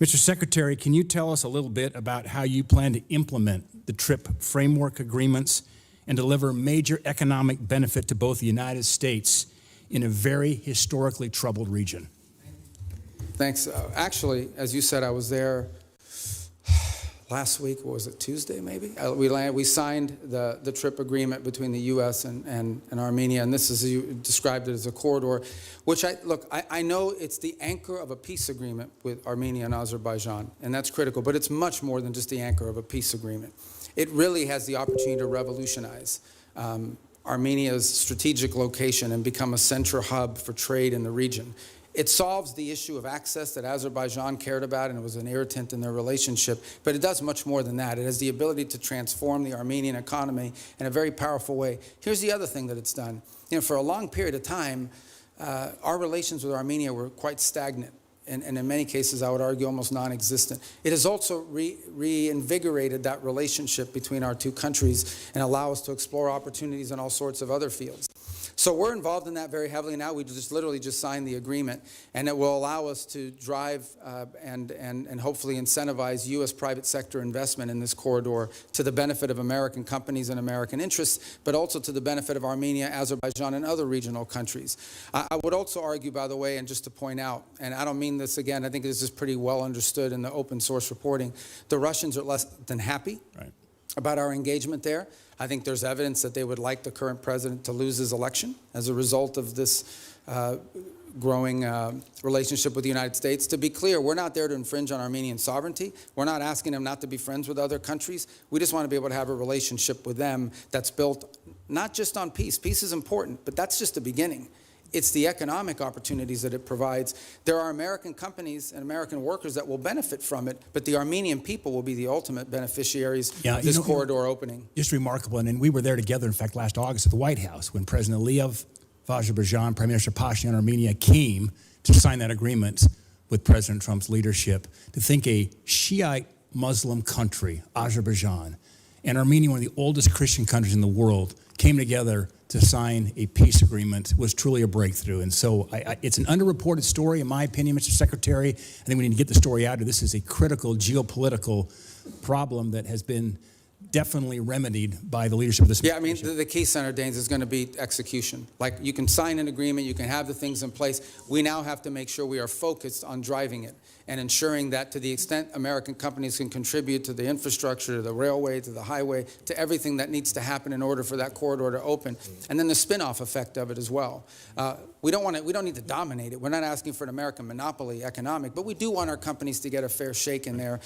[SPEAKER 14] Mr. Secretary, can you tell us a little bit about how you plan to implement the TRIP framework agreements and deliver major economic benefit to both the United States in a very historically troubled region?
[SPEAKER 5] Thanks. Actually, as you said, I was there last week. What was it, Tuesday maybe? We signed the TRIP agreement between the U.S. and Armenia, and this is, you described it as a corridor, which I know it's the anchor of a peace agreement with Armenia and Azerbaijan, and that's critical, but it's much more than just the anchor of a peace agreement. It really has the opportunity to revolutionize Armenia's strategic location and become a central hub for trade in the region. It solves the issue of access that Azerbaijan cared about, and it was an irritant in their relationship, but it does much more than that. It has the ability to transform the Armenian economy in a very powerful way. Here's the other thing that it's done. You know, for a long period of time, our relations with Armenia were quite stagnant, and in many cases, I would argue, almost non-existent. It has also reinvigorated that relationship between our two countries and allow us to explore opportunities in all sorts of other fields. So we're involved in that very heavily now. We literally just signed the agreement, and it will allow us to drive and hopefully incentivize U.S. private sector investment in this corridor to the benefit of American companies and American interests, but also to the benefit of Armenia, Azerbaijan, and other regional countries. I would also argue, by the way, and just to point out, and I don't mean this again, I think this is pretty well understood in the open source reporting, the Russians are less than happy about our engagement there. I think there's evidence that they would like the current president to lose his election as a result of this growing relationship with the United States. To be clear, we're not there to infringe on Armenian sovereignty. We're not asking them not to be friends with other countries. We just want to be able to have a relationship with them that's built not just on peace. Peace is important, but that's just the beginning. It's the economic opportunities that it provides. There are American companies and American workers that will benefit from it, but the Armenian people will be the ultimate beneficiaries of this corridor opening.
[SPEAKER 14] Just remarkable. And we were there together, in fact, last August at the White House when President Aliyev of Azerbaijan, Prime Minister Pashinyan of Armenia came to sign that agreement with President Trump's leadership. To think a Shiite Muslim country, Azerbaijan, and Armenia, one of the oldest Christian countries in the world, came together to sign a peace agreement was truly a breakthrough. And so it's an underreported story, in my opinion, Mr. Secretary. I think we need to get the story out. This is a critical geopolitical problem that has been definitely remedied by the leadership of this administration.
[SPEAKER 5] Yeah, I mean, the key, Senator Daines, is going to be execution. Like, you can sign an agreement, you can have the things in place. We now have to make sure we are focused on driving it and ensuring that to the extent American companies can contribute to the infrastructure, to the railway, to the highway, to everything that needs to happen in order for that corridor to open. And then the spin-off effect of it as well. We don't need to dominate it. We're not asking for an American monopoly economic, but we do want our companies to get a fair shake in there.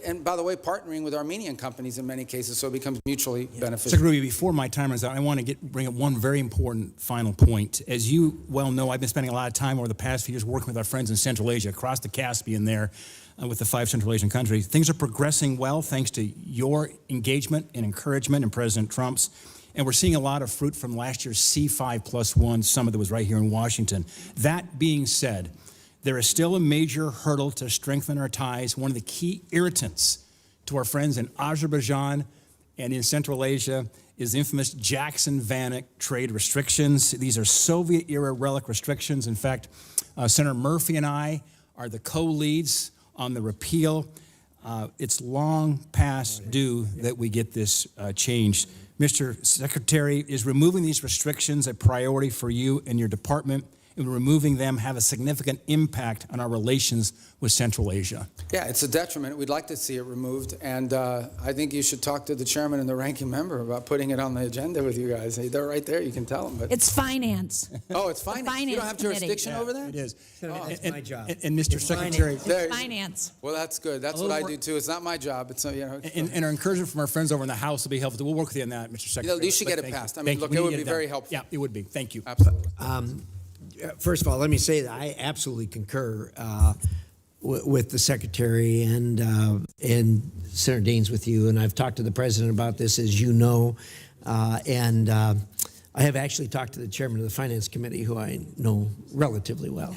[SPEAKER 5] And by the way, partnering with Armenian companies in many cases, so it becomes mutually beneficial.
[SPEAKER 14] Secretary Rubio, before my time runs out, I want to bring up one very important final point. As you well know, I've been spending a lot of time over the past few years working with our friends in Central Asia, across the Caspian there, with the 5 Central Asian countries. Things are progressing well thanks to your engagement and encouragement and President Trump's. And we're seeing a lot of fruit from last year's C5+1 summit that was right here in Washington. That being said, there is still a major hurdle to strengthen our ties. One of the key irritants to our friends in Azerbaijan and in Central Asia is the infamous Jackson-Vanik trade restrictions. These are Soviet-era relic restrictions. In fact, Senator Murphy and I are the co-leads on the repeal. It's long past due that we get this changed. Mr. Secretary, is removing these restrictions a priority for you and your department? and removing them have a significant impact on our relations with Central Asia.
[SPEAKER 5] Yeah, it's a detriment. We'd like to see it removed, and I think you should talk to the chairman and the ranking member about putting it on the agenda with you guys. They're right there. You can tell them. But
[SPEAKER 4] It's finance.
[SPEAKER 5] oh, it's finance. You don't have jurisdiction over that?
[SPEAKER 14] It is.
[SPEAKER 3] That's my job.
[SPEAKER 14] And Mr. Secretary,
[SPEAKER 4] Finance.
[SPEAKER 5] Well, that's good. That's what I do too. It's not my job. It's
[SPEAKER 14] and our encouragement from our friends over in the House will be helpful. We'll work with you on that, Mr. Secretary.
[SPEAKER 5] you should get it
[SPEAKER 14] Thank
[SPEAKER 5] passed.
[SPEAKER 14] you.
[SPEAKER 5] I mean,
[SPEAKER 14] Thank
[SPEAKER 5] look,
[SPEAKER 14] you.
[SPEAKER 5] it
[SPEAKER 14] We
[SPEAKER 5] would
[SPEAKER 14] need
[SPEAKER 5] be
[SPEAKER 14] to get
[SPEAKER 5] very
[SPEAKER 14] done.
[SPEAKER 5] helpful.
[SPEAKER 14] Yeah, it would be. Thank you.
[SPEAKER 5] Absolutely.
[SPEAKER 3] First of all, let me say that I absolutely concur with the Secretary and Senator Daines with you, and I've talked to the President about this, as you know, and I have actually talked to the Chairman of the Finance Committee, who I know relatively well,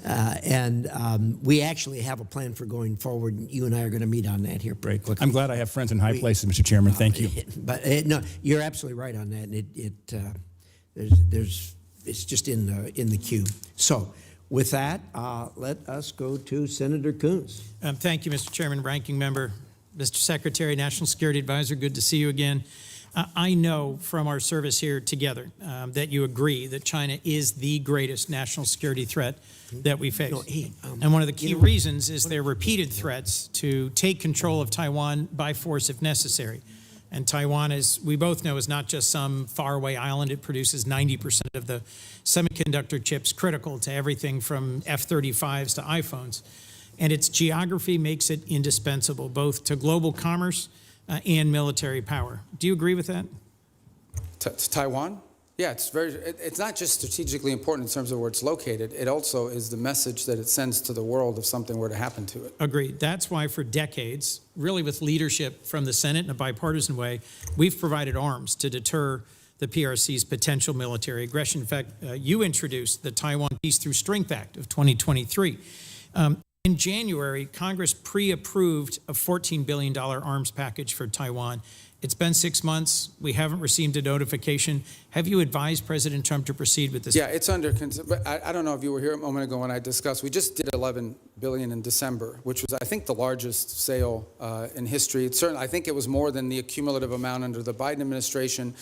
[SPEAKER 3] and we actually have a plan for going forward, and you and I are going to meet on that here pretty quickly.
[SPEAKER 14] I'm glad I have friends in high places, Mr. Chairman. Thank you.
[SPEAKER 3] But no, you're absolutely right on that, and it's just in the queue. So, with that, let us go to Senator Coons.
[SPEAKER 15] Thank you, Mr. Chairman, Ranking Member, Mr. Secretary, National Security Advisor. Good to see you again. I know from our service here together that you agree that China is the greatest national security threat that we face. And one of the key reasons is their repeated threats to take control of Taiwan by force if necessary. And Taiwan, as we both know, is not just some faraway island. It produces 90% of the semiconductor chips critical to everything from F-35s to iPhones. And its geography makes it indispensable, both to global commerce and military power. Do you agree with that?
[SPEAKER 5] To Taiwan? Yeah, it's not just strategically important in terms of where it's located. It also is the message that it sends to the world if something were to happen to it.
[SPEAKER 15] Agreed. That's why for decades, really with leadership from the Senate in a bipartisan way, we've provided arms to deter the PRC's potential military aggression. In fact, you introduced the Taiwan Peace Through Strength Act of 2023. In January, Congress pre-approved a $14 billion arms package for Taiwan. It's been 6 months. We haven't received a notification. Have you advised President Trump to proceed with this?
[SPEAKER 5] Yeah, it's under, but I don't know if you were here a moment ago when I discussed, we just did $11 billion in December, which was, I think, the largest sale in history. It's certainly, I think it was more than the cumulative amount under the Biden administration.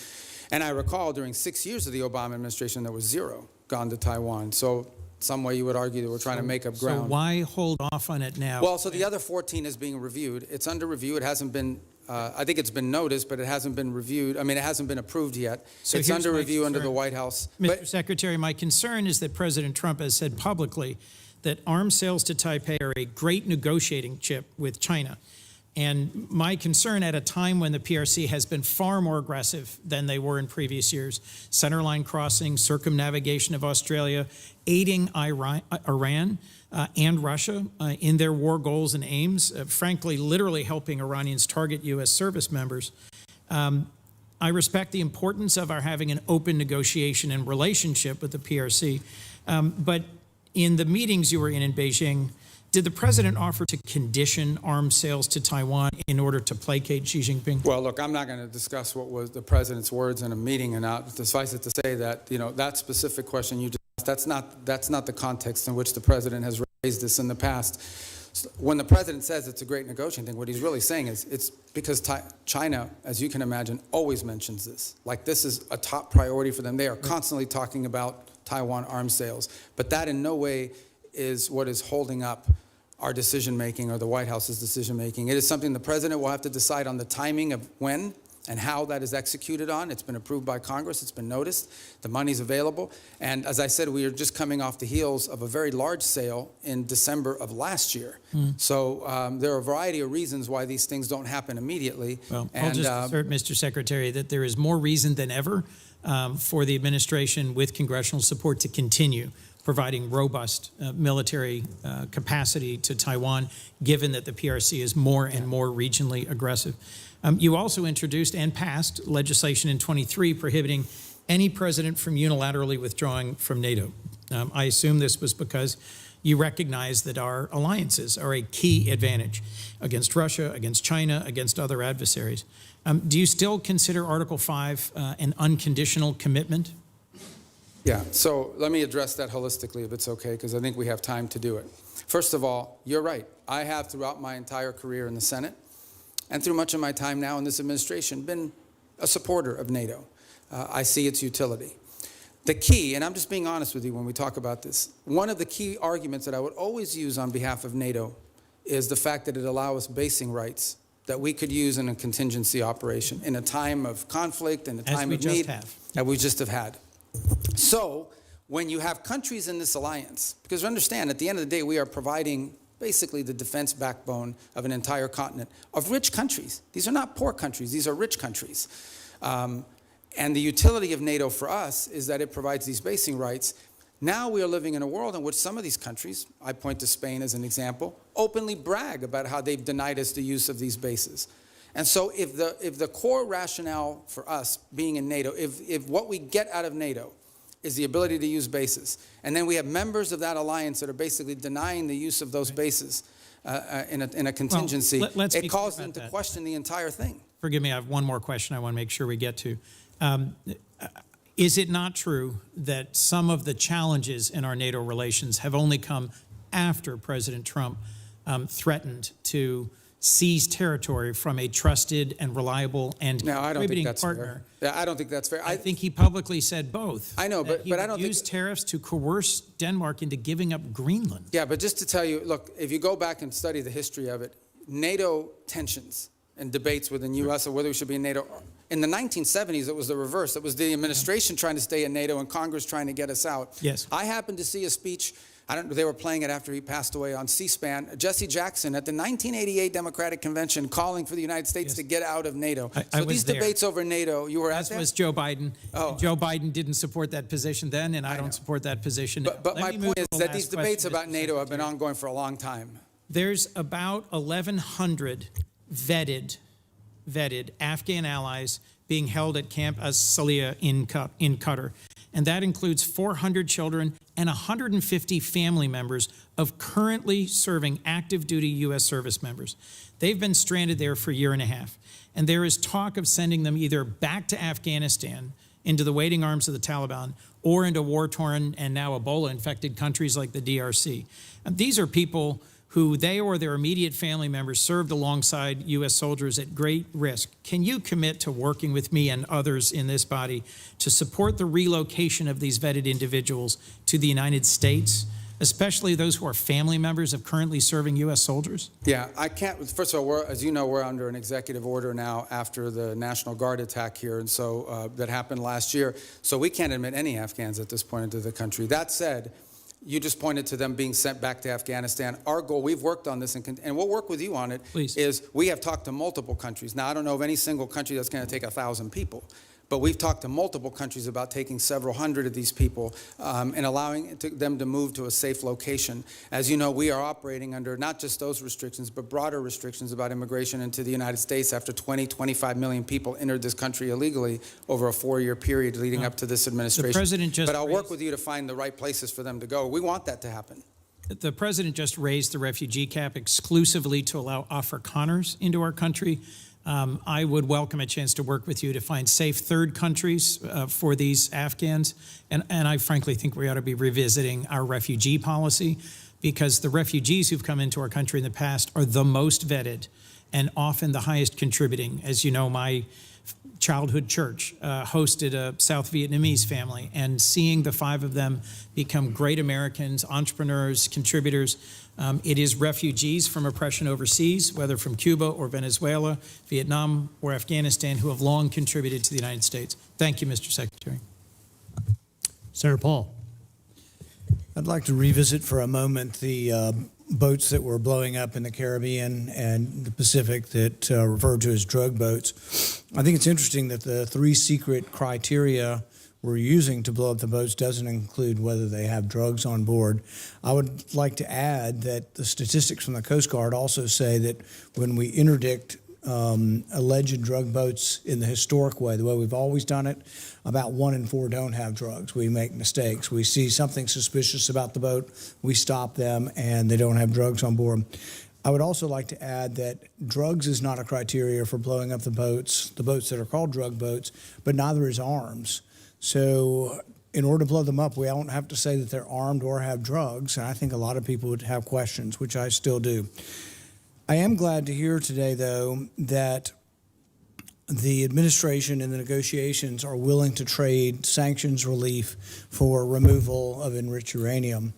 [SPEAKER 5] And I recall during 6 years of the Obama administration, there was zero gone to Taiwan. So some way you would argue that we're trying to make up ground.
[SPEAKER 15] So why hold off on it now?
[SPEAKER 5] Well, so the other 14 is being reviewed. It's under review. It hasn't been, I think it's been noticed, but it hasn't been reviewed. I mean, it hasn't been approved yet.
[SPEAKER 15] So
[SPEAKER 5] it's under review under the White House.
[SPEAKER 15] Mr. Secretary, my concern is that President Trump has said publicly that arms sales to Taipei are a great negotiating chip with China. And my concern at a time when the PRC has been far more aggressive than they were in previous years, centerline crossing, circumnavigation of Australia, aiding Iran and Russia in their war goals and aims, frankly, literally helping Iranians target U.S. service members. I respect the importance of our having an open negotiation and relationship with the PRC, but in the meetings you were in Beijing, did the president offer to condition arms sales to Taiwan in order to placate Xi Jinping?
[SPEAKER 5] Well, look, I'm not going to discuss what was the president's words in a meeting, and not suffice it to say that, you know, that specific question you just asked, that's not the context in which the president has raised this in the past. When the president says it's a great negotiating thing, what he's really saying is it's because China, as you can imagine, always mentions this. Like, this is a top priority for them. They are constantly talking about Taiwan arms sales, but that in no way is what is holding up our decision-making or the White House's decision-making. It is something the president will have to decide on the timing of when and how that is executed on. It's been approved by Congress. It's been noticed. The money's available. And as I said, we are just coming off the heels of a very large sale in December of last year. So there are a variety of reasons why these things don't happen immediately.
[SPEAKER 15] Well, I'll just assert, Mr. Secretary, that there is more reason than ever for the administration with congressional support to continue providing robust military capacity to Taiwan, given that the PRC is more and more regionally aggressive. You also introduced and passed legislation in 23 prohibiting any president from unilaterally withdrawing from NATO. I assume this was because you recognize that our alliances are a key advantage against Russia, against China, against other adversaries. Do you still consider Article 5 an unconditional commitment?
[SPEAKER 5] Yeah, so let me address that holistically, if it's okay, because I think we have time to do it. First of all, you're right. I have, throughout my entire career in the Senate, and through much of my time now in this administration, been a supporter of NATO. I see its utility. The key, and I'm just being honest with you when we talk about this, one of the key arguments that I would always use on behalf of NATO is the fact that it allows us basing rights that we could use in a contingency operation in a time of conflict, in a time of need, that we just have had. So when you have countries in this alliance, because understand, at the end of the day, we are providing basically the defense backbone of an entire continent of rich countries. These are not poor countries, these are rich countries. And the utility of NATO for us is that it provides these basing rights. Now we are living in a world in which some of these countries, I point to Spain as an example, openly brag about how they've denied us the use of these bases. And so if the core rationale for us being in NATO, if what we get out of NATO is the ability to use bases, and then we have members of that alliance that are basically denying the use of those bases in a contingency, it calls them to question the entire thing.
[SPEAKER 15] Forgive me, I have one more question I want to make sure we get to. Is it not true that some of the challenges in our NATO relations have only come after President Trump threatened to seize territory from a trusted and reliable and contributing partner?
[SPEAKER 5] Yeah, I don't think that's fair.
[SPEAKER 15] I think he publicly said both.
[SPEAKER 5] I know, but I don't
[SPEAKER 15] use tariffs to coerce Denmark into giving up Greenland.
[SPEAKER 5] Yeah, but just to tell you, look, if you go back and study the history of it, NATO tensions and debates within U.S. or whether we should be in NATO. In the 1970s, it was the reverse. It was the administration trying to stay in NATO and Congress trying to get us out.
[SPEAKER 15] Yes.
[SPEAKER 5] I happened to see a speech, they were playing it after he passed away on C-SPAN, Jesse Jackson at the 1988 Democratic Convention calling for the United States to get out of NATO. So these debates over NATO, you were at that?
[SPEAKER 15] As was Joe Biden.
[SPEAKER 5] Oh.
[SPEAKER 15] Joe Biden didn't support that position then, and I don't support that position now.
[SPEAKER 5] But my point is that these debates about NATO have been ongoing for a long time.
[SPEAKER 15] There's about 1,100 vetted Afghan allies being held at Camp As-Salih in Qatar. And that includes 400 children and 150 family members of currently serving active duty U.S. service members. They've been stranded there for a year and a half. And there is talk of sending them either back to Afghanistan into the waiting arms of the Taliban or into war-torn and now Ebola-infected countries like the DRC. And these are people who they or their immediate family members served alongside U.S. soldiers at great risk. Can you commit to working with me and others in this body to support the relocation of these vetted individuals to the United States, especially those who are family members of currently serving U.S. soldiers?
[SPEAKER 5] Yeah, I can't. First of all, as you know, we're under an executive order now after the National Guard attack here, and so that happened last year. So we can't admit any Afghans at this point into the country. That said, you just pointed to them being sent back to Afghanistan. Our goal, we've worked on this, and we'll work with you on it, is we have talked to multiple countries. Now, I don't know of any single country that's going to take 1,000 people, but we've talked to multiple countries about taking several hundred of these people and allowing them to move to a safe location. As you know, we are operating under not just those restrictions, but broader restrictions about immigration into the United States after 25 million people entered this country illegally over a 4-year period leading up to this administration.
[SPEAKER 15] The president just
[SPEAKER 5] but I'll work with you to find the right places for them to go. We want that to happen.
[SPEAKER 15] The president just raised the refugee cap exclusively to allow Afrikaners into our country. I would welcome a chance to work with you to find safe third countries for these Afghans. And I frankly think we ought to be revisiting our refugee policy, because the refugees who've come into our country in the past are the most vetted and often the highest contributing. As you know, my childhood church hosted a South Vietnamese family, and seeing the 5 of them become great Americans, entrepreneurs, contributors. It is refugees from oppression overseas, whether from Cuba or Venezuela, Vietnam or Afghanistan, who have long contributed to the United States. Thank you, Mr. Secretary.
[SPEAKER 6] Senator Paul.
[SPEAKER 3] I'd like to revisit for a moment the boats that were blowing up in the Caribbean and the Pacific that referred to as drug boats. I think it's interesting that the 3 secret criteria we're using to blow up the boats doesn't include whether they have drugs on board. I would like to add that the statistics from the Coast Guard also say that when we interdict alleged drug boats in the historic way, the way we've always done it, about 1 in 4 don't have drugs. We make mistakes. We see something suspicious about the boat, we stop them, and they don't have drugs on board. I would also like to add that drugs is not a criteria for blowing up the boats that are called drug boats, but neither is arms. So in order to blow them up, we don't have to say that they're armed or have drugs, and I think a lot of people would have questions, which I still do. I am glad to hear today, though, that
[SPEAKER 16] the administration and the negotiations are willing to trade sanctions relief for removal of enriched uranium.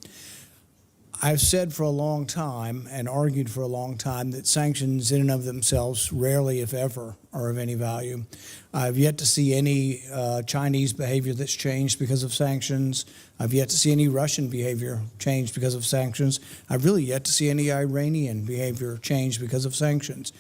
[SPEAKER 16] I've said for a long time and argued for a long time that sanctions in and of themselves rarely, if ever, are of any value. I've yet to see any Chinese behavior that's changed because of sanctions. I've yet to see any Russian behavior change because of sanctions. I've really yet to see any Iranian behavior change because of sanctions.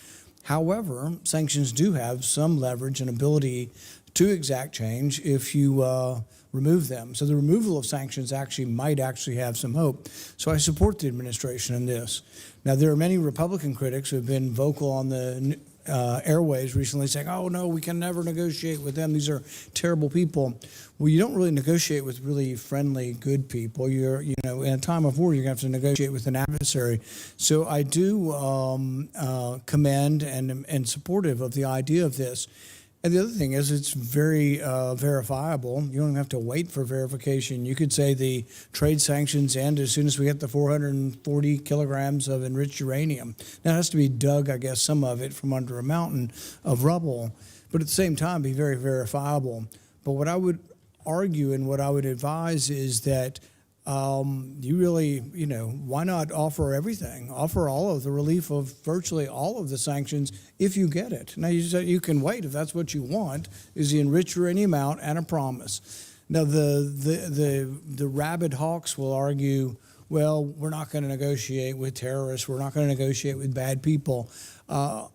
[SPEAKER 16] However, sanctions do have some leverage and ability to exact change if you remove them. So the removal of sanctions might actually have some hope. So I support the administration in this. Now, there are many Republican critics who have been vocal on the airwaves recently saying, oh, no, we can never negotiate with them. These are terrible people. Well, you don't really negotiate with really friendly, good people. In a time of war, you're going to have to negotiate with an adversary. So I do commend and supportive of the idea of this. And the other thing is it's very verifiable. You don't have to wait for verification. You could say the trade sanctions end as soon as we get the 440 kilograms of enriched uranium. Now, it has to be dug, I guess, some of it from under a mountain of rubble, but at the same time be very verifiable. But what I would argue and what I would advise is that you really, why not offer everything? Offer all of the relief of virtually all of the sanctions if you get it. Now, you can wait if that's what you want, is the enriched uranium out and a promise. Now, the rabid hawks will argue, well, we're not going to negotiate with terrorists. We're not going to negotiate with bad people.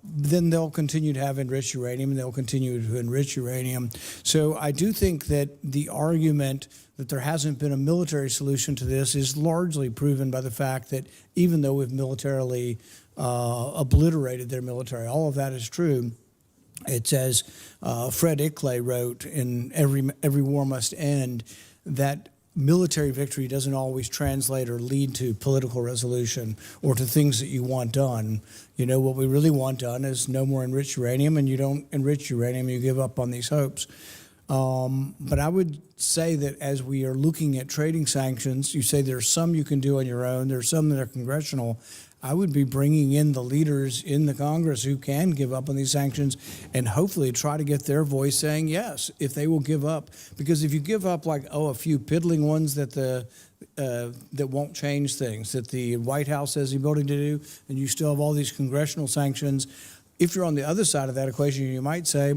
[SPEAKER 16] Then they'll continue to have enriched uranium, and they'll continue to enrich uranium. So I do think that the argument that there hasn't been a military solution to this is largely proven by the fact that even though we've militarily obliterated their military, all of that is true. It's as Fred Ickley wrote in Every War Must End, that military victory doesn't always translate or lead to political resolution or to things that you want done. What we really want done is no more enriched uranium, and you don't enrich uranium, you give up on these hopes. But I would say that as we are looking at trading sanctions, you say there's some you can do on your own, there's some that are congressional. I would be bringing in the leaders in the Congress who can give up on these sanctions and hopefully try to get their voice saying yes, if they will give up. Because if you give up a few piddling ones that that won't change things, that the White House has the ability to do, and you still have all these congressional sanctions, if you're on the other side of that equation, you might say,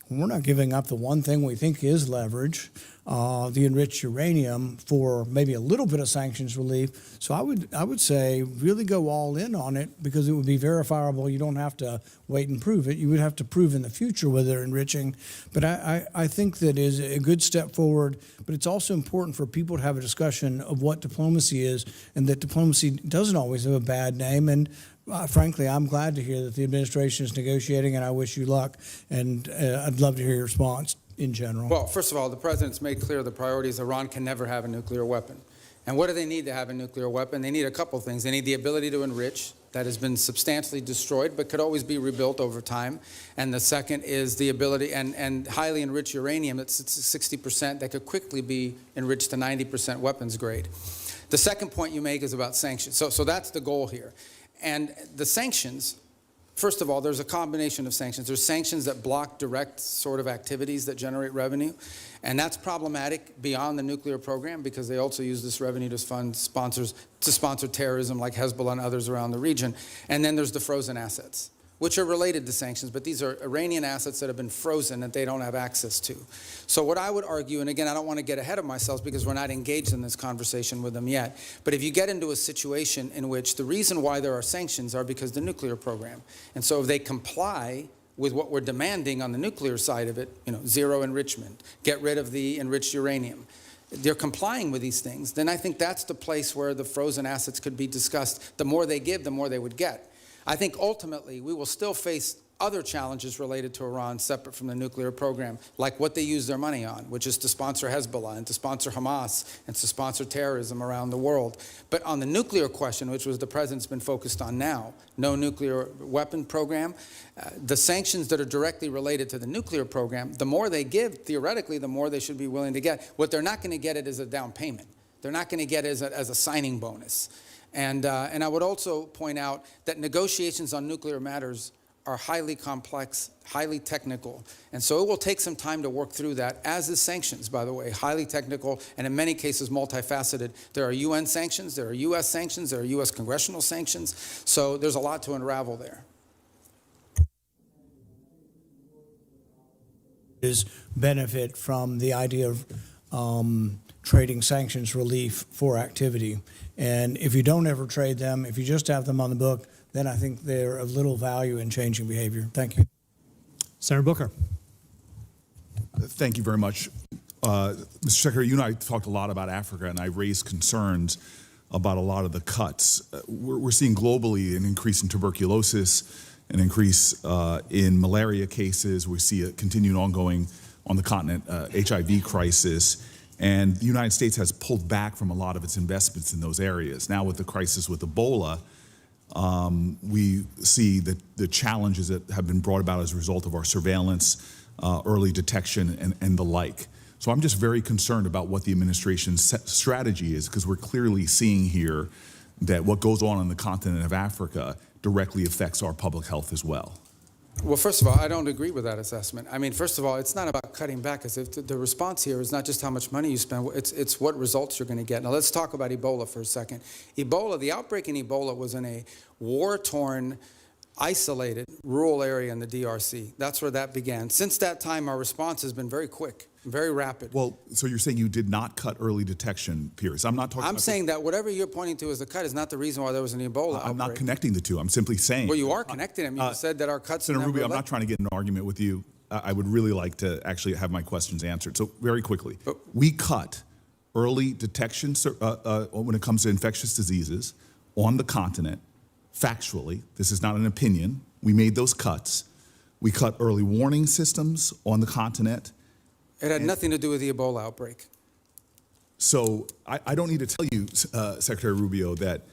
[SPEAKER 16] we're not giving up the one thing we think is leverage, the enriched uranium, for maybe a little bit of sanctions relief. So I would say really go all in on it, because it would be verifiable. You don't have to wait and prove it. You would have to prove in the future whether they're enriching. But I think that is a good step forward. But it's also important for people to have a discussion of what diplomacy is, and that diplomacy doesn't always have a bad name. And frankly, I'm glad to hear that the administration is negotiating, and I wish you luck. And I'd love to hear your response in general.
[SPEAKER 5] Well, first of all, the president's made clear the priority is Iran can never have a nuclear weapon. And what do they need to have a nuclear weapon? They need a couple things. They need the ability to enrich. That has been substantially destroyed, but could always be rebuilt over time. And the second is the ability, and highly enriched uranium, that's 60%, that could quickly be enriched to 90% weapons grade. The second point you make is about sanctions. So that's the goal here. And the sanctions, first of all, there's a combination of sanctions. There's sanctions that block direct sort of activities that generate revenue. And that's problematic beyond the nuclear program, because they also use this revenue to fund to sponsor terrorism like Hezbollah and others around the region. And then there's the frozen assets, which are related to sanctions, but these are Iranian assets that have been frozen that they don't have access to. So what I would argue, and again, I don't want to get ahead of myself because we're not engaged in this conversation with them yet, but if you get into a situation in which the reason why there are sanctions are because the nuclear program, and so if they comply with what we're demanding on the nuclear side of it, zero enrichment, get rid of the enriched uranium, they're complying with these things, then I think that's the place where the frozen assets could be discussed. The more they give, the more they would get. I think ultimately we will still face other challenges related to Iran separate from the nuclear program, like what they use their money on, which is to sponsor Hezbollah and to sponsor Hamas and to sponsor terrorism around the world. But on the nuclear question, which was the president's been focused on now, no nuclear weapon program, the sanctions that are directly related to the nuclear program, the more they give, theoretically, the more they should be willing to get. What they're not going to get it as a down payment. They're not going to get it as a signing bonus. And I would also point out that negotiations on nuclear matters are highly complex, highly technical. And so it will take some time to work through that, as is sanctions, by the way, highly technical and in many cases multifaceted. There are UN sanctions, there are US sanctions, there are US congressional sanctions. So there's a lot to unravel there.
[SPEAKER 16] Is benefit from the idea of trading sanctions relief for activity. And if you don't ever trade them, if you just have them on the book, then I think they're of little value in changing behavior. Thank you.
[SPEAKER 6] Senator Booker.
[SPEAKER 17] Thank you very much. Mr. Secretary, you and I talked a lot about Africa, and I raised concerns about a lot of the cuts. We're seeing globally an increase in tuberculosis, an increase in malaria cases. We see a continued ongoing on the continent HIV crisis. And the United States has pulled back from a lot of its investments in those areas. Now with the crisis with Ebola, we see the challenges that have been brought about as a result of our surveillance, early detection, and the like. So I'm just very concerned about what the administration's strategy is, because we're clearly seeing here that what goes on the continent of Africa directly affects our public health as well.
[SPEAKER 5] Well, first of all, I don't agree with that assessment. I mean, first of all, it's not about cutting back. As if the response here is not just how much money you spend, it's what results you're going to get. Now, let's talk about Ebola for a second. Ebola, the outbreak in Ebola was in a war-torn, isolated rural area in the DRC. That's where that began. Since that time, our response has been very quick, very rapid.
[SPEAKER 17] Well, so you're saying you did not cut early detection, Pierce. I'm not talking about...
[SPEAKER 5] I'm saying that whatever you're pointing to as a cut is not the reason why there was an Ebola outbreak.
[SPEAKER 17] I'm not connecting the two. I'm simply saying...
[SPEAKER 5] Well, you are connecting them. You said that our cuts...
[SPEAKER 17] Senator Rubio, I'm not trying to get in an argument with you. I would really like to actually have my questions answered. So very quickly, we cut early detection when it comes to infectious diseases on the continent. Factually, this is not an opinion. We made those cuts. We cut early warning systems on the continent.
[SPEAKER 5] It had nothing to do with the Ebola outbreak.
[SPEAKER 17] So I don't need to tell you, Secretary Rubio, that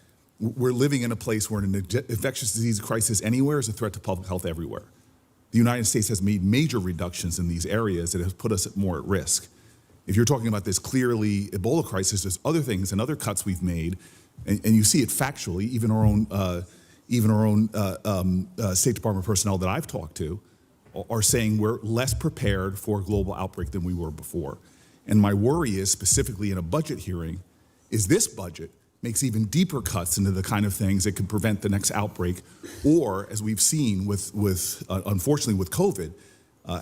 [SPEAKER 17] we're living in a place where an infectious disease crisis anywhere is a threat to public health everywhere. The United States has made major reductions in these areas that have put us more at risk. If you're talking about this clearly Ebola crisis, there's other things and other cuts we've made, and you see it factually. Even our own State Department personnel that I've talked to are saying we're less prepared for a global outbreak than we were before. And my worry is, specifically in a budget hearing, is this budget makes even deeper cuts into the kind of things that could prevent the next outbreak, or, as we've seen unfortunately with COVID,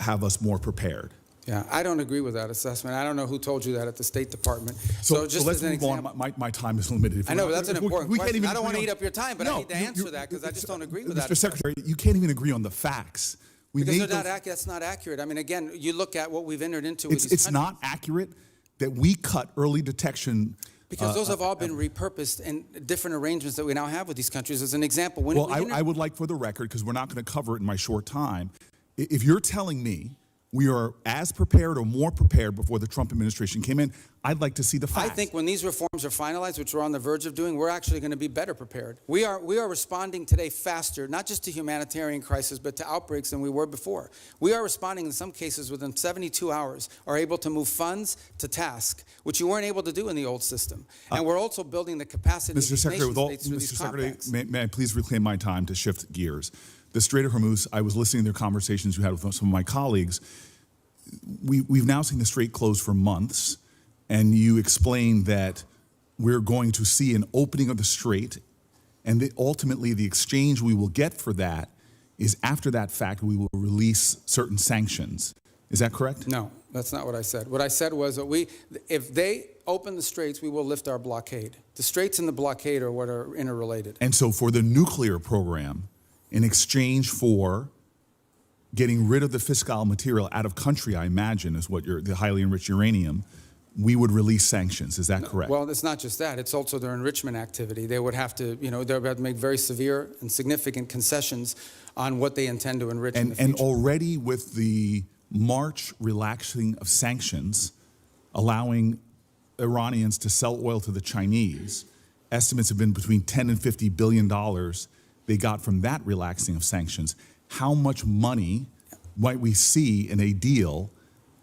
[SPEAKER 17] have us more prepared.
[SPEAKER 5] Yeah, I don't agree with that assessment. I don't know who told you that at the State Department. So just
[SPEAKER 17] let's
[SPEAKER 5] as an
[SPEAKER 17] move
[SPEAKER 5] example,
[SPEAKER 17] on. My time is limited.
[SPEAKER 5] I know, but that's an important question. I don't want to
[SPEAKER 17] agree
[SPEAKER 5] eat up your time, but I need to answer that because I just don't agree with that.
[SPEAKER 17] Mr. Secretary, you can't even agree on the facts.
[SPEAKER 5] Because that's not accurate. I mean, again, you look at what we've entered into with these
[SPEAKER 17] It's
[SPEAKER 5] countries.
[SPEAKER 17] not accurate that we cut early detection.
[SPEAKER 5] Because those have all been repurposed in different arrangements that we now have with these countries. As an example,
[SPEAKER 17] I would like, for the record, because we're not going to cover it in my short time, if you're telling me we are as prepared or more prepared before the Trump administration came in, I'd like to see the facts.
[SPEAKER 5] I think when these reforms are finalized, which we're on the verge of doing, we're actually going to be better prepared. We are responding today faster, not just to humanitarian crisis, but to outbreaks than we were before. We are responding in some cases within 72 hours, are able to move funds to task, which you weren't able to do in the old system. And we're also building the capacity of these nation states through these compacts.
[SPEAKER 17] May I please reclaim my time to shift gears? The Strait of Hormuz, I was listening to the conversations you had with some of my colleagues. We've now seen the Strait closed for months, and you explained that we're going to see an opening of the Strait, and that ultimately the exchange we will get for that is, after that fact, we will release certain sanctions. Is that correct?
[SPEAKER 5] No, that's not what I said. What I said was that if they open the Straits, we will lift our blockade. The Straits and the blockade are what are interrelated.
[SPEAKER 17] And so for the nuclear program, in exchange for getting rid of the fissile material out of country, I imagine, is what the highly enriched uranium, we would release sanctions. Is that correct?
[SPEAKER 5] Well, it's not just that. It's also their enrichment activity. They would have to, they would have to make very severe and significant concessions on what they intend to enrich in the future.
[SPEAKER 17] And already with the March relaxing of sanctions, allowing Iranians to sell oil to the Chinese, estimates have been between $10 and $50 billion they got from that relaxing of sanctions. How much money might we see in a deal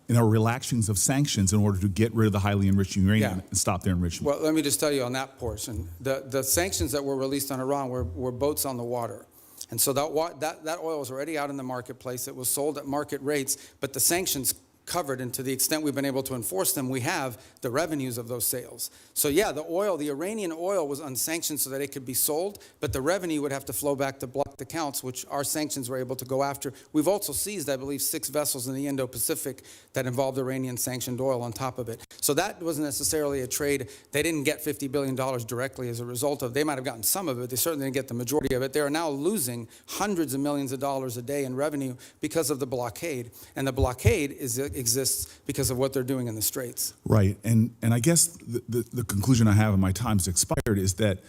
[SPEAKER 17] in our relaxings of sanctions in order to get rid of the highly enriched uranium and stop their enrichment?
[SPEAKER 5] Well, let me just tell you on that portion. The sanctions that were released on Iran were boats on the water. And so that oil was already out in the marketplace. It was sold at market rates, but the sanctions covered, and to the extent we've been able to enforce them, we have the revenues of those sales. So yeah, the Iranian oil was unsanctioned so that it could be sold, but the revenue would have to flow back to blocked accounts, which our sanctions were able to go after. We've also seized, I believe, 6 vessels in the Indo-Pacific that involved Iranian sanctioned oil on top of it. So that wasn't necessarily a trade. They didn't get $50 billion directly as a result of. They might have gotten some of it. They certainly didn't get the majority of it. They are now losing hundreds of millions of dollars a day in revenue because of the blockade. And the blockade exists because of what they're doing in the Straits.
[SPEAKER 17] Right, and I guess the conclusion I have, and my time's expired, is that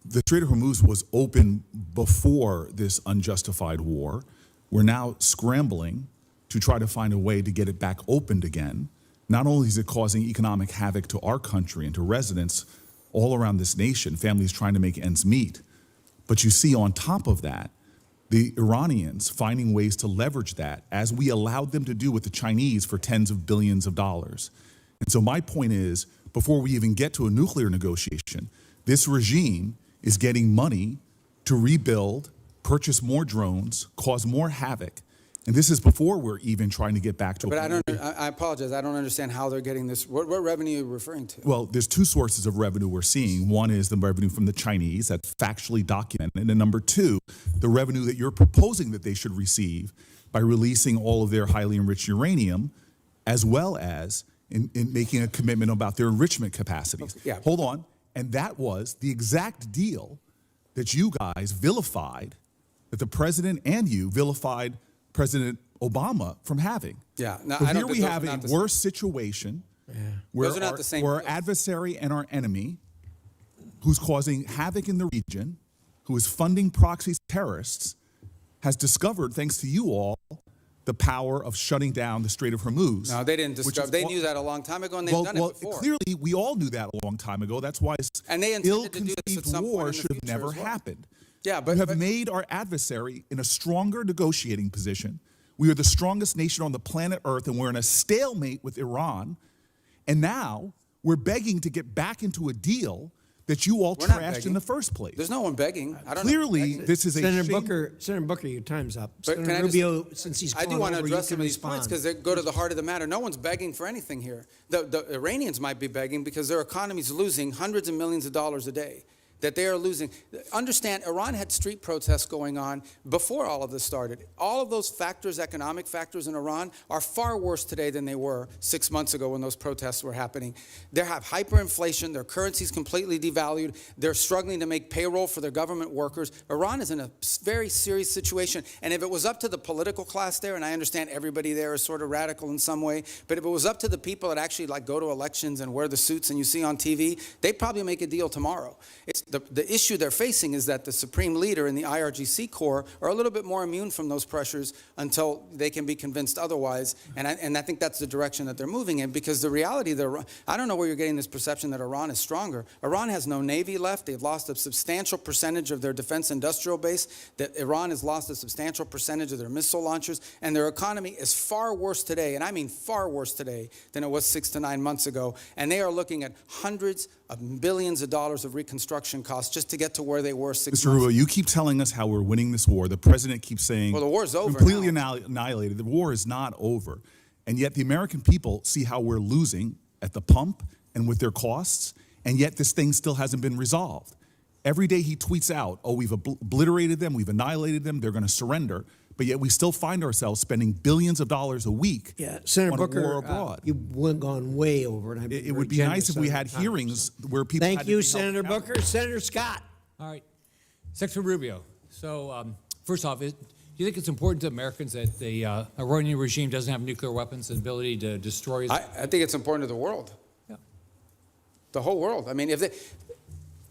[SPEAKER 17] the Strait of Hormuz was open before this unjustified war. We're now scrambling to try to find a way to get it back opened again. Not only is it causing economic havoc to our country and to residents all around this nation, families trying to make ends meet, but you see on top of that, the Iranians finding ways to leverage that, as we allowed them to do with the Chinese for tens of billions of dollars. And so my point is, before we even get to a nuclear negotiation, this regime is getting money to rebuild, purchase more drones, cause more havoc. And this is before we're even trying to get back to.
[SPEAKER 5] But I apologize. I don't understand how they're getting this. What revenue are you referring to?
[SPEAKER 17] Well, there's 2 sources of revenue we're seeing. One is the revenue from the Chinese, that's factually documented. And number 2, the revenue that you're proposing that they should receive by releasing all of their highly enriched uranium, as well as in making a commitment about their enrichment capacities.
[SPEAKER 5] Okay, yeah.
[SPEAKER 17] Hold on. And that was the exact deal that you guys vilified, that the president and you vilified President Obama from having.
[SPEAKER 5] Yeah. Now,
[SPEAKER 17] so here we have a worse situation where our adversary and our enemy, who's causing havoc in the region, who is funding proxy terrorists, has discovered, thanks to you all, the power of shutting down the Strait of Hormuz.
[SPEAKER 5] No, they didn't discover. They knew that a long time ago, and they've done it before.
[SPEAKER 17] Clearly, we all knew that a long time ago. That's why ill-conceived war should have never happened.
[SPEAKER 5] Yeah, but
[SPEAKER 17] you have made our adversary in a stronger negotiating position. We are the strongest nation on the planet Earth, and we're in a stalemate with Iran. And now we're begging to get back into a deal that you all trashed in the first place.
[SPEAKER 5] There's no one begging.
[SPEAKER 17] Clearly, this is a
[SPEAKER 3] Senator Booker, your time's up. Senator Rubio, since he's gone over,
[SPEAKER 5] I do want to address
[SPEAKER 3] some
[SPEAKER 5] of these points because they go to the heart of the matter. No one's begging for anything here. The Iranians might be begging because their economy's losing hundreds of millions of dollars a day. That they are losing. Understand, Iran had street protests going on before all of this started. All of those factors, economic factors in Iran, are far worse today than they were 6 months ago when those protests were happening. They have hyperinflation. Their currency's completely devalued. They're struggling to make payroll for their government workers. Iran is in a very serious situation. And if it was up to the political class there, and I understand everybody there is sort of radical in some way, but if it was up to the people that actually go to elections and wear the suits and you see on TV, they'd probably make a deal tomorrow. The issue they're facing is that the supreme leader and the IRGC Corps are a little bit more immune from those pressures until they can be convinced otherwise. And I think that's the direction that they're moving in, because the reality, I don't know where you're getting this perception that Iran is stronger. Iran has no navy left. They've lost a substantial percentage of their defense industrial base. That Iran has lost a substantial percentage of their missile launchers. And their economy is far worse today, and I mean far worse today, than it was 6 to 9 months ago. And they are looking at hundreds of billions of dollars of reconstruction costs just to get to where they were 6 months ago.
[SPEAKER 17] Mr. Rubio, you keep telling us how we're winning this war. The president keeps saying,
[SPEAKER 5] well, the war's over
[SPEAKER 17] completely annihilated. The war is not over. And yet the American people see how we're losing at the pump and with their costs, and yet this thing still hasn't been resolved. Every day he tweets out, oh, we've obliterated them, we've annihilated them, they're going to surrender. But yet we still find ourselves spending billions of dollars a week
[SPEAKER 3] Senator
[SPEAKER 17] on
[SPEAKER 3] Booker,
[SPEAKER 17] a war abroad.
[SPEAKER 3] You've gone way over. And
[SPEAKER 17] it would be nice if we had hearings where people
[SPEAKER 3] Thank
[SPEAKER 17] had
[SPEAKER 3] you,
[SPEAKER 17] to be
[SPEAKER 3] Senator Booker. Senator Scott.
[SPEAKER 18] All right. Secretary Rubio. So first off, do you think it's important to Americans that the Iranian regime doesn't have nuclear weapons and ability to destroy?
[SPEAKER 5] I think it's important to the world.
[SPEAKER 18] Yeah.
[SPEAKER 5] The whole world. I mean,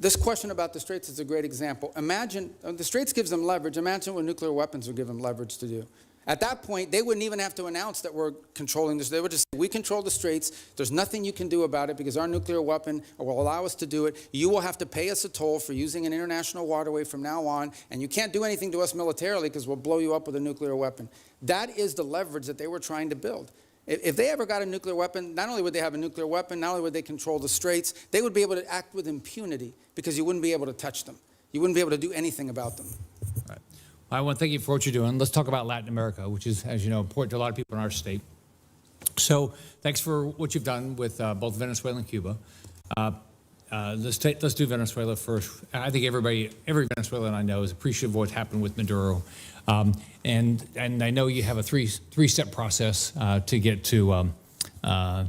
[SPEAKER 5] this question about the Straits is a great example. Imagine, the Straits gives them leverage. Imagine what nuclear weapons would give them leverage to do. At that point, they wouldn't even have to announce that we're controlling this. They would just say, we control the Straits. There's nothing you can do about it because our nuclear weapon will allow us to do it. You will have to pay us a toll for using an international waterway from now on, and you can't do anything to us militarily because we'll blow you up with a nuclear weapon. That is the leverage that they were trying to build. If they ever got a nuclear weapon, not only would they have a nuclear weapon, not only would they control the Straits, they would be able to act with impunity because you wouldn't be able to touch them. You wouldn't be able to do anything about them.
[SPEAKER 18] Right. I want to thank you for what you're doing. Let's talk about Latin America, which is, as you know, important to a lot of people in our state. So thanks for what you've done with both Venezuela and Cuba. Let's do Venezuela first. I think every Venezuelan I know is appreciative of what happened with Maduro. And I know you have a three-step process to get to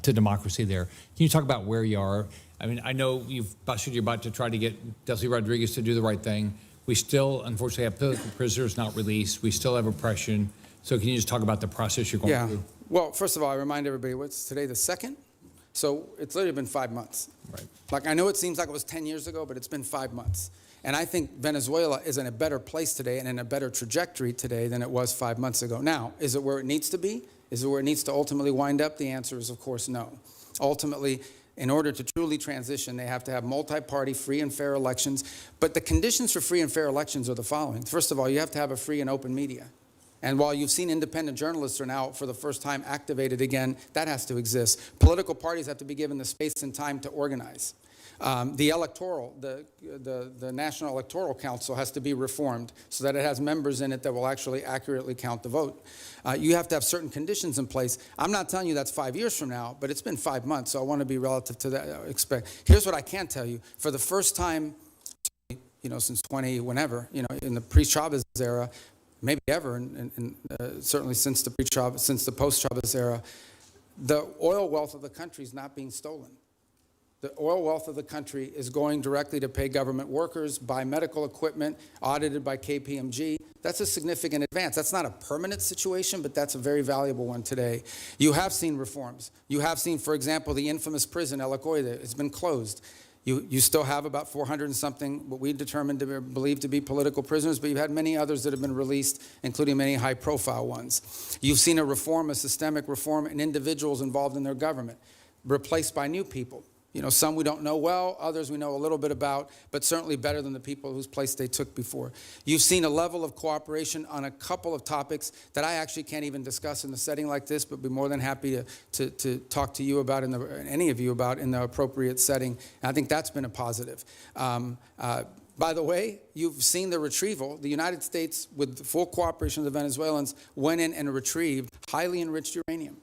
[SPEAKER 18] democracy there. Can you talk about where you are? I mean, I know you've busted your butt to try to get Delcy Rodriguez to do the right thing. We still, unfortunately, have political prisoners not released. We still have oppression. So can you just talk about the process you're going through?
[SPEAKER 5] Well, first of all, I remind everybody, what's today, the 2nd? So it's literally been 5 months.
[SPEAKER 18] Right.
[SPEAKER 5] Like, I know it seems like it was 10 years ago, but it's been 5 months. And I think Venezuela is in a better place today and in a better trajectory today than it was 5 months ago. Now, is it where it needs to be? Is it where it needs to ultimately wind up? The answer is, of course, no. Ultimately, in order to truly transition, they have to have multi-party, free and fair elections. But the conditions for free and fair elections are the following. First of all, you have to have a free and open media. And while you've seen independent journalists are now, for the first time, activated again, that has to exist. Political parties have to be given the space and time to organize. The National Electoral Council has to be reformed so that it has members in it that will actually accurately count the vote. You have to have certain conditions in place. I'm not telling you that's 5 years from now, but it's been 5 months, so I want to be relative to that. Here's what I can tell you. For the first time, since in the pre-Chavez era, maybe ever, and certainly since the post-Chavez era, the oil wealth of the country is not being stolen. The oil wealth of the country is going directly to pay government workers, buy medical equipment, audited by KPMG. That's a significant advance. That's not a permanent situation, but that's a very valuable one today. You have seen reforms. You have seen, for example, the infamous prison, El Acoide, has been closed. You still have about 400 and something, what we determined to believe to be political prisoners, but you've had many others that have been released, including many high-profile ones. You've seen a systemic reform in individuals involved in their government, replaced by new people. Some we don't know well, others we know a little bit about, but certainly better than the people whose place they took before. You've seen a level of cooperation on a couple of topics that I actually can't even discuss in a setting like this, but be more than happy to talk to you about, any of you about, in the appropriate setting. And I think that's been a positive. By the way, you've seen the retrieval. The United States, with the full cooperation of the Venezuelans, went in and retrieved highly enriched uranium.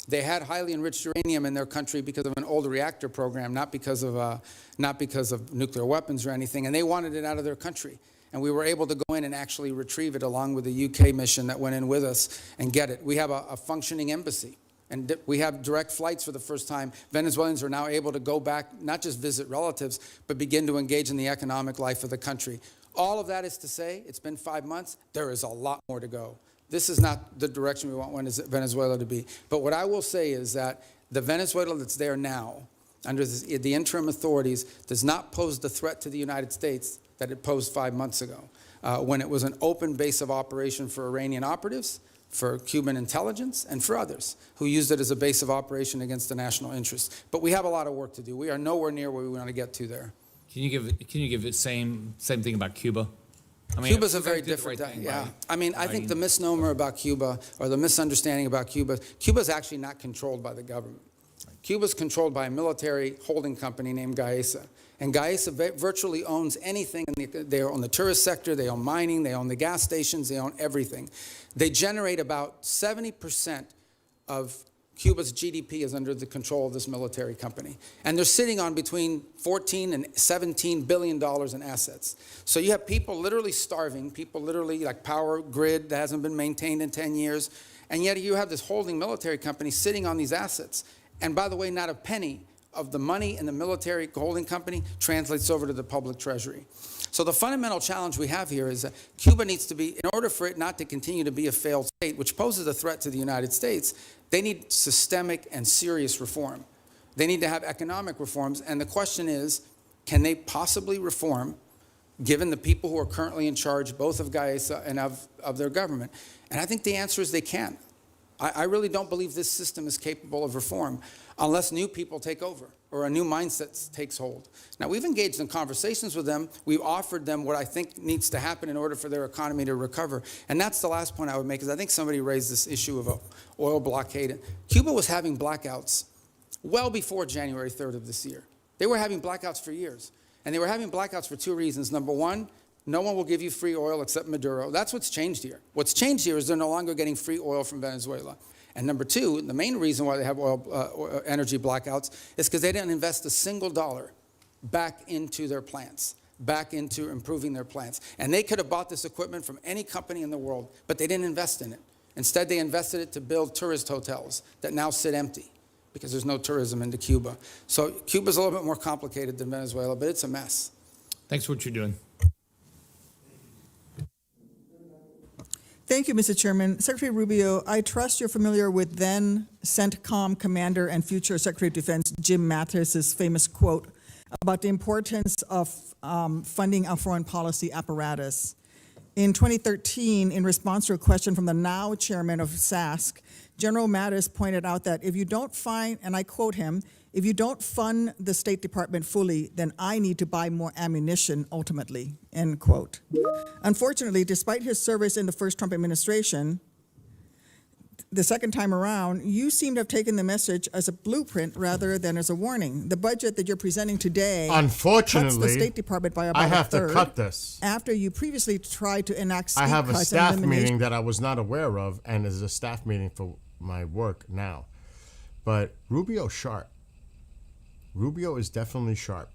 [SPEAKER 5] They had highly enriched uranium in their country because of an old reactor program, not because of nuclear weapons or anything, and they wanted it out of their country. And we were able to go in and actually retrieve it along with the UK mission that went in with us and get it. We have a functioning embassy, and we have direct flights for the first time. Venezuelans are now able to go back, not just visit relatives, but begin to engage in the economic life of the country. All of that is to say, it's been 5 months. There is a lot more to go. This is not the direction we want Venezuela to be. But what I will say is that the Venezuela that's there now, under the interim authorities, does not pose the threat to the United States that it posed 5 months ago, when it was an open base of operation for Iranian operatives, for Cuban intelligence, and for others who used it as a base of operation against the national interest. But we have a lot of work to do. We are nowhere near where we want to get to there.
[SPEAKER 18] Can you give the same thing about Cuba? I mean,
[SPEAKER 5] Cuba's a very different thing, yeah. I mean, I think the misnomer about Cuba, or the misunderstanding about Cuba's actually not controlled by the government. Cuba's controlled by a military holding company named Gaesa. And Gaesa virtually owns anything. They own the tourist sector, they own mining, they own the gas stations, they own everything. They generate about 70% of Cuba's GDP is under the control of this military company. And they're sitting on between $14 and $17 billion in assets. So you have people literally starving, people literally like power grid that hasn't been maintained in 10 years. And yet you have this holding military company sitting on these assets. And by the way, not a penny of the money in the military holding company translates over to the public treasury. So the fundamental challenge we have here is that Cuba needs to be, in order for it not to continue to be a failed state, which poses a threat to the United States, they need systemic and serious reform. They need to have economic reforms. And the question is, can they possibly reform, given the people who are currently in charge, both of Gaesa and of their government? And I think the answer is they can. I really don't believe this system is capable of reform unless new people take over or a new mindset takes hold. Now, we've engaged in conversations with them. We've offered them what I think needs to happen in order for their economy to recover. And that's the last point I would make, is I think somebody raised this issue of oil blockade. Cuba was having blackouts well before January 3rd of this year. They were having blackouts for years. And they were having blackouts for two reasons. Number one, No one will give you free oil except Maduro. That's what's changed here. What's changed here is they're no longer getting free oil from Venezuela. And number two, the main reason why they have oil energy blackouts is because they didn't invest a single dollar back into their plants, back into improving their plants. And they could have bought this equipment from any company in the world, but they didn't invest in it. Instead, they invested it to build tourist hotels that now sit empty because there's no tourism into Cuba. So Cuba's a little bit more complicated than Venezuela, but it's a mess.
[SPEAKER 18] Thanks for what you're doing.
[SPEAKER 19] Thank you, Mr. Chairman. Secretary Rubio, I trust you're familiar with then CENTCOM Commander and future Secretary of Defense Jim Mattis's famous quote about the importance of funding our foreign policy apparatus. In 2013, in response to a question from the now chairman of SASC, General Mattis pointed out that if you don't find, and I quote him, if you don't fund the State Department fully, then I need to buy more ammunition ultimately, end quote. Unfortunately, despite his service in the first Trump administration, the second time around, you seem to have taken the message as a blueprint rather than as a warning. The budget that you're presenting today
[SPEAKER 1] unfortunately,
[SPEAKER 19] cuts the State Department by about
[SPEAKER 1] I have
[SPEAKER 19] a third,
[SPEAKER 1] to cut this.
[SPEAKER 19] After you previously tried to enact steep
[SPEAKER 1] I have a
[SPEAKER 19] cuts
[SPEAKER 1] staff
[SPEAKER 19] and elimination.
[SPEAKER 1] meeting that I was not aware of, and is a staff meeting for my work now. But Rubio's sharp. Rubio is definitely sharp.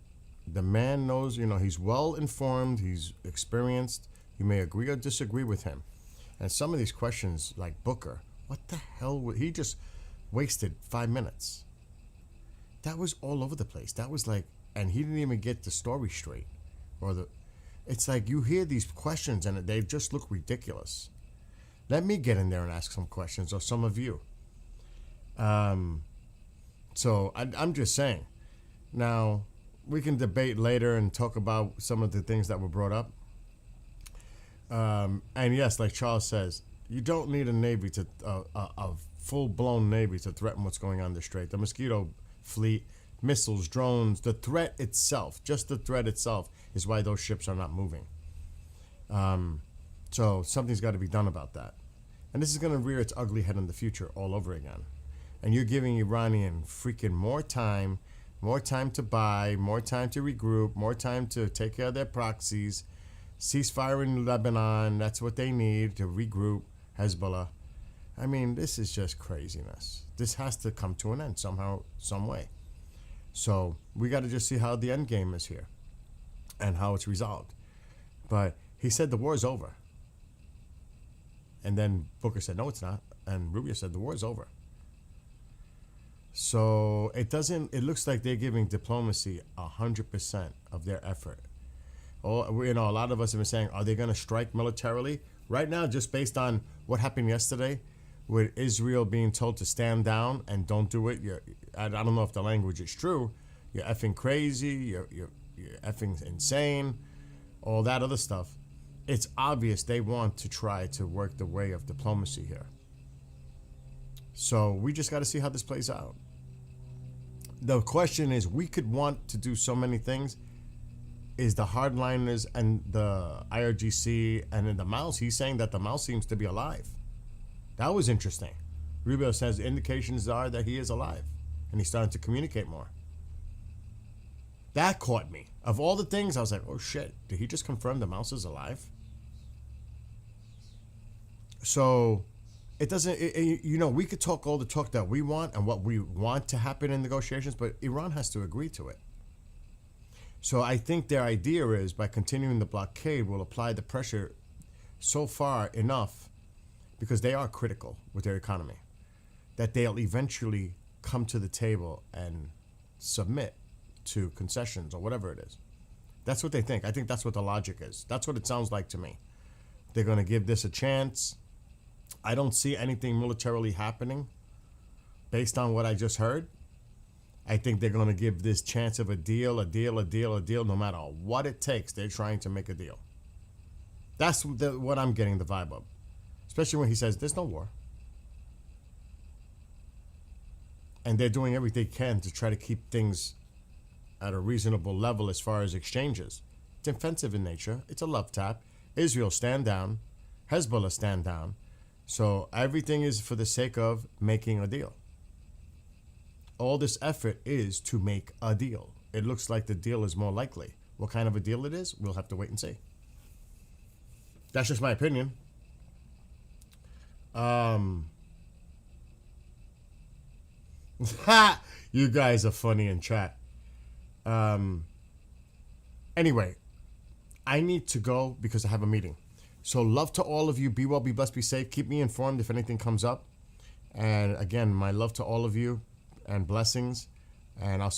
[SPEAKER 1] The man knows, he's well informed, he's experienced. You may agree or disagree with him. And some of these questions, like Booker, what the hell? He just wasted 5 minutes. That was all over the place. That was like, and he didn't even get the story straight. It's like you hear these questions and they just look ridiculous. Let me get in there and ask some questions, or some of you. So I'm just saying. Now, we can debate later and talk about some of the things that were brought up. And yes, like Charles says, you don't need a navy a full-blown navy to threaten what's going on in the Strait. The Mosquito fleet, missiles, drones, the threat itself, just the threat itself is why those ships are not moving. So something's got to be done about that. And this is going to rear its ugly head in the future all over again. And you're giving Iranian freaking more time to buy, more time to regroup, more time to take care of their proxies, ceasefire in Lebanon, that's what they need to regroup, Hezbollah. I mean, this is just craziness. This has to come to an end somehow, some way. So we got to just see how the end game is here and how it's resolved. But he said the war is over. And then Booker said, no, it's not. And Rubio said the war is over. So it looks like they're giving diplomacy 100% of their effort. A lot of us have been saying, are they going to strike militarily? Right now, just based on what happened yesterday, with Israel being told to stand down and don't do it, I don't know if the language is true. You're effing crazy, you're effing insane, all that other stuff. It's obvious they want to try to work the way of diplomacy here. So we just got to see how this plays out. The question is, we could want to do so many things. Is the hardliners and the IRGC and in the mouse, he's saying that the mouse seems to be alive. That was interesting. Rubio says indications are that he is alive and he's starting to communicate more. That caught me. Of all the things, I was like, oh shit, did he just confirm the mouse is alive? So it doesn't, we could talk all the talk that we want and what we want to happen in negotiations, but Iran has to agree to it. So I think their idea is, by continuing the blockade, we'll apply the pressure so far enough, because they are critical with their economy, that they'll eventually come to the table and submit to concessions or whatever it is. That's what they think. I think that's what the logic is. That's what it sounds like to me. They're going to give this a chance. I don't see anything militarily happening based on what I just heard. I think they're going to give this chance of a deal, no matter what it takes. They're trying to make a deal. That's what I'm getting the vibe of. Especially when he says there's no war. And they're doing everything they can to try to keep things at a reasonable level as far as exchanges. It's offensive in nature. It's a love tap. Israel, stand down. Hezbollah, stand down. So everything is for the sake of making a deal. All this effort is to make a deal. It looks like the deal is more likely. What kind of a deal it is, we'll have to wait and see. That's just my opinion. You guys are funny in chat. Anyway, I need to go because I have a meeting. So love to all of you. Be well, be blessed, be safe. Keep me informed if anything comes up. And again, my love to all of you and blessings. And I'll see